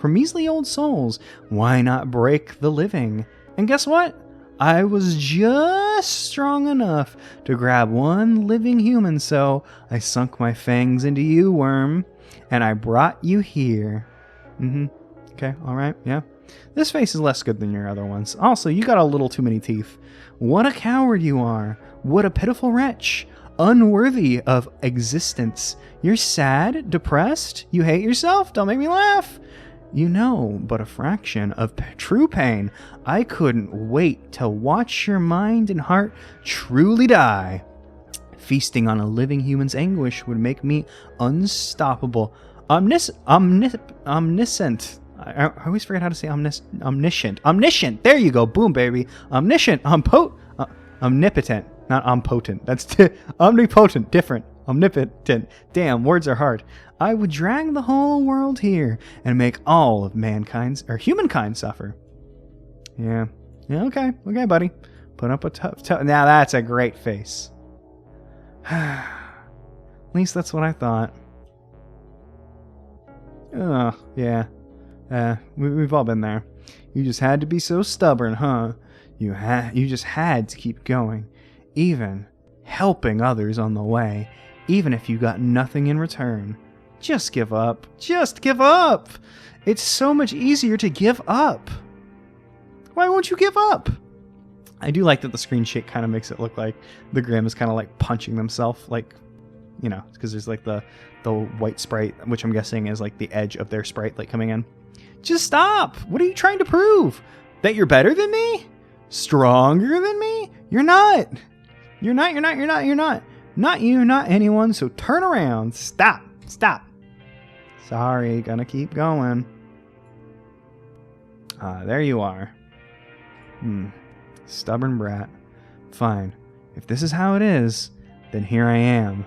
measly old souls? Why not break the living? And guess what? I was just strong enough to grab one living human, so I sunk my fangs into you, worm, and I brought you here. Okay, alright, yeah. This face is less good than your other ones. Also, you got a little too many teeth. What a coward you are. What a pitiful wretch. Unworthy of existence. You're sad, depressed, you hate yourself. Don't make me laugh. You know but a fraction of true pain. I couldn't wait to watch your mind and heart truly die. Feasting on a living human's anguish would make me unstoppable. Omniscient. I always forget how to say omniscient. Omniscient. There you go. Boom, baby. Omniscient. Omnipotent. Not omnipotent. That's omnipotent. Different. Omnipotent. Damn, words are hard. I would drag the whole world here and make all of humankind suffer. Yeah. Yeah, okay. Okay, buddy. Put up a tough. Now that's a great face. At least that's what I thought. Yeah. We've all been there. You just had to be so stubborn, huh? You just had to keep going, even helping others on the way, even if you got nothing in return. Just give up. Just give up. It's so much easier to give up. Why won't you give up? I do like that the screen shake kind of makes it look like the Grimm is kind of like punching themselves, like, you know, because there's like the white sprite, which I'm guessing is like the edge of their sprite like coming in. Just stop! What are you trying to prove? That you're better than me? Stronger than me? You're not! You're not. Not you, not anyone, so turn around. Stop. Sorry, gonna keep going. There you are. Stubborn brat. Fine. If this is how it is, then here I am.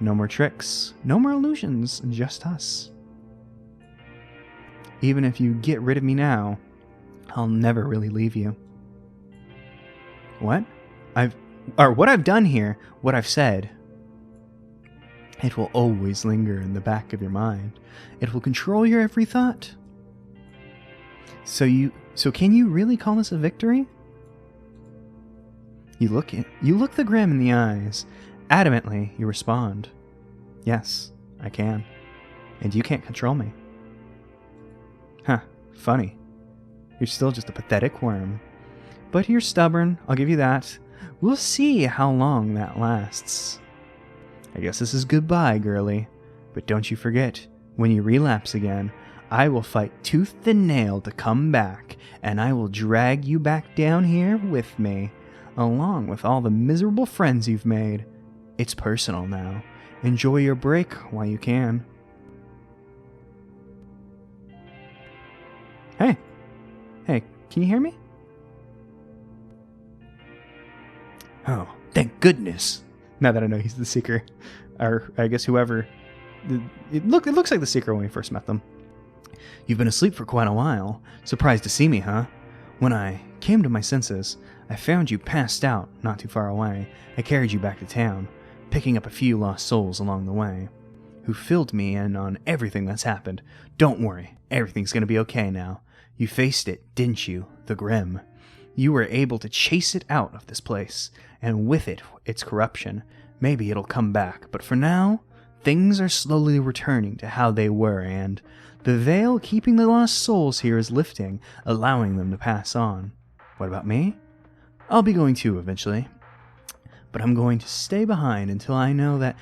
No more tricks, no more illusions, just us. Even if you get rid of me now, I'll never really leave you. What I've done here, what I've said, it will always linger in the back of your mind. It will control your every thought. So can you really call this a victory? You look the Grimm in the eyes. Adamantly, you respond. Yes, I can. And you can't control me. Huh, funny. You're still just a pathetic worm. But you're stubborn, I'll give you that. We'll see how long that lasts. I guess this is goodbye, girlie. But don't you forget, when you relapse again, I will fight tooth and nail to come back, and I will drag you back down here with me, along with all the miserable friends you've made. It's personal now. Enjoy your break while you can. Hey, can you hear me? Oh, thank goodness. Now that I know he's the Seeker. Or, I guess whoever... It looks like the Seeker when we first met them. You've been asleep for quite a while. Surprised to see me, huh? When I came to my senses, I found you passed out not too far away. I carried you back to town, picking up a few lost souls along the way, who filled me in on everything that's happened. Don't worry, everything's gonna be okay now. You faced it, didn't you? The Grimm. You were able to chase it out of this place, and with it, its corruption. Maybe it'll come back, but for now, things are slowly returning to how they were, and the veil keeping the lost souls here is lifting, allowing them to pass on. What about me? I'll be going too eventually, but I'm going to stay behind until I know that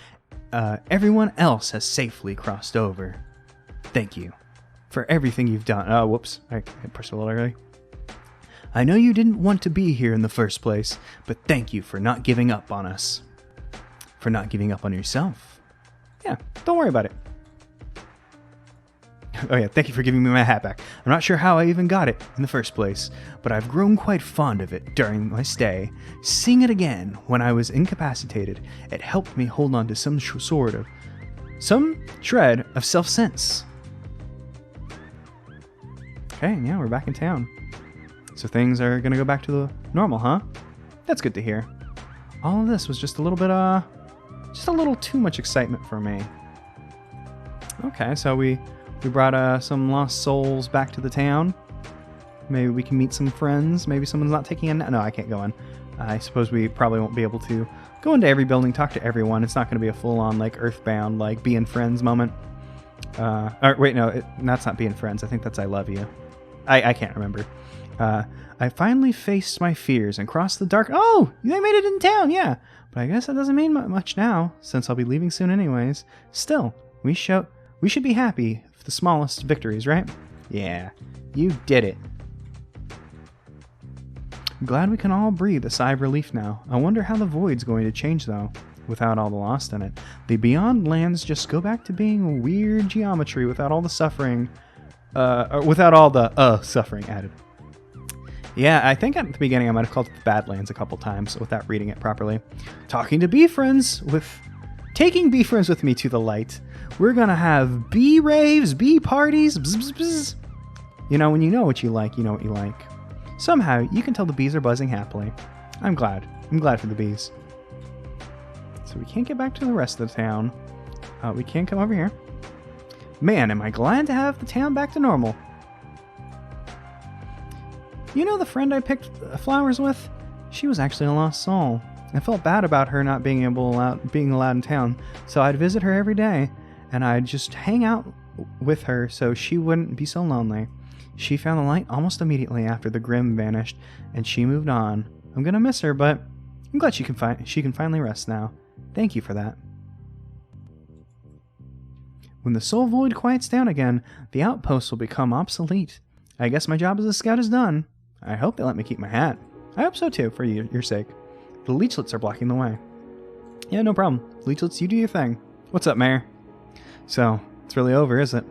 everyone else has safely crossed over. Thank you for everything you've done. Oh, whoops. I pressed a little early. I know you didn't want to be here in the first place, but thank you for not giving up on us. For not giving up on yourself. Yeah, don't worry about it. Oh yeah, thank you for giving me my hat back. I'm not sure how I even got it in the first place, but I've grown quite fond of it during my stay. Seeing it again when I was incapacitated, it helped me hold on to some sort of some shred of self-sense. Okay, yeah, we're back in town. So things are gonna go back to the normal, huh? That's good to hear. All of this was just a little bit, just a little too much excitement for me. Okay, so we brought some lost souls back to the town. Maybe we can meet some friends. Maybe someone's not taking a... No, I can't go in. I suppose we probably won't be able to go into every building, talk to everyone. It's not going to be a full-on, like, Earthbound, like, being friends moment. Or, wait, no, that's not being friends. I think that's I love you. I can't remember. I finally faced my fears and crossed the dark... Oh! They made it in town, yeah! But I guess that doesn't mean much now, since I'll be leaving soon anyways. Still, we should be happy for the smallest victories, right? Yeah, you did it. I'm glad we can all breathe a sigh of relief now. I wonder how the void's going to change, though, without all the lost in it. The Beyond Lands just go back to being weird geometry without all the suffering... or without all the suffering added. Yeah, I think at the beginning I might have called it the Badlands a couple times without reading it properly. Taking bee friends with me to the light. We're gonna have bee raves, bee parties, bzz, bzz, bzz. You know, when you know what you like, you know what you like. Somehow, you can tell the bees are buzzing happily. I'm glad. I'm glad for the bees. So we can't get back to the rest of the town. We can't come over here. Man, am I glad to have the town back to normal. You know the friend I picked flowers with? She was actually a lost soul. I felt bad about her not being allowed in town, so I'd visit her every day, and I'd just hang out with her so she wouldn't be so lonely. She found the light almost immediately after the Grimm vanished, and she moved on. I'm gonna miss her, but I'm glad she can finally rest now. Thank you for that. When the soul void quiets down again, the outpost will become obsolete. I guess my job as a scout is done. I hope they let me keep my hat. I hope so too, for your sake. The leechlets are blocking the way. Yeah, no problem. Leechlets, you do your thing. What's up, Mayor? So, it's really over, is it?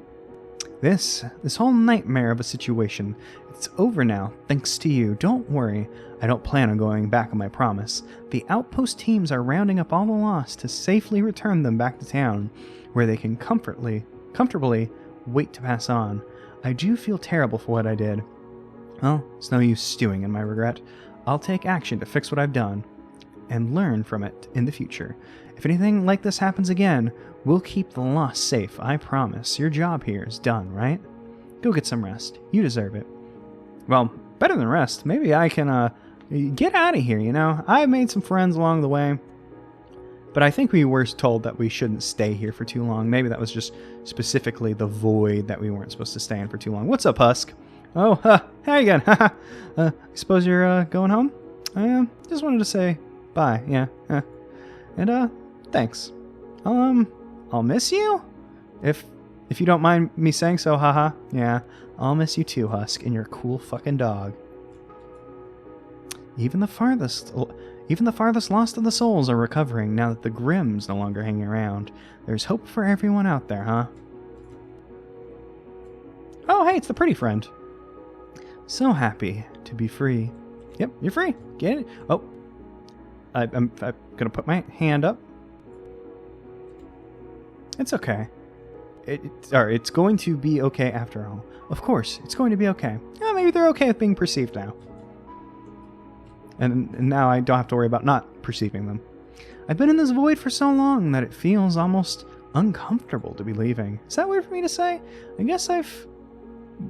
This whole nightmare of a situation, it's over now, thanks to you. Don't worry, I don't plan on going back on my promise. The outpost teams are rounding up all the lost to safely return them back to town, where they can comfortably wait to pass on. I do feel terrible for what I did. Well, it's no use stewing in my regret. I'll take action to fix what I've done, and learn from it in the future. If anything like this happens again, we'll keep the lost safe, I promise. Your job here is done, right? Go get some rest. You deserve it. Well, better than rest. Maybe I can, get out of here, you know? I made some friends along the way, but I think we were told that we shouldn't stay here for too long. Maybe that was just specifically the void that we weren't supposed to stay in for too long. What's up, Husk? Oh, hey again. Suppose you're, going home? Just wanted to say bye, yeah. And, thanks. I'll miss you? If you don't mind me saying so, haha. Yeah, I'll miss you too, Husk, and your cool fucking dog. Even the farthest lost of the souls are recovering now that the Grimm's no longer hanging around. There's hope for everyone out there, huh? Oh, hey, it's the pretty friend. So happy to be free. Yep, you're free. Get it? Oh, I'm gonna put my hand up. It's okay. It's going to be okay after all. Of course, it's going to be okay. Oh, maybe they're okay with being perceived now. And now I don't have to worry about not perceiving them. I've been in this void for so long that it feels almost uncomfortable to be leaving. Is that weird for me to say? I guess I've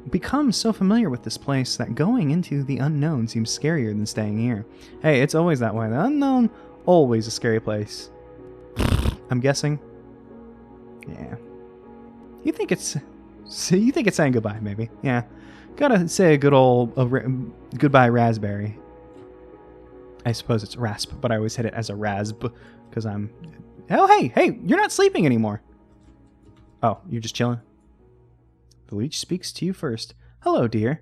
become so familiar with this place that going into the unknown seems scarier than staying here. Hey, it's always that way. The unknown, always a scary place. I'm guessing. Yeah. You think it's saying goodbye, maybe. Yeah. Gotta say a good old goodbye, raspberry. I suppose it's rasp, but I always hit it as a rasp because I'm... Oh, hey, you're not sleeping anymore. Oh, you're just chilling? The leech speaks to you first. Hello, dear.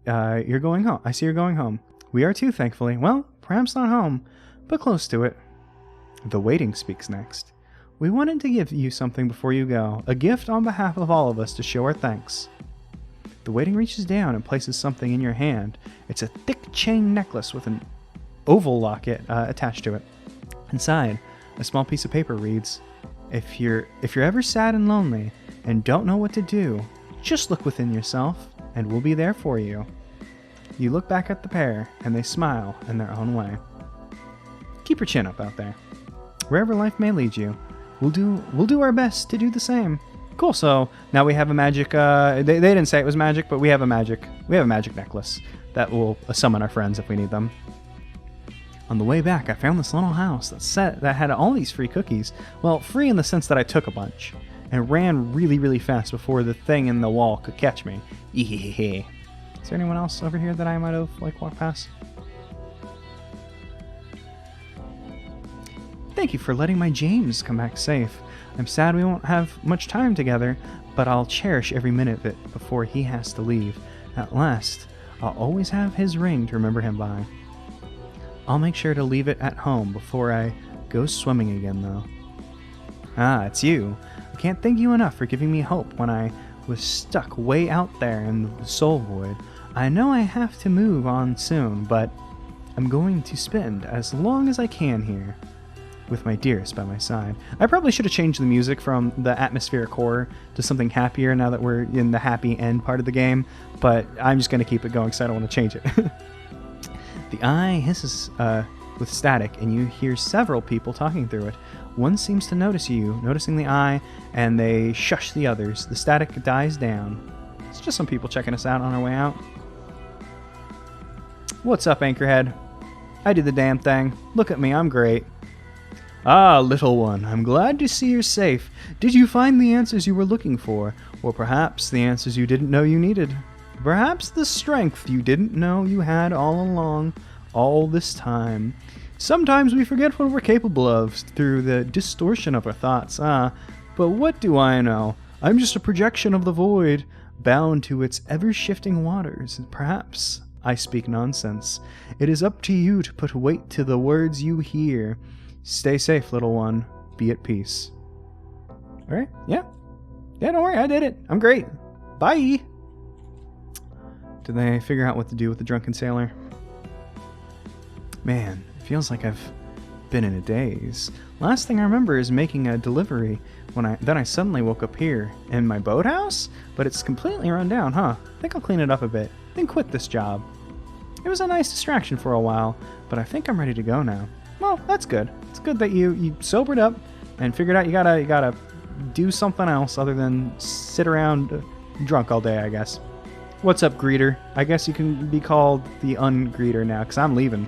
You're going home. I see you're going home. We are too, thankfully. Well, perhaps not home, but close to it. The waiting speaks next. We wanted to give you something before you go. A gift on behalf of all of us to show our thanks. The waiting reaches down and places something in your hand. It's a thick chain necklace with an oval locket attached to it. Inside, a small piece of paper reads, If you're ever sad and lonely and don't know what to do, just look within yourself and we'll be there for you. You look back at the pair and they smile in their own way. Keep your chin up out there. Wherever life may lead you, we'll do our best to do the same. Cool. So now we have a magic. They didn't say it was magic, but we have a magic necklace that will summon our friends if we need them. On the way back, I found this little house that had all these free cookies. Well, free in the sense that I took a bunch and ran really, really fast before the thing in the wall could catch me. Is there anyone else over here that I might have walked past? Thank you for letting my James come back safe. I'm sad we won't have much time together, but I'll cherish every minute of it before he has to leave. At last, I'll always have his ring to remember him by. I'll make sure to leave it at home before I go swimming again, though. Ah, it's you. I can't thank you enough for giving me hope when I was stuck way out there in the soul void. I know I have to move on soon, but I'm going to spend as long as I can here with my dearest by my side. I probably should have changed the music from the atmospheric horror to something happier now that we're in the happy end part of the game, but I'm just going to keep it going because I don't want to change it. The eye hisses with static, and you hear several people talking through it. One seems to noticing the eye, and they shush the others. The static dies down. It's just some people checking us out on our way out. What's up, Anchorhead? I did the damn thing. Look at me, I'm great. Ah, little one, I'm glad to see you're safe. Did you find the answers you were looking for? Or perhaps the answers you didn't know you needed? Perhaps the strength you didn't know you had all along, all this time. Sometimes we forget what we're capable of through the distortion of our thoughts. But what do I know? I'm just a projection of the void, bound to its ever-shifting waters. Perhaps I speak nonsense. It is up to you to put weight to the words you hear. Stay safe, little one. Be at peace. Alright, yeah. Yeah, don't worry, I did it. I'm great. Bye! Did they figure out what to do with the drunken sailor? Man, it feels like I've been in a daze. Last thing I remember is making a delivery then I suddenly woke up here in my boathouse, but it's completely run down, huh? I think I'll clean it up a bit, then quit this job. It was a nice distraction for a while, but I think I'm ready to go now. Well, that's good. It's good that you sobered up and figured out you gotta do something else other than sit around drunk all day, I guess. What's up, greeter? I guess you can be called the ungreeter now, because I'm leaving.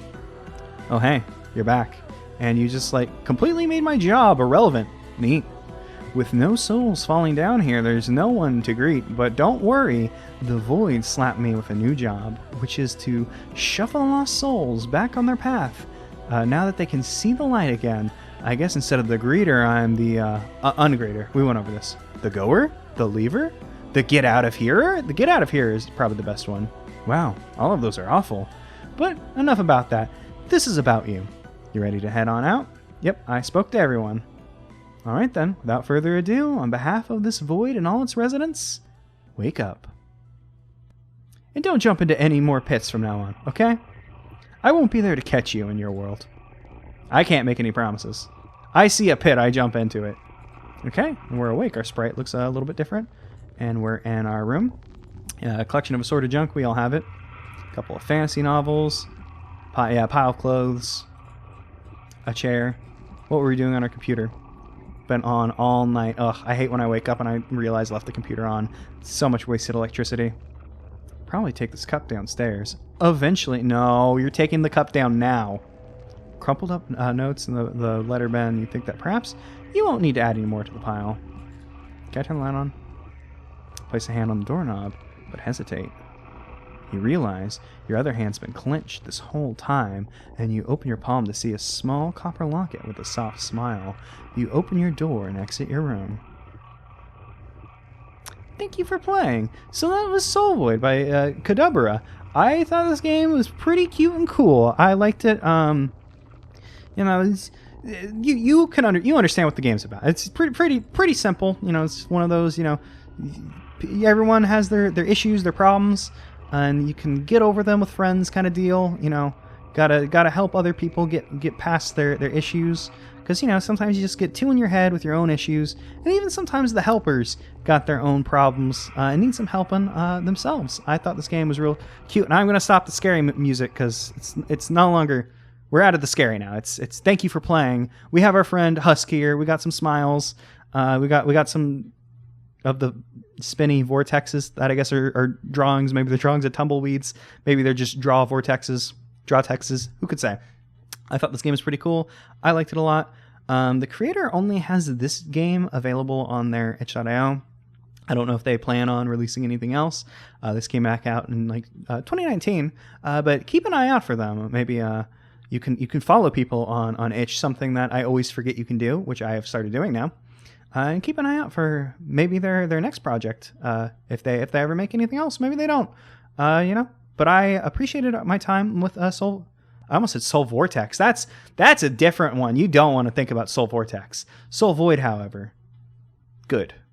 Oh, hey, you're back. And you just, completely made my job irrelevant. Neat. With no souls falling down here, there's no one to greet. But don't worry, the void slapped me with a new job, which is to shuffle the lost souls back on their path. Now that they can see the light again, I guess instead of the greeter, I'm the ungreeter. We went over this. The goer? The leaver? The get out of here? The get out of here is probably the best one. Wow, all of those are awful. But enough about that. This is about you. You ready to head on out? Yep, I spoke to everyone. Alright then, without further ado, on behalf of this void and all its residents, wake up. And don't jump into any more pits from now on, okay? I won't be there to catch you in your world. I can't make any promises. I see a pit, I jump into it. Okay, and we're awake. Our sprite looks a little bit different. And we're in our room. A collection of assorted junk, we all have it. A couple of fantasy novels. Pile of clothes. A chair. What were we doing on our computer? Been on all night. Ugh, I hate when I wake up and I realize I left the computer on. So much wasted electricity. Probably take this cup downstairs. Eventually. No, you're taking the cup down now. Crumpled up notes in the letter bin. You think that perhaps you won't need to add any more to the pile. Can I turn the light on? Place a hand on the doorknob, but hesitate. You realize your other hand's been clenched this whole time, and you open your palm to see a small copper locket with a soft smile. You open your door and exit your room. Thank you for playing. So that was Soul Void by Kadabura. I thought this game was pretty cute and cool. I liked it. You understand what the game's about. It's pretty simple. It's one of those. Everyone has their issues, their problems, and you can get over them with friends, kind of deal. Gotta help other people get past their issues. Because, sometimes you just get too in your head with your own issues. And even sometimes the helpers got their own problems and need some helping themselves. I thought this game was real cute. And I'm going to stop the scary music because it's no longer... We're out of the scary now. It's thank you for playing. We have our friend Husk here. We got some smiles. We got some of the spinny vortexes that I guess are drawings. Maybe they're drawings of tumbleweeds. Maybe they're just draw texes. Who could say? I thought this game was pretty cool. I liked it a lot. The creator only has this game available on their itch.io. I don't know if they plan on releasing anything else. This came back out in 2019, but keep an eye out for them. Maybe you can follow people on itch, something that I always forget you can do, which I have started doing now. And keep an eye out for maybe their next project. If they ever make anything else, maybe they don't. But I appreciated my time with Soul. I almost said Soul Vortex. That's a different one. You don't want to think about Soul Vortex. Soul Void, however, good.